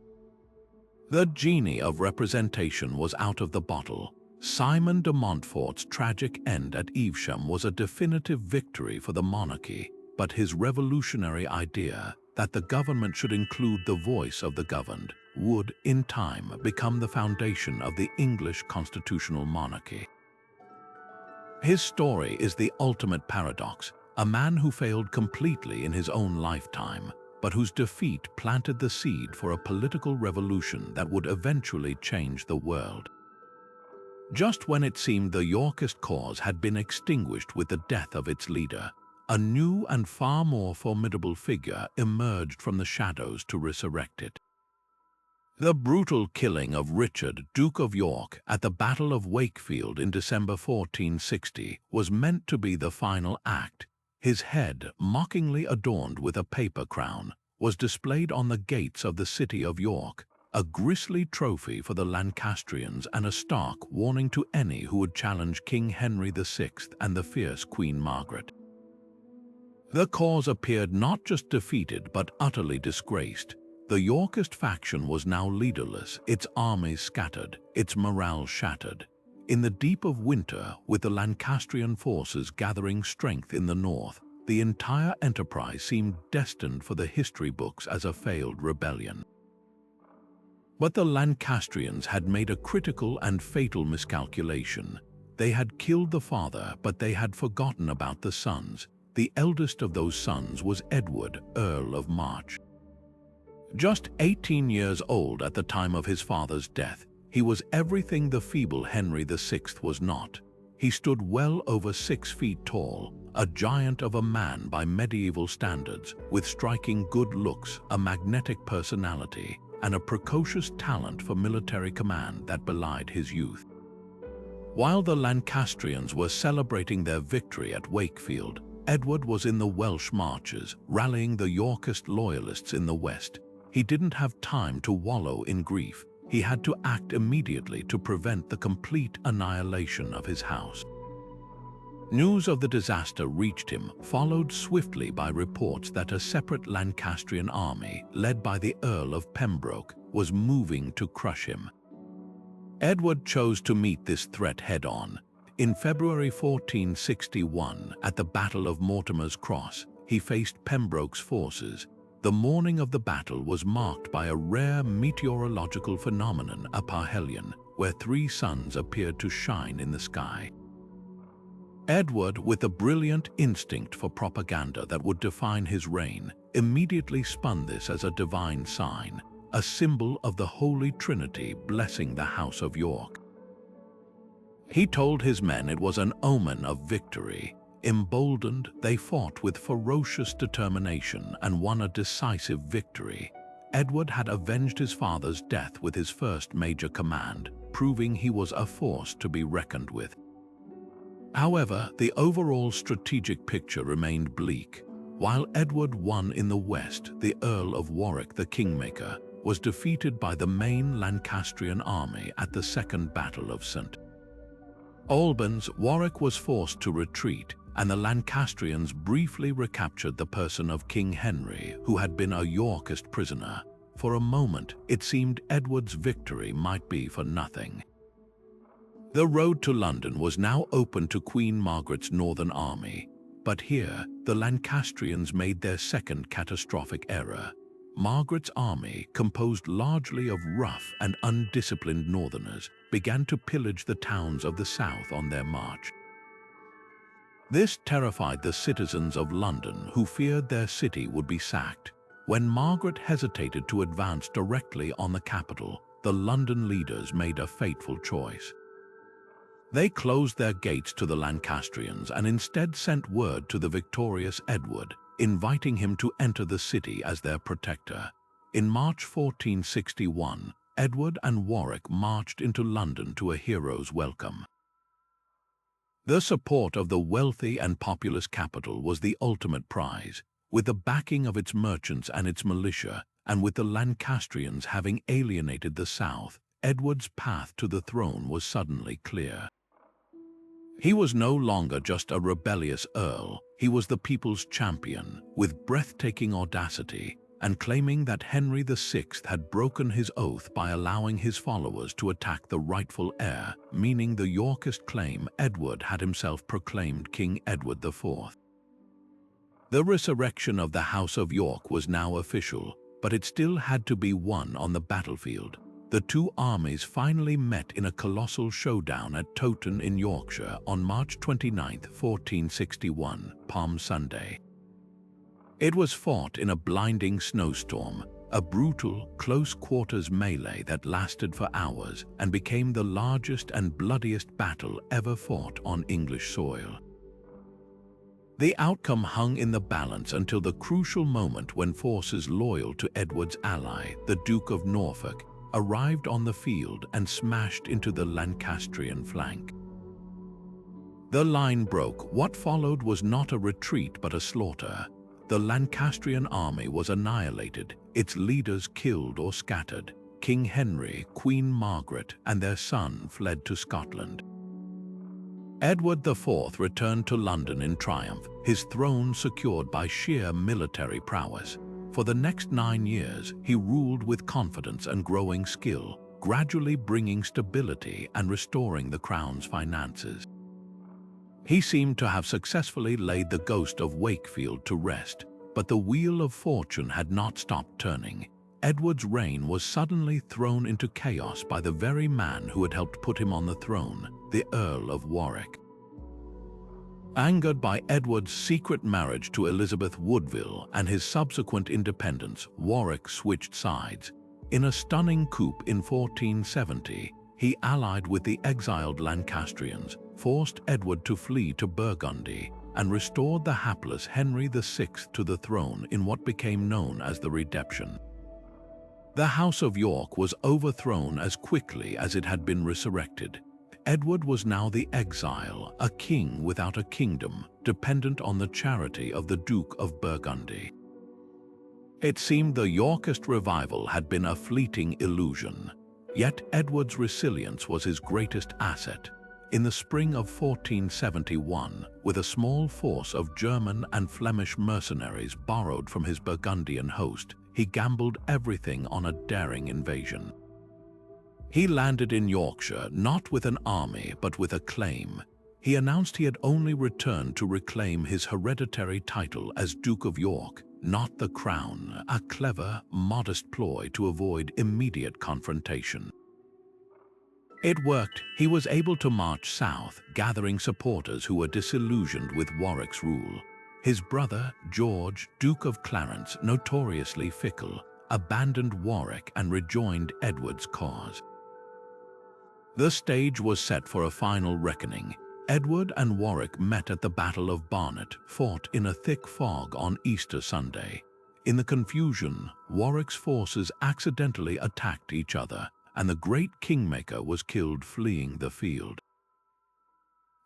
The genie of representation was out of the bottle. Simon de Montfort's tragic end at Evesham was a definitive victory for the monarchy, but his revolutionary idea that the government should include the voice of the governed would, in time, become the foundation of the English constitutional monarchy. His story is the ultimate paradox, a man who failed completely in his own lifetime, but whose defeat planted the seed for a political revolution that would eventually change the world. Just when it seemed the Yorkist cause had been extinguished with the death of its leader, a new and far more formidable figure emerged from the shadows to resurrect it. The brutal killing of Richard, Duke of York, at the Battle of Wakefield in December 1460 was meant to be the final act. His head, mockingly adorned with a paper crown, was displayed on the gates of the city of York, a grisly trophy for the Lancastrians and a stark warning to any who would challenge King Henry VI and the fierce Queen Margaret. The cause appeared not just defeated but utterly disgraced. The Yorkist faction was now leaderless, its armies scattered, its morale shattered. In the deep of winter, with the Lancastrian forces gathering strength in the north, the entire enterprise seemed destined for the history books as a failed rebellion. But the Lancastrians had made a critical and fatal miscalculation. They had killed the father, but they had forgotten about the sons. The eldest of those sons was Edward, Earl of March. Just 18 years old at the time of his father's death, he was everything the feeble Henry VI was not. He stood well over 6 feet tall, a giant of a man by medieval standards, with striking good looks, a magnetic personality, and a precocious talent for military command that belied his youth. While the Lancastrians were celebrating their victory at Wakefield, Edward was in the Welsh marches, rallying the Yorkist loyalists in the west. He didn't have time to wallow in grief. he had to act immediately to prevent the complete annihilation of his house. News of the disaster reached him, followed swiftly by reports that a separate Lancastrian army, led by the Earl of Pembroke, was moving to crush him. Edward chose to meet this threat head-on. In February 1461, at the Battle of Mortimer's Cross, he faced Pembroke's forces. The morning of the battle was marked by a rare meteorological phenomenon, a parhelion, where three suns appeared to shine in the sky. Edward, with a brilliant instinct for propaganda that would define his reign, immediately spun this as a divine sign, a symbol of the Holy Trinity blessing the House of York. He told his men it was an omen of victory. Emboldened, they fought with ferocious determination and won a decisive victory. Edward had avenged his father's death with his first major command, proving he was a force to be reckoned with. However, the overall strategic picture remained bleak. While Edward won in the west, the Earl of Warwick, the Kingmaker, was defeated by the main Lancastrian army at the Second Battle of St. Albans. Warwick was forced to retreat, and the Lancastrians briefly recaptured the person of King Henry, who had been a Yorkist prisoner. For a moment, it seemed Edward's victory might be for nothing. The road to London was now open to Queen Margaret's northern army, but here the Lancastrians made their second catastrophic error. Margaret's army, composed largely of rough and undisciplined northerners, began to pillage the towns of the south on their march. This terrified the citizens of London, who feared their city would be sacked. When Margaret hesitated to advance directly on the capital, the London leaders made a fateful choice. They closed their gates to the Lancastrians and instead sent word to the victorious Edward, inviting him to enter the city as their protector. In March 1461, Edward and Warwick marched into London to a hero's welcome. The support of the wealthy and populous capital was the ultimate prize. With the backing of its merchants and its militia, and with the Lancastrians having alienated the south, Edward's path to the throne was suddenly clear. He was no longer just a rebellious earl, he was the people's champion, with breathtaking audacity, and claiming that Henry VI had broken his oath by allowing his followers to attack the rightful heir, meaning the Yorkist claim Edward had himself proclaimed King Edward IV. The resurrection of the House of York was now official, but it still had to be won on the battlefield. The two armies finally met in a colossal showdown at Towton in Yorkshire on March 29, 1461, Palm Sunday. It was fought in a blinding snowstorm, a brutal, close-quarters melee that lasted for hours and became the largest and bloodiest battle ever fought on English soil. The outcome hung in the balance until the crucial moment when forces loyal to Edward's ally, the Duke of Norfolk, arrived on the field and smashed into the Lancastrian flank. The line broke. What followed was not a retreat but a slaughter. The Lancastrian army was annihilated, its leaders killed or scattered. King Henry, Queen Margaret, and their son fled to Scotland. Edward IV returned to London in triumph, his throne secured by sheer military prowess. For the next 9 years, he ruled with confidence and growing skill, gradually bringing stability and restoring the crown's finances. He seemed to have successfully laid the ghost of Wakefield to rest, but the wheel of fortune had not stopped turning. Edward's reign was suddenly thrown into chaos by the very man who had helped put him on the throne, the Earl of Warwick. Angered by Edward's secret marriage to Elizabeth Woodville and his subsequent independence, Warwick switched sides. In a stunning coup in 1470, he allied with the exiled Lancastrians, forced Edward to flee to Burgundy, and restored the hapless Henry VI to the throne in what became known as the Redemption. The House of York was overthrown as quickly as it had been resurrected. Edward was now the exile, a king without a kingdom, dependent on the charity of the Duke of Burgundy. It seemed the Yorkist revival had been a fleeting illusion. Yet Edward's resilience was his greatest asset. In the spring of 1471, with a small force of German and Flemish mercenaries borrowed from his Burgundian host, he gambled everything on a daring invasion. He landed in Yorkshire not with an army but with a claim. He announced he had only returned to reclaim his hereditary title as Duke of York, not the crown, a clever, modest ploy to avoid immediate confrontation. It worked. He was able to march south, gathering supporters who were disillusioned with Warwick's rule. His brother, George, Duke of Clarence, notoriously fickle, abandoned Warwick and rejoined Edward's cause. The stage was set for a final reckoning. Edward and Warwick met at the Battle of Barnet, fought in a thick fog on Easter Sunday. In the confusion, Warwick's forces accidentally attacked each other, and the great kingmaker was killed fleeing the field.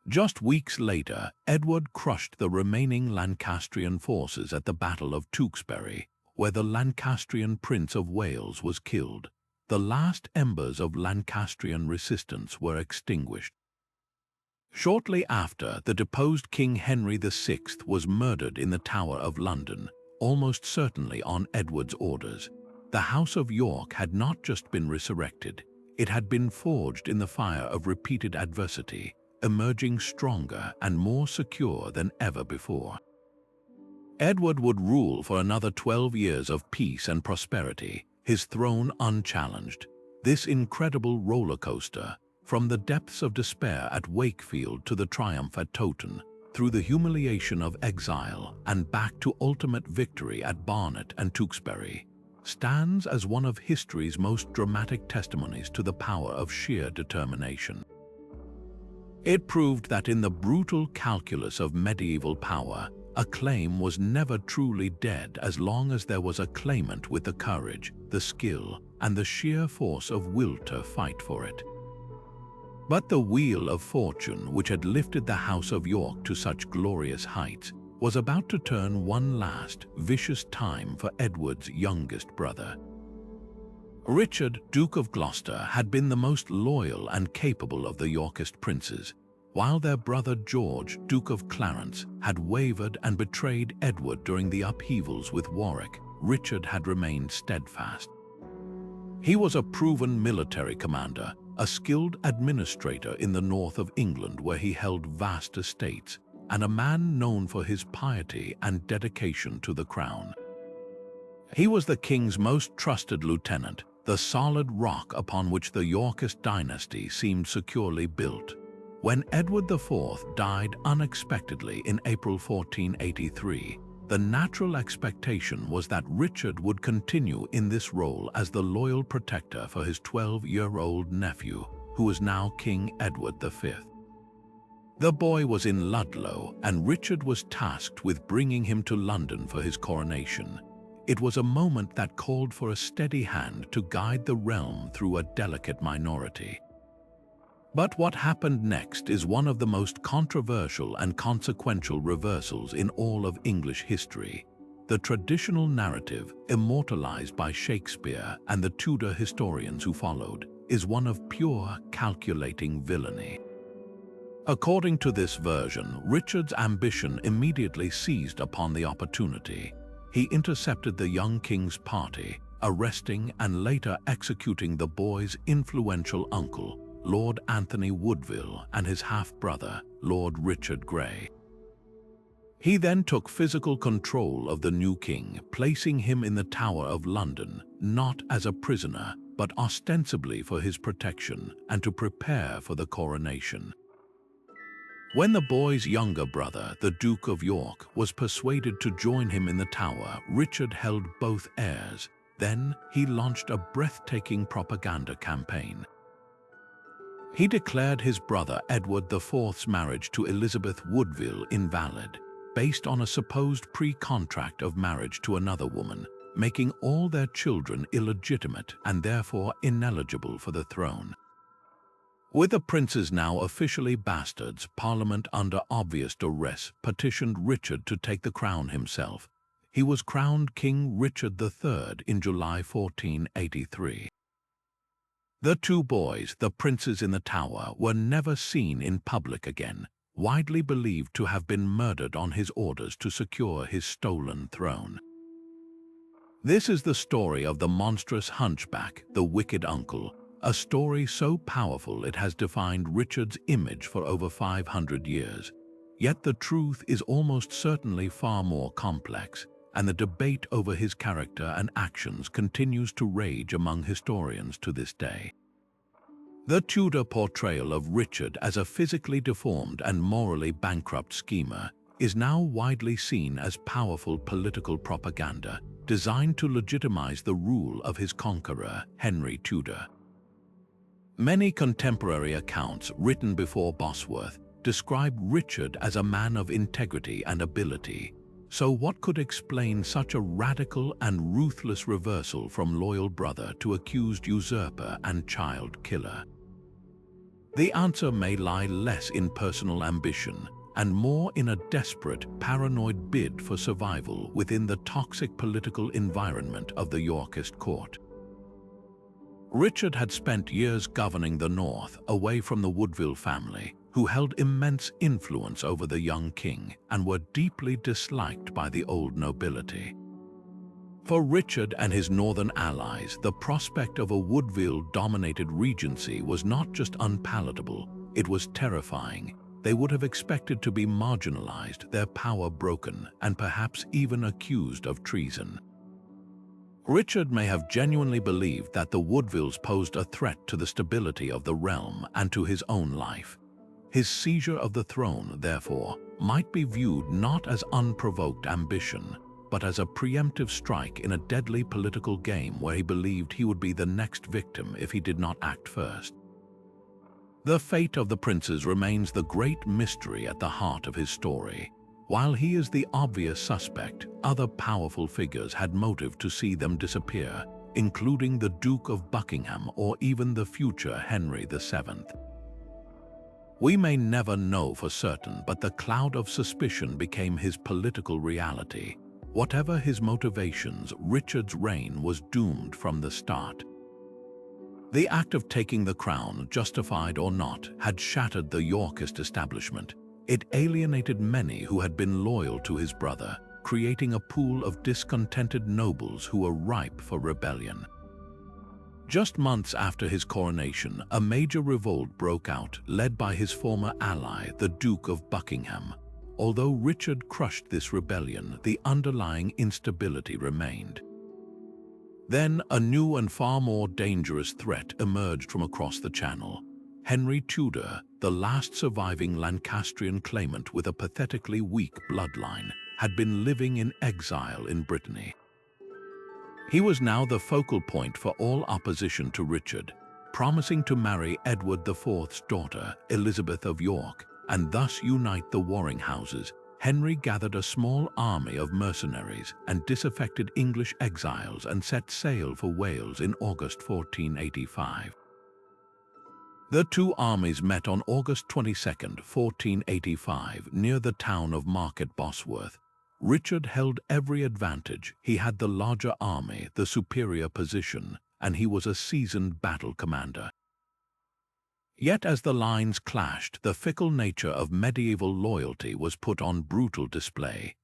Just weeks later, Edward crushed the remaining Lancastrian forces at the Battle of Tewkesbury, where the Lancastrian Prince of Wales was killed. The last embers of Lancastrian resistance were extinguished. Shortly after, the deposed King Henry VI was murdered in the Tower of London, almost certainly on Edward's orders. The House of York had not just been resurrected, it had been forged in the fire of repeated adversity, emerging stronger and more secure than ever before. Edward would rule for another 12 years of peace and prosperity, his throne unchallenged. This incredible roller coaster, from the depths of despair at Wakefield to the triumph at Towton, through the humiliation of exile and back to ultimate victory at Barnet and Tewkesbury, stands as one of history's most dramatic testimonies to the power of sheer determination. It proved that in the brutal calculus of medieval power, a claim was never truly dead as long as there was a claimant with the courage, the skill, and the sheer force of will to fight for it. But the wheel of fortune, which had lifted the House of York to such glorious heights, was about to turn one last, vicious time for Edward's youngest brother. Richard, Duke of Gloucester, had been the most loyal and capable of the Yorkist princes, while their brother George, Duke of Clarence, had wavered and betrayed Edward during the upheavals with Warwick. Richard had remained steadfast. He was a proven military commander, a skilled administrator in the north of England where he held vast estates, and a man known for his piety and dedication to the crown. He was the king's most trusted lieutenant, the solid rock upon which the Yorkist dynasty seemed securely built. When Edward IV died unexpectedly in April 1483, the natural expectation was that Richard would continue in this role as the loyal protector for his 12-year-old nephew, who was now King Edward V. The boy was in Ludlow, and Richard was tasked with bringing him to London for his coronation. It was a moment that called for a steady hand to guide the realm through a delicate minority. But what happened next is one of the most controversial and consequential reversals in all of English history. The traditional narrative, immortalized by Shakespeare and the Tudor historians who followed, is one of pure, calculating villainy. According to this version, Richard's ambition immediately seized upon the opportunity. He intercepted the young king's party, arresting and later executing the boy's influential uncle, Lord Anthony Woodville, and his half-brother, Lord Richard Grey. He then took physical control of the new king, placing him in the Tower of London, not as a prisoner, but ostensibly for his protection and to prepare for the coronation. When the boy's younger brother, the Duke of York, was persuaded to join him in the Tower, Richard held both heirs. Then he launched a breathtaking propaganda campaign. He declared his brother Edward IV's marriage to Elizabeth Woodville invalid, based on a supposed pre-contract of marriage to another woman, making all their children illegitimate and therefore ineligible for the throne. With the princes now officially bastards, Parliament under obvious duress petitioned Richard to take the crown himself. He was crowned King Richard III in July 1483. The two boys, the princes in the tower, were never seen in public again, widely believed to have been murdered on his orders to secure his stolen throne. This is the story of the monstrous hunchback, the wicked uncle, a story so powerful it has defined Richard's image for over 500 years. Yet the truth is almost certainly far more complex, and the debate over his character and actions continues to rage among historians to this day. The Tudor portrayal of Richard as a physically deformed and morally bankrupt schemer is now widely seen as powerful political propaganda designed to legitimize the rule of his conqueror, Henry Tudor. Many contemporary accounts written before Bosworth describe Richard as a man of integrity and ability. So what could explain such a radical and ruthless reversal from loyal brother to accused usurper and child killer? The answer may lie less in personal ambition and more in a desperate, paranoid bid for survival within the toxic political environment of the Yorkist court. Richard had spent years governing the north away from the Woodville family, who held immense influence over the young king and were deeply disliked by the old nobility. For Richard and his northern allies, the prospect of a Woodville-dominated regency was not just unpalatable, it was terrifying. They would have expected to be marginalized, their power broken, and perhaps even accused of treason. Richard may have genuinely believed that the Woodvilles posed a threat to the stability of the realm and to his own life. His seizure of the throne, therefore, might be viewed not as unprovoked ambition, but as a preemptive strike in a deadly political game where he believed he would be the next victim if he did not act first. The fate of the princes remains the great mystery at the heart of his story. While he is the obvious suspect, other powerful figures had motive to see them disappear, including the Duke of Buckingham or even the future Henry VII. We may never know for certain, but the cloud of suspicion became his political reality. Whatever his motivations, Richard's reign was doomed from the start. The act of taking the crown, justified or not, had shattered the Yorkist establishment. It alienated many who had been loyal to his brother, creating a pool of discontented nobles who were ripe for rebellion. Just months after his coronation, a major revolt broke out, led by his former ally, the Duke of Buckingham. Although Richard crushed this rebellion, the underlying instability remained. Then a new and far more dangerous threat emerged from across the Channel. Henry Tudor, the last surviving Lancastrian claimant with a pathetically weak bloodline, had been living in exile in Brittany. He was now the focal point for all opposition to Richard, promising to marry Edward IV's daughter, Elizabeth of York, and thus unite the warring houses. Henry gathered a small army of mercenaries and disaffected English exiles and set sail for Wales in August 1485. The two armies met on August 22, 1485, near the town of Market Bosworth. Richard held every advantage. He had the larger army, the superior position, and he was a seasoned battle commander. Yet as the lines clashed, the fickle nature of medieval loyalty was put on brutal display.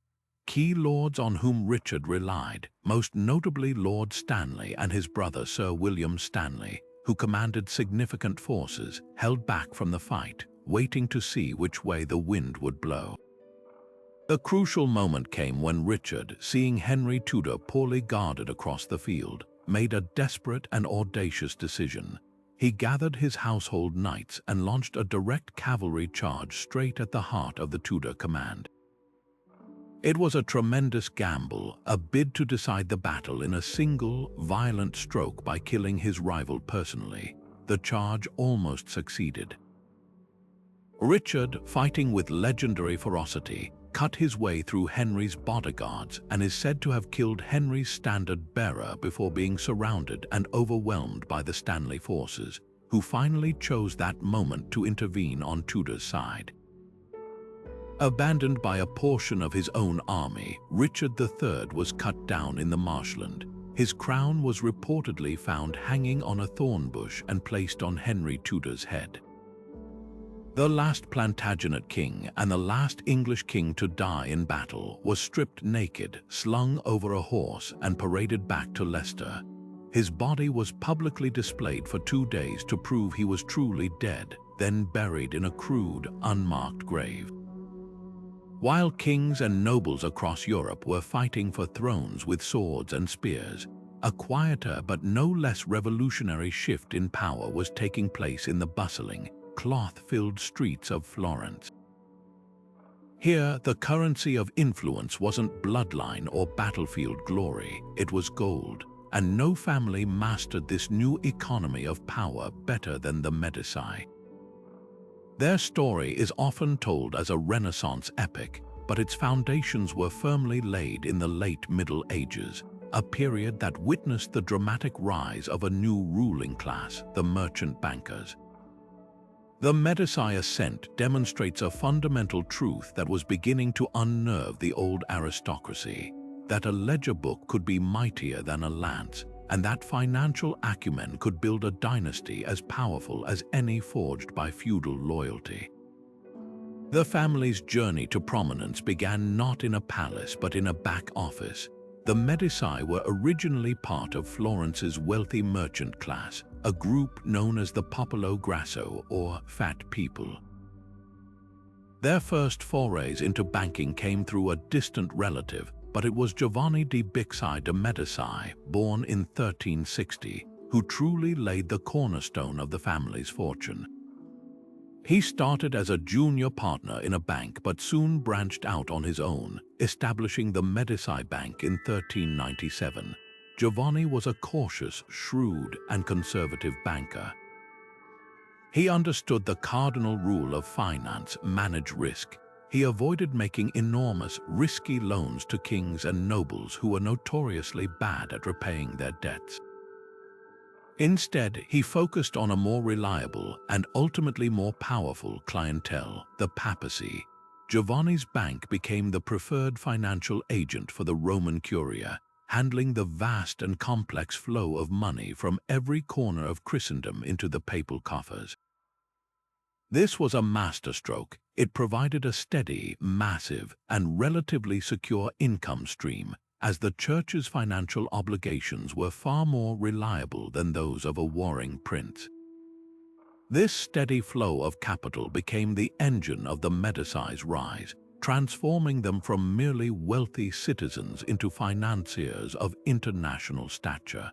Key lords on whom Richard relied, most notably Lord Stanley and his brother Sir William Stanley, who commanded significant forces, held back from the fight, waiting to see which way the wind would blow. The crucial moment came when Richard, seeing Henry Tudor poorly guarded across the field, made a desperate and audacious decision. He gathered his household knights and launched a direct cavalry charge straight at the heart of the Tudor command. It was a tremendous gamble, a bid to decide the battle in a single, violent stroke by killing his rival personally. The charge almost succeeded. Richard, fighting with legendary ferocity, cut his way through Henry's bodyguards and is said to have killed Henry's standard-bearer before being surrounded and overwhelmed by the Stanley forces, who finally chose that moment to intervene on Tudor's side. Abandoned by a portion of his own army, Richard III was cut down in the marshland. His crown was reportedly found hanging on a thorn bush and placed on Henry Tudor's head. The last Plantagenet king and the last English king to die in battle was stripped naked, slung over a horse, and paraded back to Leicester. His body was publicly displayed for 2 days to prove he was truly dead, then buried in a crude, unmarked grave. While kings and nobles across Europe were fighting for thrones with swords and spears, a quieter but no less revolutionary shift in power was taking place in the bustling, cloth-filled streets of Florence. Here, the currency of influence wasn't bloodline or battlefield glory, it was gold, and no family mastered this new economy of power better than the Medici. Their story is often told as a Renaissance epic, but its foundations were firmly laid in the late Middle Ages, a period that witnessed the dramatic rise of a new ruling class, the merchant bankers. The Medici Ascent demonstrates a fundamental truth that was beginning to unnerve the old aristocracy, that a ledger book could be mightier than a lance, and that financial acumen could build a dynasty as powerful as any forged by feudal loyalty. The family's journey to prominence began not in a palace but in a back office. The Medici were originally part of Florence's wealthy merchant class, a group known as the popolo grasso, or fat people. Their first forays into banking came through a distant relative, but it was Giovanni di Bicci de' Medici, born in 1360, who truly laid the cornerstone of the family's fortune. He started as a junior partner in a bank but soon branched out on his own, establishing the Medici Bank in 1397. Giovanni was a cautious, shrewd, and conservative banker. He understood the cardinal rule of finance: manage risk. He avoided making enormous, risky loans to kings and nobles who were notoriously bad at repaying their debts. Instead, he focused on a more reliable and ultimately more powerful clientele, the papacy. Giovanni's bank became the preferred financial agent for the Roman Curia, handling the vast and complex flow of money from every corner of Christendom into the papal coffers. This was a masterstroke. It provided a steady, massive, and relatively secure income stream, as the Church's financial obligations were far more reliable than those of a warring prince. This steady flow of capital became the engine of the Medici's rise, transforming them from merely wealthy citizens into financiers of international stature.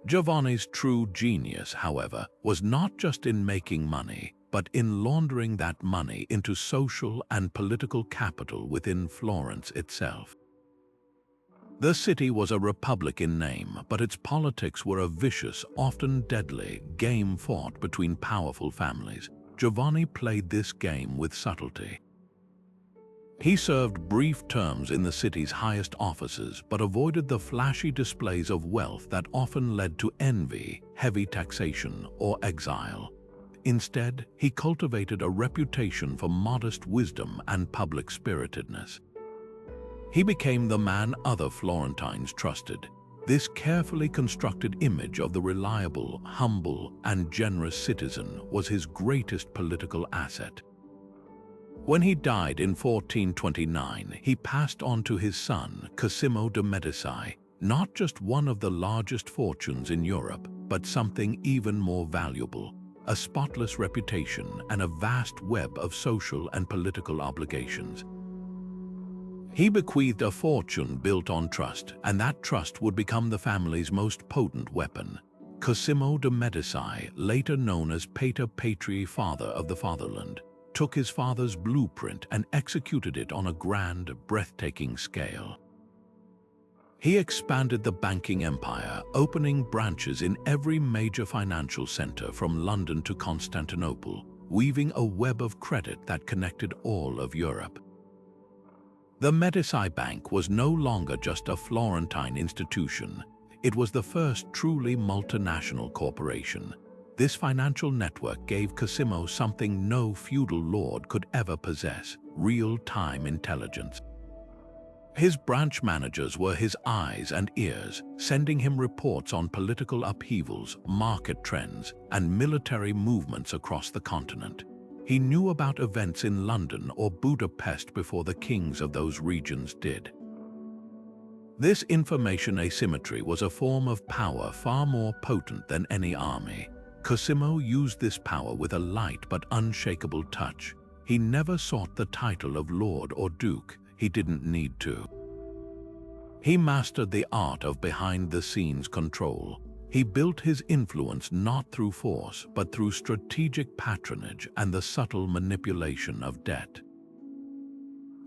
Giovanni's true genius, however, was not just in making money, but in laundering that money into social and political capital within Florence itself. The city was a republic in name, but its politics were a vicious, often deadly, game fought between powerful families. Giovanni played this game with subtlety. He served brief terms in the city's highest offices, but avoided the flashy displays of wealth that often led to envy, heavy taxation, or exile. Instead, he cultivated a reputation for modest wisdom and public spiritedness. He became the man other Florentines trusted. This carefully constructed image of the reliable, humble, and generous citizen was his greatest political asset. When he died in 1429, he passed on to his son, Cosimo de' Medici, not just one of the largest fortunes in Europe, but something even more valuable: a spotless reputation and a vast web of social and political obligations. He bequeathed a fortune built on trust, and that trust would become the family's most potent weapon. Cosimo de' Medici, later known as Pater Patrii, father of the fatherland, took his father's blueprint and executed it on a grand, breathtaking scale. He expanded the banking empire, opening branches in every major financial center from London to Constantinople, weaving a web of credit that connected all of Europe. The Medici Bank was no longer just a Florentine institution. It was the first truly multinational corporation. This financial network gave Cosimo something no feudal lord could ever possess: real-time intelligence. His branch managers were his eyes and ears, sending him reports on political upheavals, market trends, and military movements across the continent. He knew about events in London or Budapest before the kings of those regions did. This information asymmetry was a form of power far more potent than any army. Cosimo used this power with a light but unshakable touch. He never sought the title of lord or duke. He didn't need to. He mastered the art of behind-the-scenes control. He built his influence not through force, but through strategic patronage and the subtle manipulation of debt.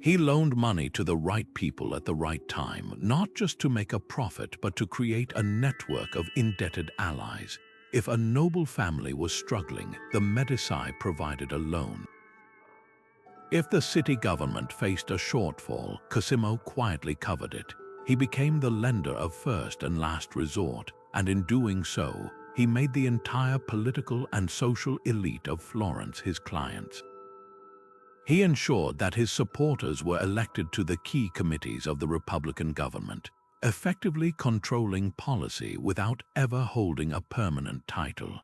He loaned money to the right people at the right time, not just to make a profit, but to create a network of indebted allies. If a noble family was struggling, the Medici provided a loan. If the city government faced a shortfall, Cosimo quietly covered it. He became the lender of first and last resort, and in doing so, he made the entire political and social elite of Florence his clients. He ensured that his supporters were elected to the key committees of the Republican government, effectively controlling policy without ever holding a permanent title.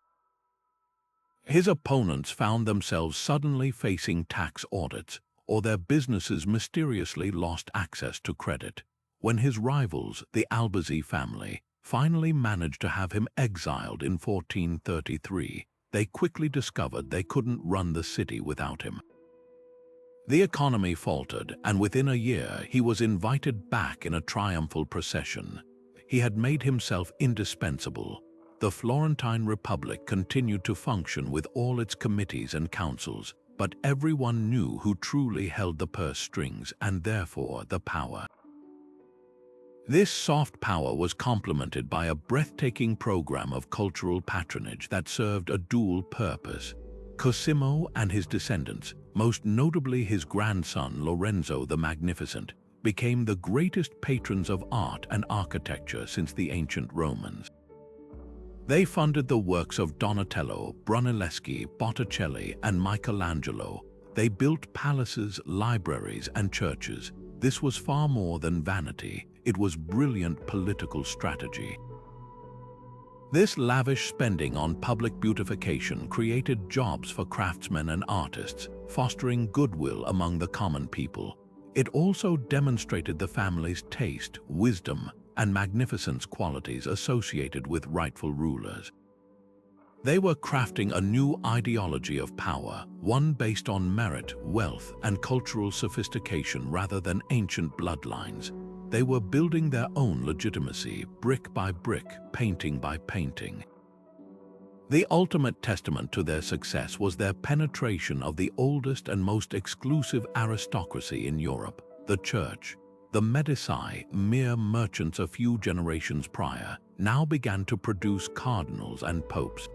His opponents found themselves suddenly facing tax audits, or their businesses mysteriously lost access to credit. When his rivals, the Albizzi family, finally managed to have him exiled in 1433, they quickly discovered they couldn't run the city without him. The economy faltered, and within a year he was invited back in a triumphal procession. He had made himself indispensable. The Florentine Republic continued to function with all its committees and councils, but everyone knew who truly held the purse strings and therefore the power. This soft power was complemented by a breathtaking program of cultural patronage that served a dual purpose. Cosimo and his descendants, most notably his grandson Lorenzo the Magnificent, became the greatest patrons of art and architecture since the ancient Romans. They funded the works of Donatello, Brunelleschi, Botticelli, and Michelangelo. They built palaces, libraries, and churches. This was far more than vanity. It was brilliant political strategy. This lavish spending on public beautification created jobs for craftsmen and artists, fostering goodwill among the common people. It also demonstrated the family's taste, wisdom, and magnificence qualities associated with rightful rulers. They were crafting a new ideology of power, one based on merit, wealth, and cultural sophistication rather than ancient bloodlines. They were building their own legitimacy, brick by brick, painting by painting. The ultimate testament to their success was their penetration of the oldest and most exclusive aristocracy in Europe, the Church. The Medici, mere merchants a few generations prior, now began to produce cardinals and popes.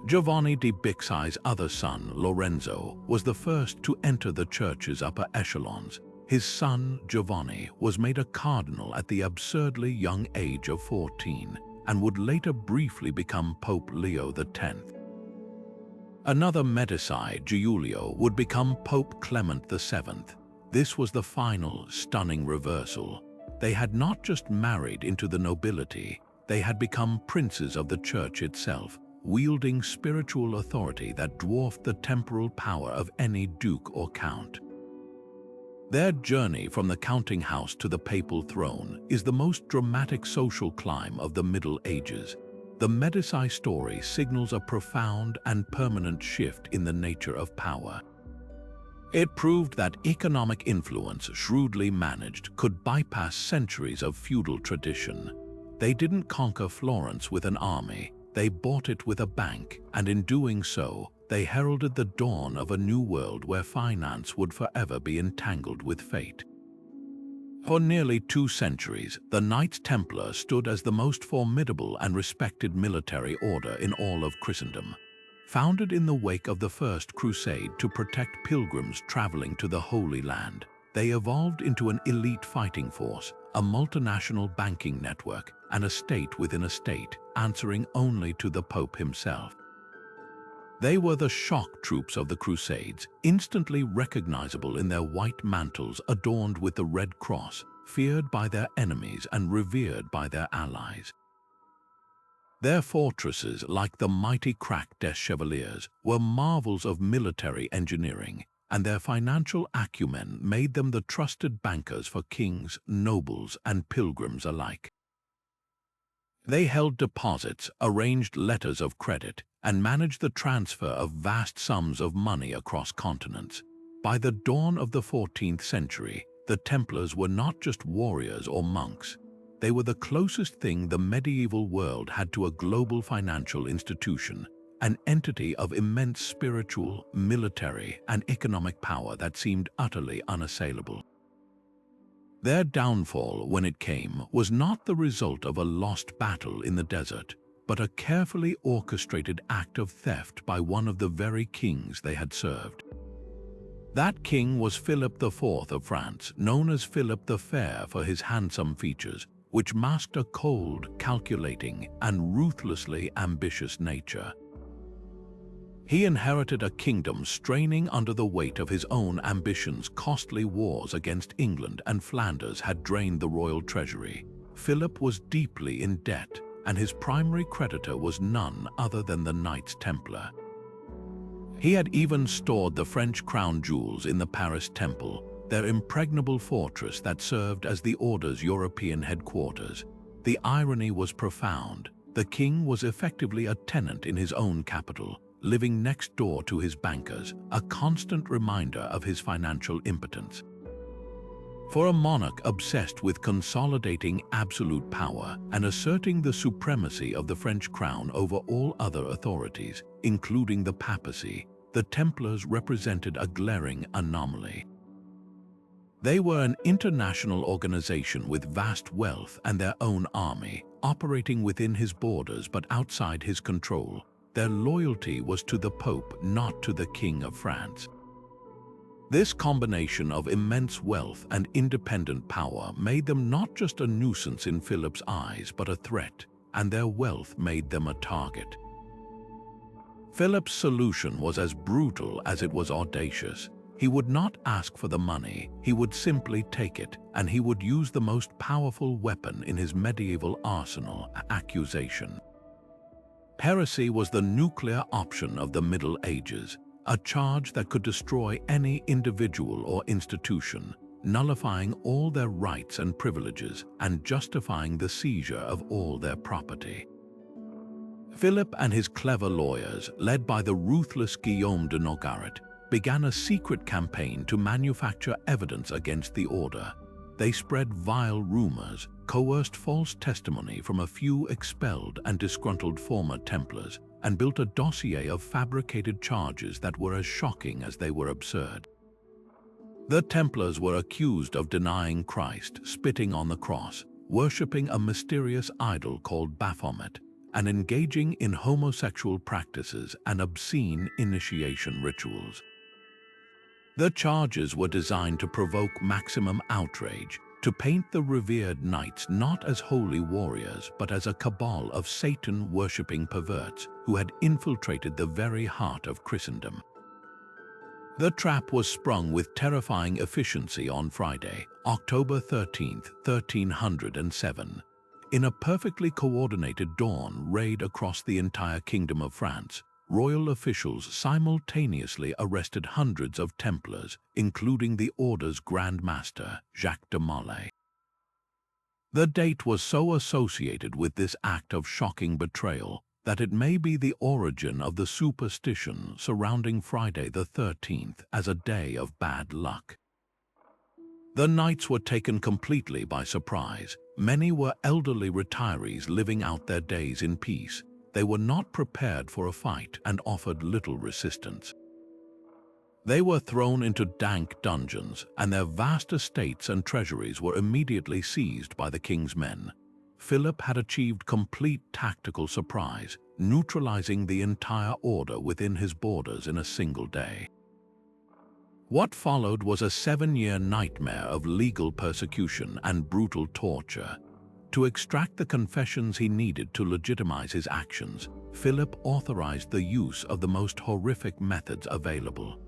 Giovanni di Bixi's other son, Lorenzo, was the first to enter the Church's upper echelons. His son, Giovanni, was made a cardinal at the absurdly young age of 14 and would later briefly become Pope Leo X. Another Medici, Giulio, would become Pope Clement VII. This was the final, stunning reversal. They had not just married into the nobility, they had become princes of the Church itself, wielding spiritual authority that dwarfed the temporal power of any duke or count. Their journey from the counting house to the papal throne is the most dramatic social climb of the Middle Ages. The Medici story signals a profound and permanent shift in the nature of power. It proved that economic influence, shrewdly managed, could bypass centuries of feudal tradition. They didn't conquer Florence with an army, they bought it with a bank, and in doing so, they heralded the dawn of a new world where finance would forever be entangled with fate. For nearly 2 centuries, the Knights Templar stood as the most formidable and respected military order in all of Christendom. Founded in the wake of the First Crusade to protect pilgrims traveling to the Holy Land, they evolved into an elite fighting force, a multinational banking network, and a state within a state, answering only to the Pope himself. They were the shock troops of the Crusades, instantly recognizable in their white mantles adorned with the Red Cross, feared by their enemies and revered by their allies. Their fortresses, like the mighty Crac des Chevaliers, were marvels of military engineering, and their financial acumen made them the trusted bankers for kings, nobles, and pilgrims alike. They held deposits, arranged letters of credit, and managed the transfer of vast sums of money across continents. By the dawn of the 14th century, the Templars were not just warriors or monks. They were the closest thing the medieval world had to a global financial institution, an entity of immense spiritual, military, and economic power that seemed utterly unassailable. Their downfall, when it came, was not the result of a lost battle in the desert, but a carefully orchestrated act of theft by one of the very kings they had served. That king was Philip IV of France, known as Philip the Fair for his handsome features, which masked a cold, calculating, and ruthlessly ambitious nature. He inherited a kingdom straining under the weight of his own ambitions. Costly wars against England and Flanders had drained the royal treasury. Philip was deeply in debt, and his primary creditor was none other than the Knights Templar. He had even stored the French crown jewels in the Paris Temple, their impregnable fortress that served as the Order's European headquarters. The irony was profound. The king was effectively a tenant in his own capital, living next door to his bankers, a constant reminder of his financial impotence. For a monarch obsessed with consolidating absolute power and asserting the supremacy of the French crown over all other authorities, including the papacy, the Templars represented a glaring anomaly. They were an international organization with vast wealth and their own army, operating within his borders but outside his control. Their loyalty was to the Pope, not to the King of France. This combination of immense wealth and independent power made them not just a nuisance in Philip's eyes, but a threat, and their wealth made them a target. Philip's solution was as brutal as it was audacious. He would not ask for the money, he would simply take it, and he would use the most powerful weapon in his medieval arsenal: accusation. Heresy was the nuclear option of the Middle Ages, a charge that could destroy any individual or institution, nullifying all their rights and privileges and justifying the seizure of all their property. Philip and his clever lawyers, led by the ruthless Guillaume de Nogaret, began a secret campaign to manufacture evidence against the order. They spread vile rumors, coerced false testimony from a few expelled and disgruntled former Templars, and built a dossier of fabricated charges that were as shocking as they were absurd. The Templars were accused of denying Christ, spitting on the cross, worshipping a mysterious idol called Baphomet, and engaging in homosexual practices and obscene initiation rituals. The charges were designed to provoke maximum outrage, to paint the revered knights not as holy warriors but as a cabal of Satan-worshipping perverts who had infiltrated the very heart of Christendom. The trap was sprung with terrifying efficiency on Friday, October 13, 1307. In a perfectly coordinated dawn raid across the entire Kingdom of France, royal officials simultaneously arrested hundreds of Templars, including the Order's Grand Master, Jacques de Molay. The date was so associated with this act of shocking betrayal that it may be the origin of the superstition surrounding Friday the 13th as a day of bad luck. The knights were taken completely by surprise. Many were elderly retirees living out their days in peace. They were not prepared for a fight and offered little resistance. They were thrown into dank dungeons, and their vast estates and treasuries were immediately seized by the king's men. Philip had achieved complete tactical surprise, neutralizing the entire order within his borders in a single day. What followed was a 7-year nightmare of legal persecution and brutal torture. To extract the confessions he needed to legitimize his actions, Philip authorized the use of the most horrific methods available.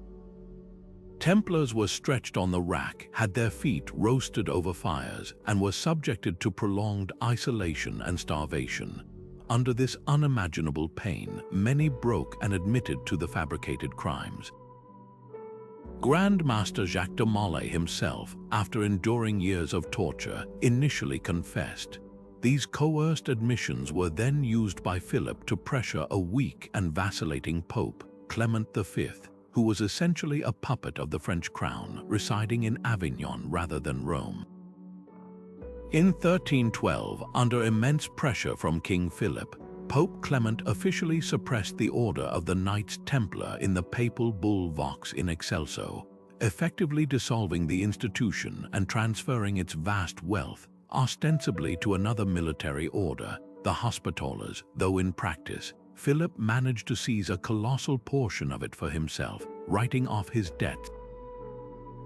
Templars were stretched on the rack, had their feet roasted over fires, and were subjected to prolonged isolation and starvation. Under this unimaginable pain, many broke and admitted to the fabricated crimes. Grand Master Jacques de Molay himself, after enduring years of torture, initially confessed. These coerced admissions were then used by Philip to pressure a weak and vacillating Pope, Clement V, who was essentially a puppet of the French crown, residing in Avignon rather than Rome. In 1312, under immense pressure from King Philip, Pope Clement officially suppressed the order of the Knights Templar in the papal bull Vox in Excelso, effectively dissolving the institution and transferring its vast wealth, ostensibly to another military order, the Hospitallers, though in practice, Philip managed to seize a colossal portion of it for himself, writing off his debts.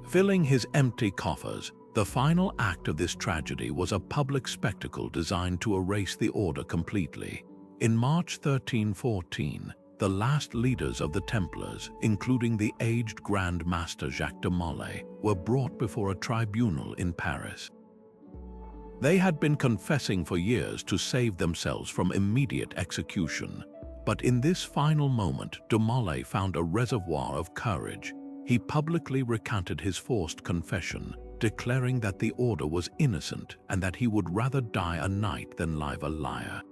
Filling his empty coffers, the final act of this tragedy was a public spectacle designed to erase the order completely. In March 1314, the last leaders of the Templars, including the aged Grand Master Jacques de Molay, were brought before a tribunal in Paris. They had been confessing for years to save themselves from immediate execution, but in this final moment, de Molay found a reservoir of courage. He publicly recanted his forced confession, declaring that the order was innocent and that he would rather die a knight than live a liar.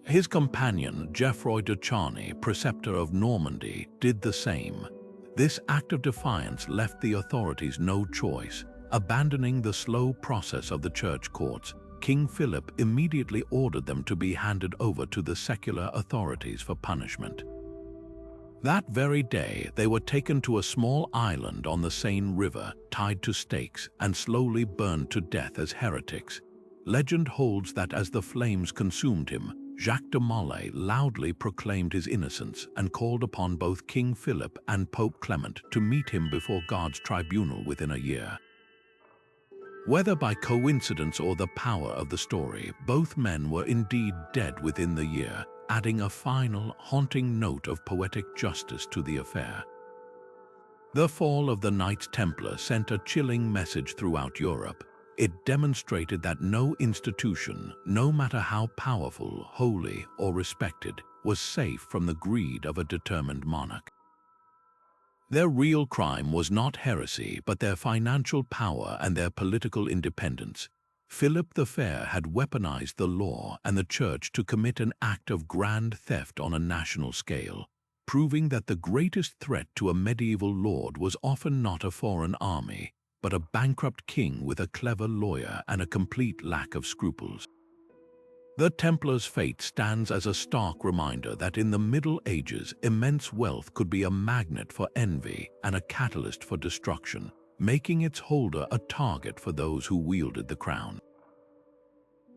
His companion, Geoffroy de Charny, preceptor of Normandy, did the same. This act of defiance left the authorities no choice. Abandoning the slow process of the church courts, King Philip immediately ordered them to be handed over to the secular authorities for punishment. That very day, they were taken to a small island on the Seine River, tied to stakes, and slowly burned to death as heretics. Legend holds that as the flames consumed him, Jacques de Molay loudly proclaimed his innocence and called upon both King Philip and Pope Clement to meet him before God's tribunal within a year. Whether by coincidence or the power of the story, both men were indeed dead within the year, adding a final, haunting note of poetic justice to the affair. The fall of the Knights Templar sent a chilling message throughout Europe. It demonstrated that no institution, no matter how powerful, holy, or respected, was safe from the greed of a determined monarch. Their real crime was not heresy, but their financial power and their political independence. Philip the Fair had weaponized the law and the church to commit an act of grand theft on a national scale, proving that the greatest threat to a medieval lord was often not a foreign army, but a bankrupt king with a clever lawyer and a complete lack of scruples. The Templars' fate stands as a stark reminder that in the Middle Ages, immense wealth could be a magnet for envy and a catalyst for destruction, making its holder a target for those who wielded the crown.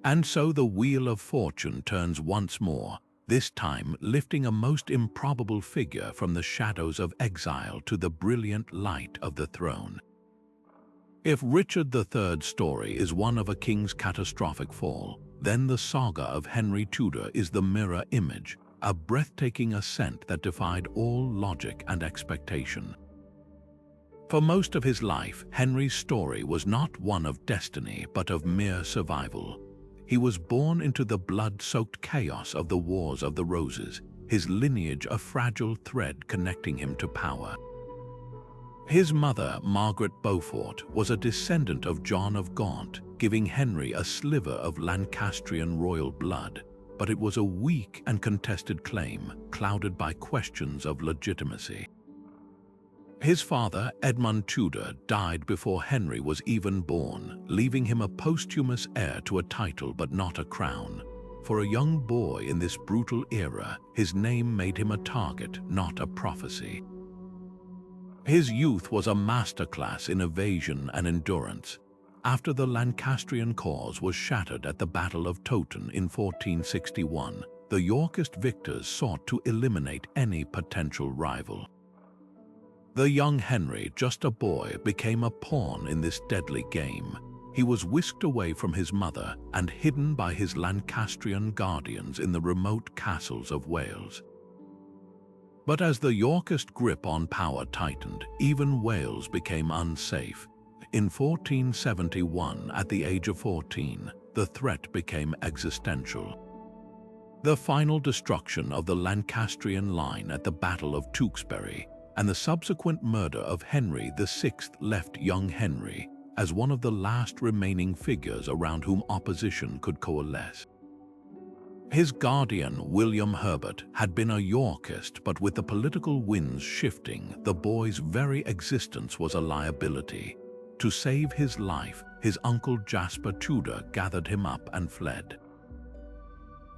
And so the wheel of fortune turns once more, this time lifting a most improbable figure from the shadows of exile to the brilliant light of the throne. If Richard III's story is one of a king's catastrophic fall, then the saga of Henry Tudor is the mirror image, a breathtaking ascent that defied all logic and expectation. For most of his life, Henry's story was not one of destiny, but of mere survival. He was born into the blood-soaked chaos of the Wars of the Roses, his lineage a fragile thread connecting him to power. His mother, Margaret Beaufort, was a descendant of John of Gaunt, giving Henry a sliver of Lancastrian royal blood, but it was a weak and contested claim, clouded by questions of legitimacy. His father, Edmund Tudor, died before Henry was even born, leaving him a posthumous heir to a title but not a crown. For a young boy in this brutal era, his name made him a target, not a prophecy. His youth was a masterclass in evasion and endurance. After the Lancastrian cause was shattered at the Battle of Towton in 1461, the Yorkist victors sought to eliminate any potential rival. The young Henry, just a boy, became a pawn in this deadly game. he was whisked away from his mother and hidden by his Lancastrian guardians in the remote castles of Wales. But as the Yorkist grip on power tightened, even Wales became unsafe. In 1471, at the age of 14, the threat became existential. The final destruction of the Lancastrian line at the Battle of Tewkesbury and the subsequent murder of Henry VI left young Henry as one of the last remaining figures around whom opposition could coalesce. His guardian, William Herbert, had been a Yorkist, but with the political winds shifting, the boy's very existence was a liability. To save his life, his uncle Jasper Tudor gathered him up and fled.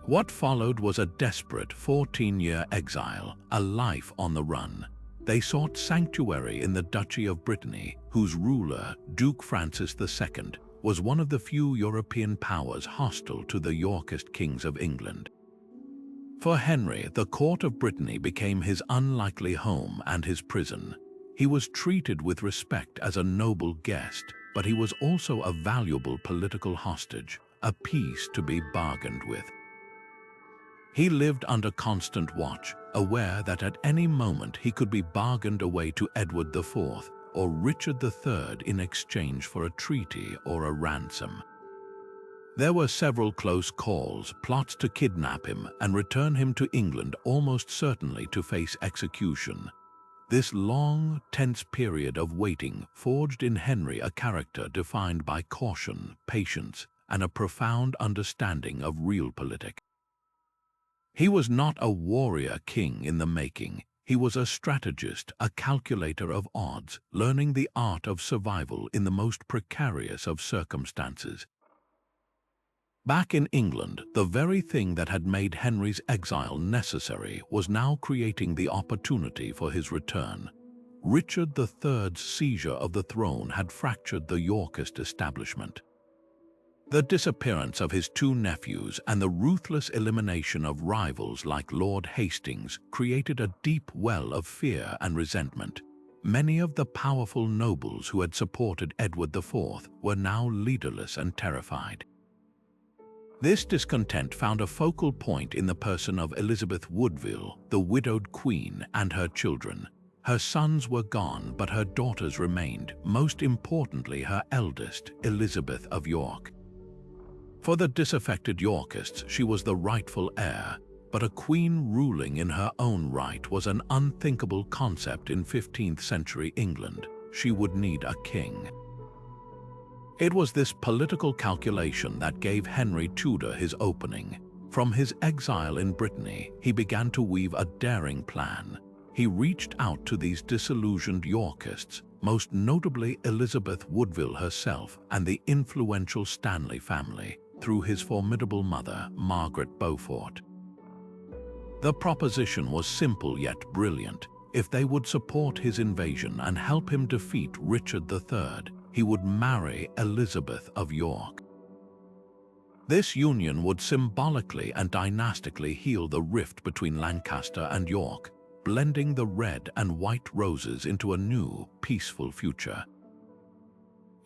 What followed was a desperate 14-year exile, a life on the run. They sought sanctuary in the Duchy of Brittany, whose ruler, Duke Francis II, was one of the few European powers hostile to the Yorkist kings of England. For Henry, the court of Brittany became his unlikely home and his prison. He was treated with respect as a noble guest, but he was also a valuable political hostage, a piece to be bargained with. He lived under constant watch, aware that at any moment he could be bargained away to Edward IV or Richard III in exchange for a treaty or a ransom. There were several close calls, plots to kidnap him and return him to England, almost certainly to face execution. This long, tense period of waiting forged in Henry a character defined by caution, patience, and a profound understanding of realpolitik. He was not a warrior king in the making. He was a strategist, a calculator of odds, learning the art of survival in the most precarious of circumstances. Back in England, the very thing that had made Henry's exile necessary was now creating the opportunity for his return. Richard III's seizure of the throne had fractured the Yorkist establishment. The disappearance of his two nephews and the ruthless elimination of rivals like Lord Hastings created a deep well of fear and resentment. Many of the powerful nobles who had supported Edward IV were now leaderless and terrified. This discontent found a focal point in the person of Elizabeth Woodville, the widowed queen, and her children. Her sons were gone, but her daughters remained, most importantly her eldest, Elizabeth of York. For the disaffected Yorkists, she was the rightful heir, but a queen ruling in her own right was an unthinkable concept in 15th century England. She would need a king. It was this political calculation that gave Henry Tudor his opening. From his exile in Brittany, he began to weave a daring plan. He reached out to these disillusioned Yorkists, most notably Elizabeth Woodville herself and the influential Stanley family, through his formidable mother, Margaret Beaufort. The proposition was simple yet brilliant. If they would support his invasion and help him defeat Richard III, he would marry Elizabeth of York. This union would symbolically and dynastically heal the rift between Lancaster and York, blending the red and white roses into a new, peaceful future.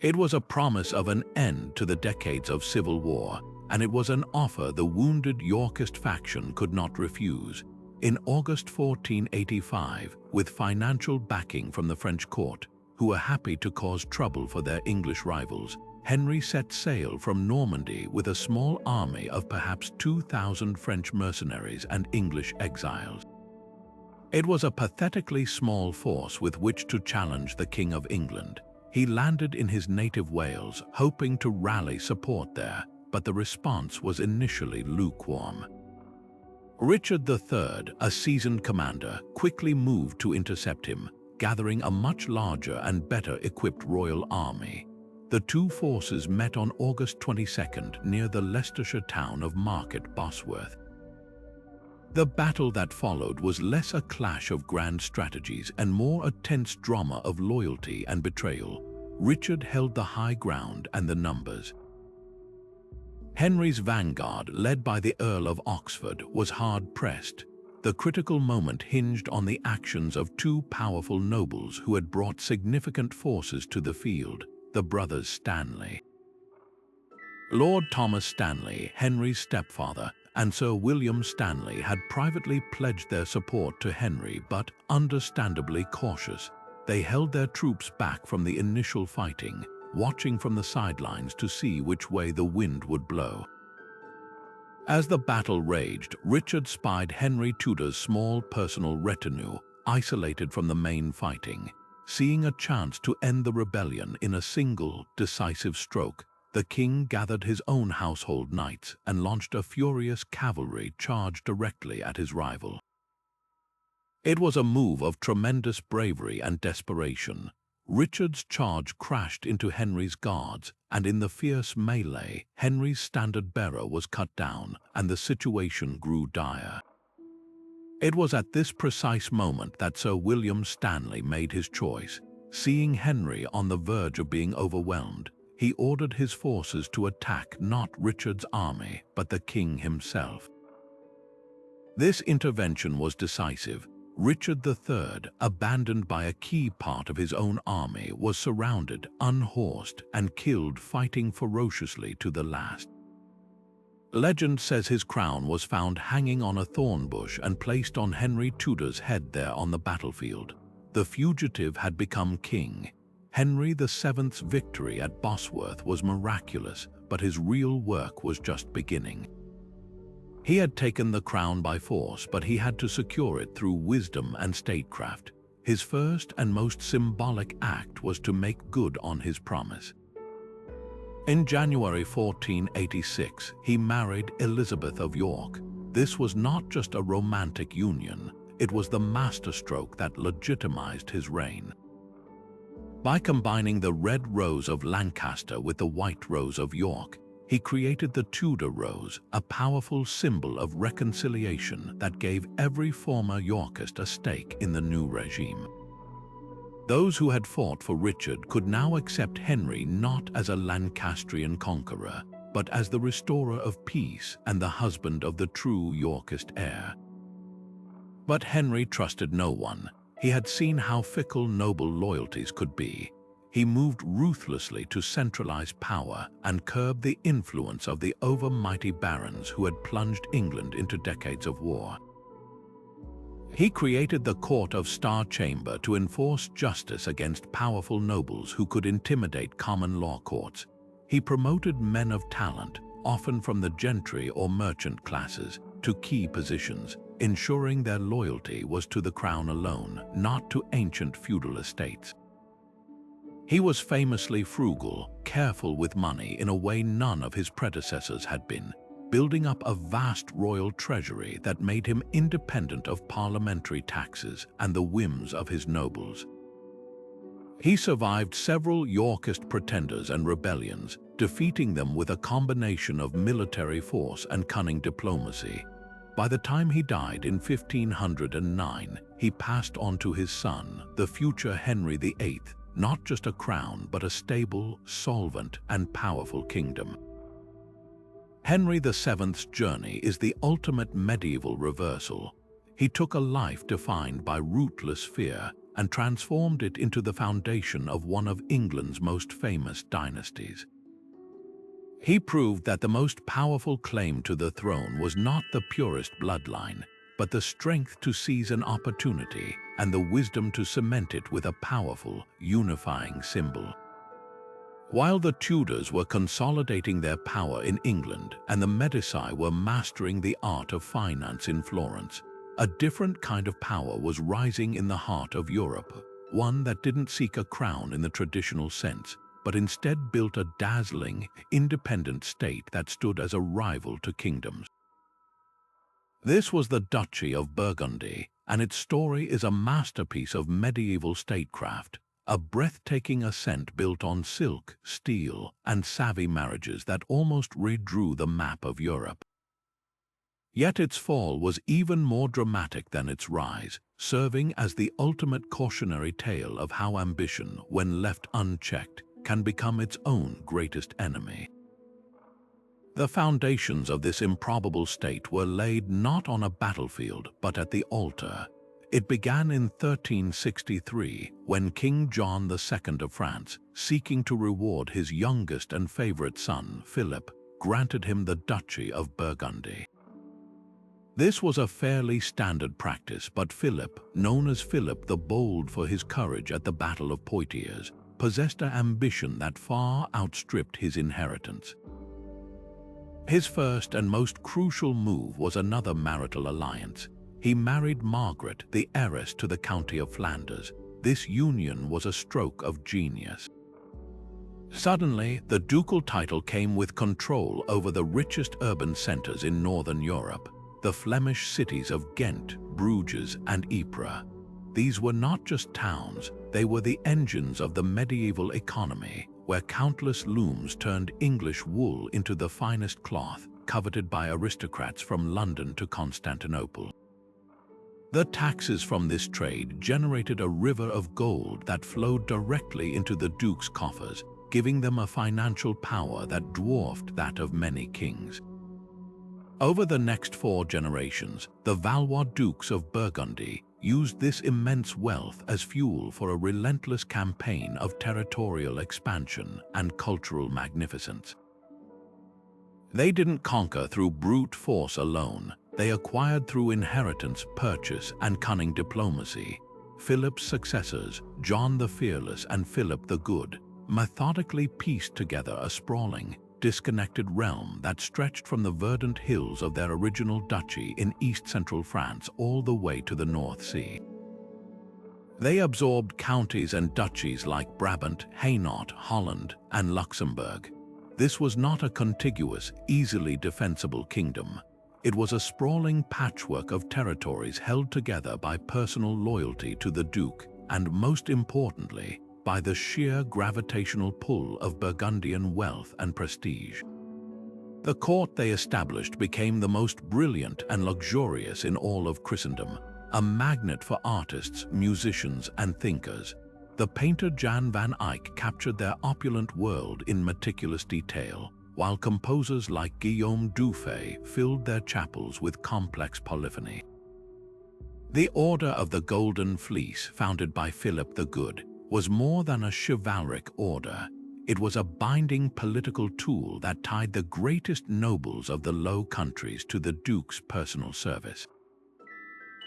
It was a promise of an end to the decades of civil war, and it was an offer the wounded Yorkist faction could not refuse. In August 1485, with financial backing from the French court, who were happy to cause trouble for their English rivals, Henry set sail from Normandy with a small army of perhaps 2,000 French mercenaries and English exiles. It was a pathetically small force with which to challenge the King of England. He landed in his native Wales, hoping to rally support there, but the response was initially lukewarm. Richard III, a seasoned commander, quickly moved to intercept him, gathering a much larger and better equipped royal army. The two forces met on August 22nd near the Leicestershire town of Market Bosworth. The battle that followed was less a clash of grand strategies and more a tense drama of loyalty and betrayal. Richard held the high ground and the numbers. Henry's vanguard, led by the Earl of Oxford, was hard-pressed. The critical moment hinged on the actions of two powerful nobles who had brought significant forces to the field, the brothers Stanley. Lord Thomas Stanley, Henry's stepfather, and Sir William Stanley had privately pledged their support to Henry, but understandably cautious. They held their troops back from the initial fighting, watching from the sidelines to see which way the wind would blow. As the battle raged, Richard spied Henry Tudor's small personal retinue, isolated from the main fighting. Seeing a chance to end the rebellion in a single, decisive stroke, the king gathered his own household knights and launched a furious cavalry charge directly at his rival. It was a move of tremendous bravery and desperation. Richard's charge crashed into Henry's guards, and in the fierce melee, Henry's standard-bearer was cut down, and the situation grew dire. It was at this precise moment that Sir William Stanley made his choice. Seeing Henry on the verge of being overwhelmed, he ordered his forces to attack not Richard's army, but the king himself. This intervention was decisive. Richard III, abandoned by a key part of his own army, was surrounded, unhorsed, and killed fighting ferociously to the last. Legend says his crown was found hanging on a thorn bush and placed on Henry Tudor's head there on the battlefield. The fugitive had become king. Henry VII's victory at Bosworth was miraculous, but his real work was just beginning. He had taken the crown by force, but he had to secure it through wisdom and statecraft. His first and most symbolic act was to make good on his promise. In January 1486, he married Elizabeth of York. This was not just a romantic union, it was the masterstroke that legitimized his reign. By combining the red rose of Lancaster with the white rose of York, he created the Tudor rose, a powerful symbol of reconciliation that gave every former Yorkist a stake in the new regime. Those who had fought for Richard could now accept Henry not as a Lancastrian conqueror, but as the restorer of peace and the husband of the true Yorkist heir. But Henry trusted no one. He had seen how fickle noble loyalties could be. He moved ruthlessly to centralize power and curb the influence of the overmighty barons who had plunged England into decades of war. He created the Court of Star Chamber to enforce justice against powerful nobles who could intimidate common law courts. He promoted men of talent, often from the gentry or merchant classes, to key positions, ensuring their loyalty was to the crown alone, not to ancient feudal estates. He was famously frugal, careful with money in a way none of his predecessors had been, building up a vast royal treasury that made him independent of parliamentary taxes and the whims of his nobles. He survived several Yorkist pretenders and rebellions, defeating them with a combination of military force and cunning diplomacy. By the time he died in 1509, he passed on to his son, the future Henry VIII, not just a crown but a stable, solvent, and powerful kingdom. Henry VII's journey is the ultimate medieval reversal. He took a life defined by rootless fear and transformed it into the foundation of one of England's most famous dynasties. He proved that the most powerful claim to the throne was not the purest bloodline, but the strength to seize an opportunity and the wisdom to cement it with a powerful, unifying symbol. While the Tudors were consolidating their power in England and the Medici were mastering the art of finance in Florence, a different kind of power was rising in the heart of Europe, one that didn't seek a crown in the traditional sense, but instead built a dazzling, independent state that stood as a rival to kingdoms. This was the Duchy of Burgundy, and its story is a masterpiece of medieval statecraft, a breathtaking ascent built on silk, steel, and savvy marriages that almost redrew the map of Europe. Yet its fall was even more dramatic than its rise, serving as the ultimate cautionary tale of how ambition, when left unchecked, can become its own greatest enemy. The foundations of this improbable state were laid not on a battlefield but at the altar. It began in 1363 when King John II of France, seeking to reward his youngest and favorite son, Philip, granted him the Duchy of Burgundy. This was a fairly standard practice, but Philip, known as Philip the Bold for his courage at the Battle of Poitiers, possessed an ambition that far outstripped his inheritance. His first and most crucial move was another marital alliance. He married Margaret, the heiress to the County of Flanders. This union was a stroke of genius. Suddenly, the ducal title came with control over the richest urban centers in northern Europe, the Flemish cities of Ghent, Bruges, and Ypres. These were not just towns, they were the engines of the medieval economy, where countless looms turned English wool into the finest cloth, coveted by aristocrats from London to Constantinople. The taxes from this trade generated a river of gold that flowed directly into the dukes' coffers, giving them a financial power that dwarfed that of many kings. Over the next 4 generations, the Valois dukes of Burgundy used this immense wealth as fuel for a relentless campaign of territorial expansion and cultural magnificence. They didn't conquer through brute force alone. They acquired through inheritance, purchase, and cunning diplomacy. Philip's successors, John the Fearless and Philip the Good, methodically pieced together a sprawling, disconnected realm that stretched from the verdant hills of their original duchy in east-central France all the way to the North Sea. They absorbed counties and duchies like Brabant, Hainaut, Holland, and Luxembourg. This was not a contiguous, easily defensible kingdom. It was a sprawling patchwork of territories held together by personal loyalty to the duke and, most importantly, by the sheer gravitational pull of Burgundian wealth and prestige. The court they established became the most brilliant and luxurious in all of Christendom, a magnet for artists, musicians, and thinkers. The painter Jan van Eyck captured their opulent world in meticulous detail, while composers like Guillaume Dufay filled their chapels with complex polyphony. The Order of the Golden Fleece, founded by Philip the Good, was more than a chivalric order. It was a binding political tool that tied the greatest nobles of the Low Countries to the Duke's personal service.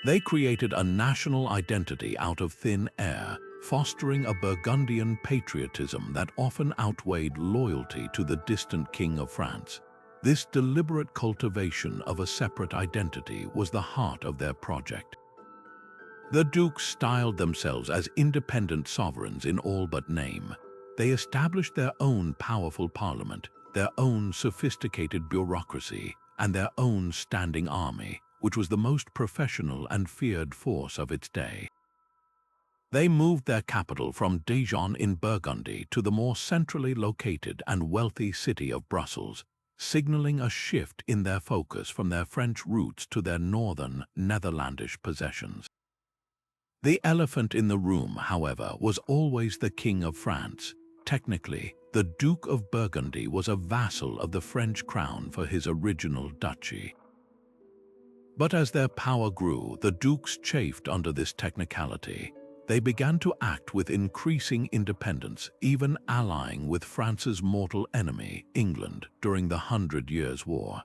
They created a national identity out of thin air, fostering a Burgundian patriotism that often outweighed loyalty to the distant King of France. This deliberate cultivation of a separate identity was the heart of their project. The dukes styled themselves as independent sovereigns in all but name. They established their own powerful parliament, their own sophisticated bureaucracy, and their own standing army, which was the most professional and feared force of its day. They moved their capital from Dijon in Burgundy to the more centrally located and wealthy city of Brussels, signaling a shift in their focus from their French roots to their northern, Netherlandish possessions. The elephant in the room, however, was always the King of France. Technically, the Duke of Burgundy was a vassal of the French crown for his original duchy. But as their power grew, the dukes chafed under this technicality. They began to act with increasing independence, even allying with France's mortal enemy, England, during the 100 Years' War.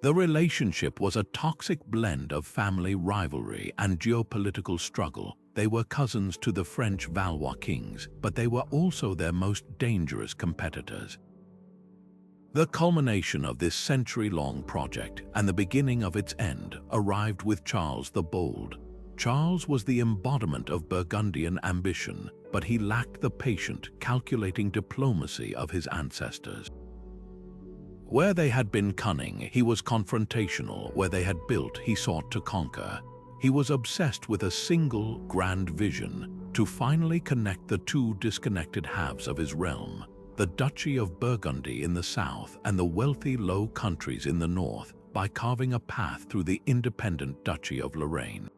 The relationship was a toxic blend of family rivalry and geopolitical struggle. They were cousins to the French Valois kings, but they were also their most dangerous competitors. The culmination of this century-long project and the beginning of its end arrived with Charles the Bold. Charles was the embodiment of Burgundian ambition, but he lacked the patient, calculating diplomacy of his ancestors. Where they had been cunning, he was confrontational. Where they had built, he sought to conquer. He was obsessed with a single, grand vision, to finally connect the two disconnected halves of his realm, the Duchy of Burgundy in the south and the wealthy Low Countries in the north, by carving a path through the independent Duchy of Lorraine.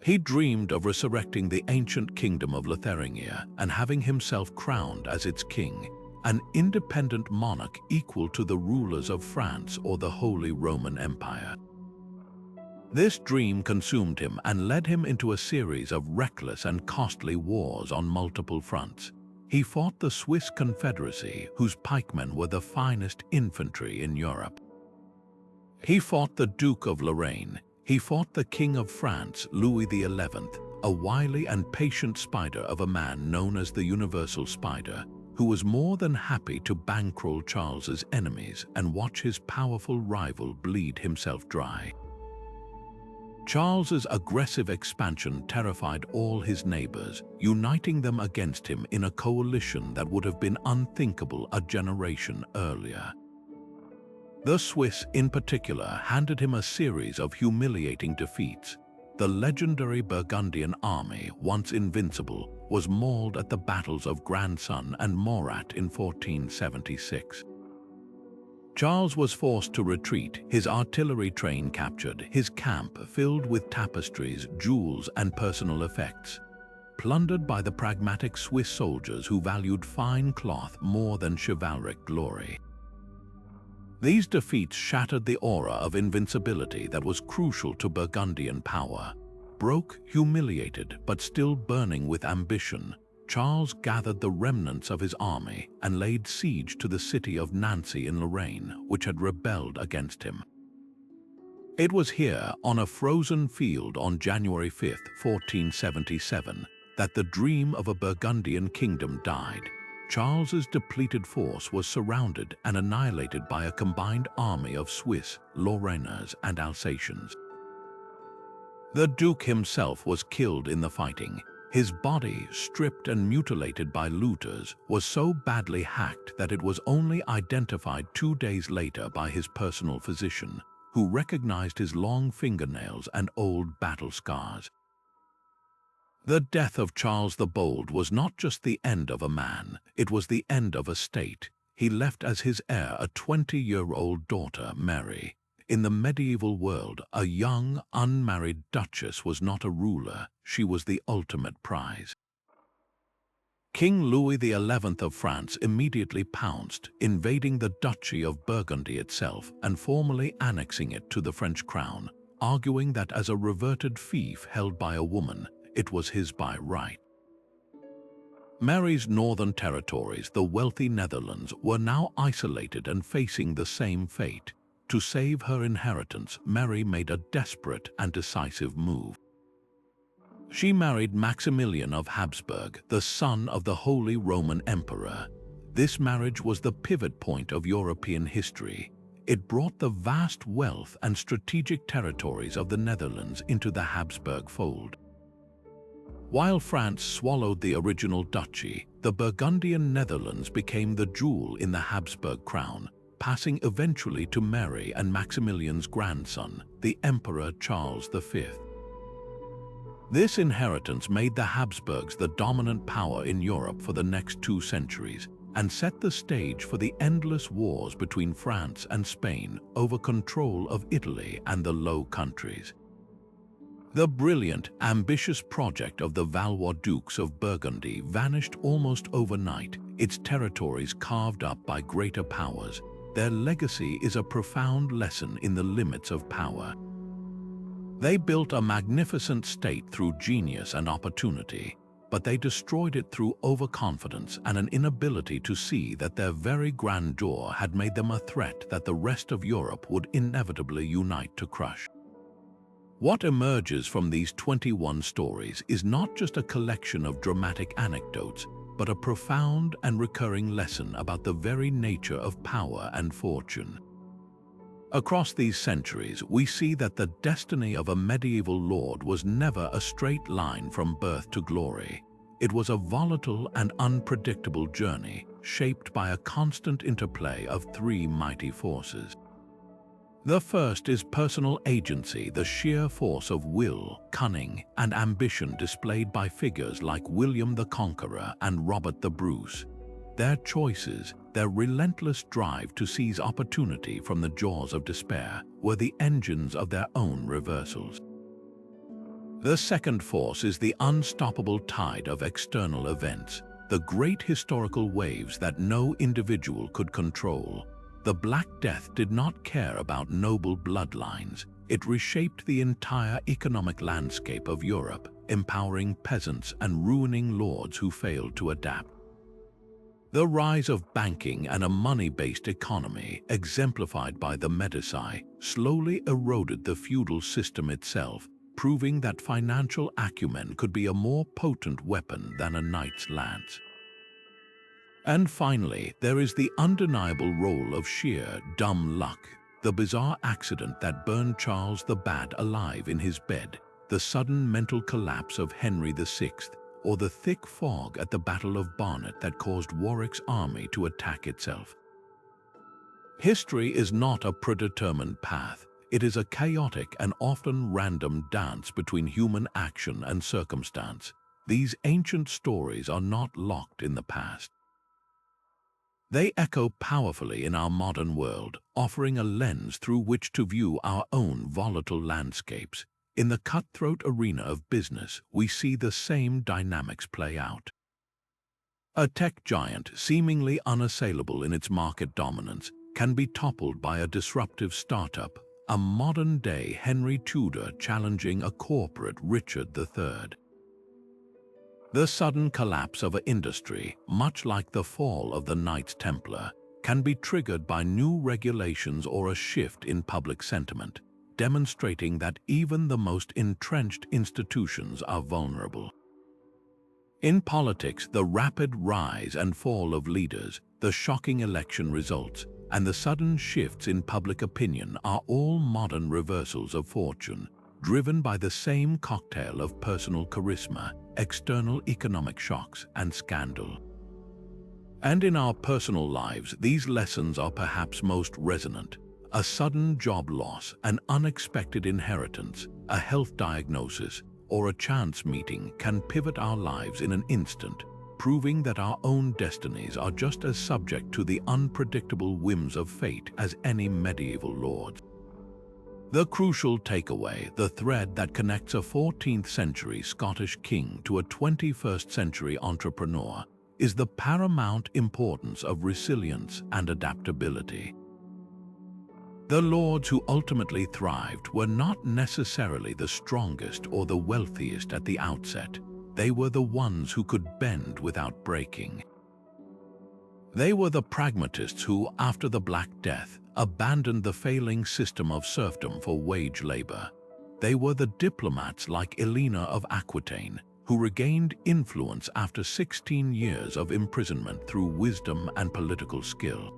He dreamed of resurrecting the ancient kingdom of Lotharingia and having himself crowned as its king, an independent monarch equal to the rulers of France or the Holy Roman Empire. This dream consumed him and led him into a series of reckless and costly wars on multiple fronts. He fought the Swiss Confederacy, whose pikemen were the finest infantry in Europe. He fought the Duke of Lorraine. He fought the King of France, Louis XI, a wily and patient spider of a man known as the Universal Spider, who was more than happy to bankroll Charles's enemies and watch his powerful rival bleed himself dry. Charles's aggressive expansion terrified all his neighbors, uniting them against him in a coalition that would have been unthinkable a generation earlier. The Swiss, in particular, handed him a series of humiliating defeats. The legendary Burgundian army, once invincible, was mauled at the battles of Grandson and Morat in 1476. Charles was forced to retreat, his artillery train captured, his camp filled with tapestries, jewels, and personal effects, plundered by the pragmatic Swiss soldiers who valued fine cloth more than chivalric glory. These defeats shattered the aura of invincibility that was crucial to Burgundian power. Broke, humiliated, but still burning with ambition, Charles gathered the remnants of his army and laid siege to the city of Nancy in Lorraine, which had rebelled against him. It was here, on a frozen field on January 5, 1477, that the dream of a Burgundian kingdom died. Charles's depleted force was surrounded and annihilated by a combined army of Swiss, Lorrainers, and Alsatians. The Duke himself was killed in the fighting. His body, stripped and mutilated by looters, was so badly hacked that it was only identified 2 days later by his personal physician, who recognized his long fingernails and old battle scars. The death of Charles the Bold was not just the end of a man, it was the end of a state. He left as his heir a 20-year-old daughter, Mary. In the medieval world, a young, unmarried duchess was not a ruler, she was the ultimate prize. King Louis XI of France immediately pounced, invading the Duchy of Burgundy itself and formally annexing it to the French crown, arguing that as a reverted fief held by a woman, it was his by right. Mary's northern territories, the wealthy Netherlands, were now isolated and facing the same fate. To save her inheritance, Mary made a desperate and decisive move. She married Maximilian of Habsburg, the son of the Holy Roman Emperor. This marriage was the pivot point of European history. It brought the vast wealth and strategic territories of the Netherlands into the Habsburg fold. While France swallowed the original duchy, the Burgundian Netherlands became the jewel in the Habsburg crown, passing eventually to Mary and Maximilian's grandson, the Emperor Charles V. This inheritance made the Habsburgs the dominant power in Europe for the next 2 centuries and set the stage for the endless wars between France and Spain over control of Italy and the Low Countries. The brilliant, ambitious project of the Valois Dukes of Burgundy vanished almost overnight, its territories carved up by greater powers. Their legacy is a profound lesson in the limits of power. They built a magnificent state through genius and opportunity, but they destroyed it through overconfidence and an inability to see that their very grandeur had made them a threat that the rest of Europe would inevitably unite to crush. What emerges from these 21 stories is not just a collection of dramatic anecdotes, but a profound and recurring lesson about the very nature of power and fortune. Across these centuries, we see that the destiny of a medieval lord was never a straight line from birth to glory. It was a volatile and unpredictable journey, shaped by a constant interplay of 3 mighty forces. The first is personal agency, the sheer force of will, cunning, and ambition displayed by figures like William the Conqueror and Robert the Bruce. Their choices, their relentless drive to seize opportunity from the jaws of despair, were the engines of their own reversals. The second force is the unstoppable tide of external events, the great historical waves that no individual could control. The Black Death did not care about noble bloodlines. it reshaped the entire economic landscape of Europe, empowering peasants and ruining lords who failed to adapt. The rise of banking and a money-based economy, exemplified by the Medici, slowly eroded the feudal system itself, proving that financial acumen could be a more potent weapon than a knight's lance. And finally, there is the undeniable role of sheer dumb luck, the bizarre accident that burned Charles the Bad alive in his bed, the sudden mental collapse of Henry VI, or the thick fog at the Battle of Barnet that caused Warwick's army to attack itself. History is not a predetermined path. It is a chaotic and often random dance between human action and circumstance. These ancient stories are not locked in the past. They echo powerfully in our modern world, offering a lens through which to view our own volatile landscapes. In the cutthroat arena of business, we see the same dynamics play out. A tech giant, seemingly unassailable in its market dominance, can be toppled by a disruptive startup, a modern-day Henry Tudor challenging a corporate Richard III. The sudden collapse of an industry, much like the fall of the Knights Templar, can be triggered by new regulations or a shift in public sentiment, demonstrating that even the most entrenched institutions are vulnerable. In politics, the rapid rise and fall of leaders, the shocking election results, and the sudden shifts in public opinion are all modern reversals of fortune, driven by the same cocktail of personal charisma, external economic shocks, and scandal. And in our personal lives, these lessons are perhaps most resonant. A sudden job loss, an unexpected inheritance, a health diagnosis, or a chance meeting can pivot our lives in an instant, proving that our own destinies are just as subject to the unpredictable whims of fate as any medieval lord. The crucial takeaway, the thread that connects a 14th-century Scottish king to a 21st-century entrepreneur, is the paramount importance of resilience and adaptability. The lords who ultimately thrived were not necessarily the strongest or the wealthiest at the outset. They were the ones who could bend without breaking. They were the pragmatists who, after the Black Death, abandoned the failing system of serfdom for wage labor. They were the diplomats like Elina of Aquitaine, who regained influence after 16 years of imprisonment through wisdom and political skill.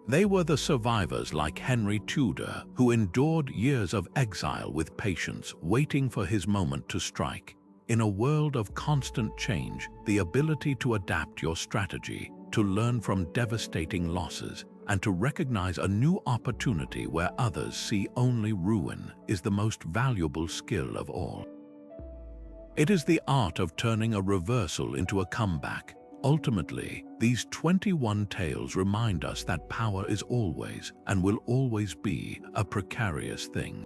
They were the survivors like Henry Tudor, who endured years of exile with patience, waiting for his moment to strike. In a world of constant change, the ability to adapt your strategy, to learn from devastating losses, and to recognize a new opportunity where others see only ruin is the most valuable skill of all. It is the art of turning a reversal into a comeback. Ultimately, these 21 tales remind us that power is always, and will always be, a precarious thing.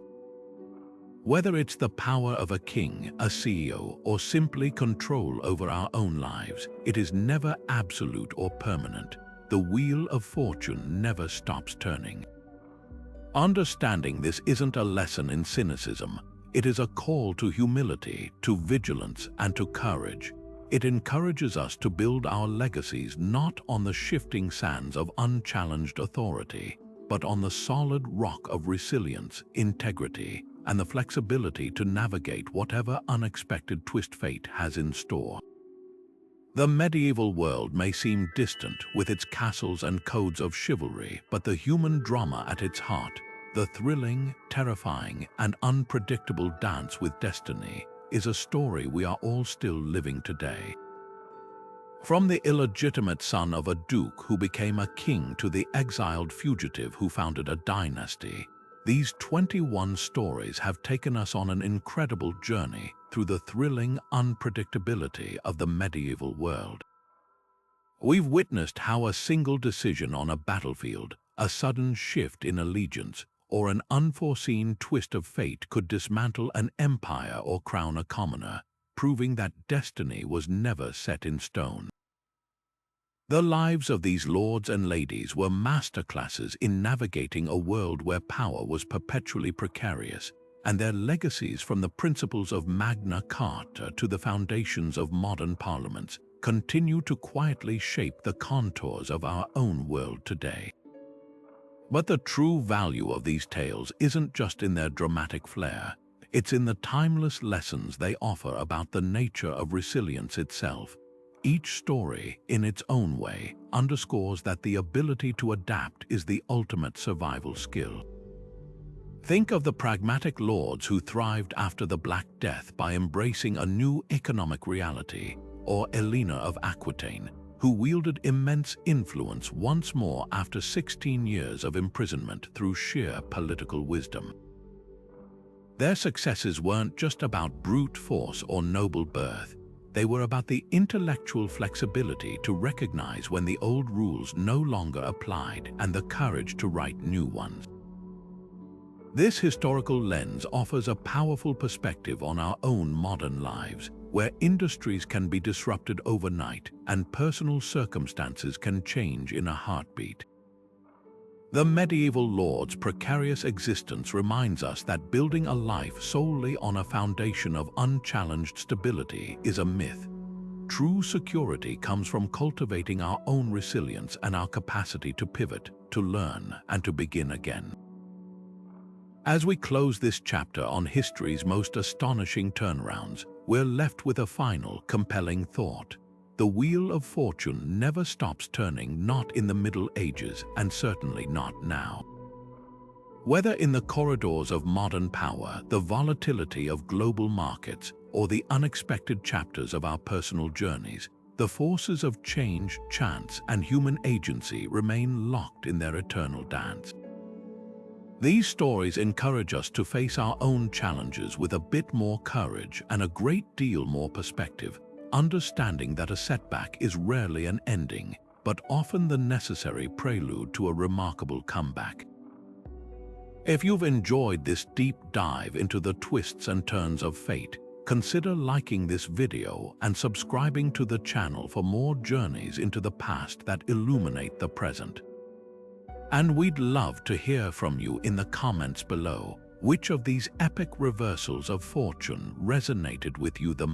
Whether it's the power of a king, a CEO, or simply control over our own lives, it is never absolute or permanent. The wheel of fortune never stops turning. Understanding this isn't a lesson in cynicism. It is a call to humility, to vigilance, and to courage. It encourages us to build our legacies not on the shifting sands of unchallenged authority, but on the solid rock of resilience, integrity, and the flexibility to navigate whatever unexpected twist fate has in store. The medieval world may seem distant with its castles and codes of chivalry, but the human drama at its heart, the thrilling, terrifying, and unpredictable dance with destiny, is a story we are all still living today. From the illegitimate son of a duke who became a king to the exiled fugitive who founded a dynasty, these 21 stories have taken us on an incredible journey through the thrilling unpredictability of the medieval world. We've witnessed how a single decision on a battlefield, a sudden shift in allegiance, or an unforeseen twist of fate could dismantle an empire or crown a commoner, proving that destiny was never set in stone. The lives of these lords and ladies were masterclasses in navigating a world where power was perpetually precarious, and their legacies, from the principles of Magna Carta to the foundations of modern parliaments, continue to quietly shape the contours of our own world today. But the true value of these tales isn't just in their dramatic flair. It's in the timeless lessons they offer about the nature of resilience itself. Each story, in its own way, underscores that the ability to adapt is the ultimate survival skill. Think of the pragmatic lords who thrived after the Black Death by embracing a new economic reality, or Elina of Aquitaine, who wielded immense influence once more after 16 years of imprisonment through sheer political wisdom. Their successes weren't just about brute force or noble birth. They were about the intellectual flexibility to recognize when the old rules no longer applied and the courage to write new ones. This historical lens offers a powerful perspective on our own modern lives, where industries can be disrupted overnight and personal circumstances can change in a heartbeat. The medieval lord's precarious existence reminds us that building a life solely on a foundation of unchallenged stability is a myth. True security comes from cultivating our own resilience and our capacity to pivot, to learn, and to begin again. As we close this chapter on history's most astonishing turnarounds, we're left with a final, compelling thought. The wheel of fortune never stops turning, not in the Middle Ages, and certainly not now. Whether in the corridors of modern power, the volatility of global markets, or the unexpected chapters of our personal journeys, the forces of change, chance, and human agency remain locked in their eternal dance. These stories encourage us to face our own challenges with a bit more courage and a great deal more perspective, understanding that a setback is rarely an ending, but often the necessary prelude to a remarkable comeback. If you've enjoyed this deep dive into the twists and turns of fate, consider liking this video and subscribing to the channel for more journeys into the past that illuminate the present. And we'd love to hear from you in the comments below. Which of these epic reversals of fortune resonated with you the most?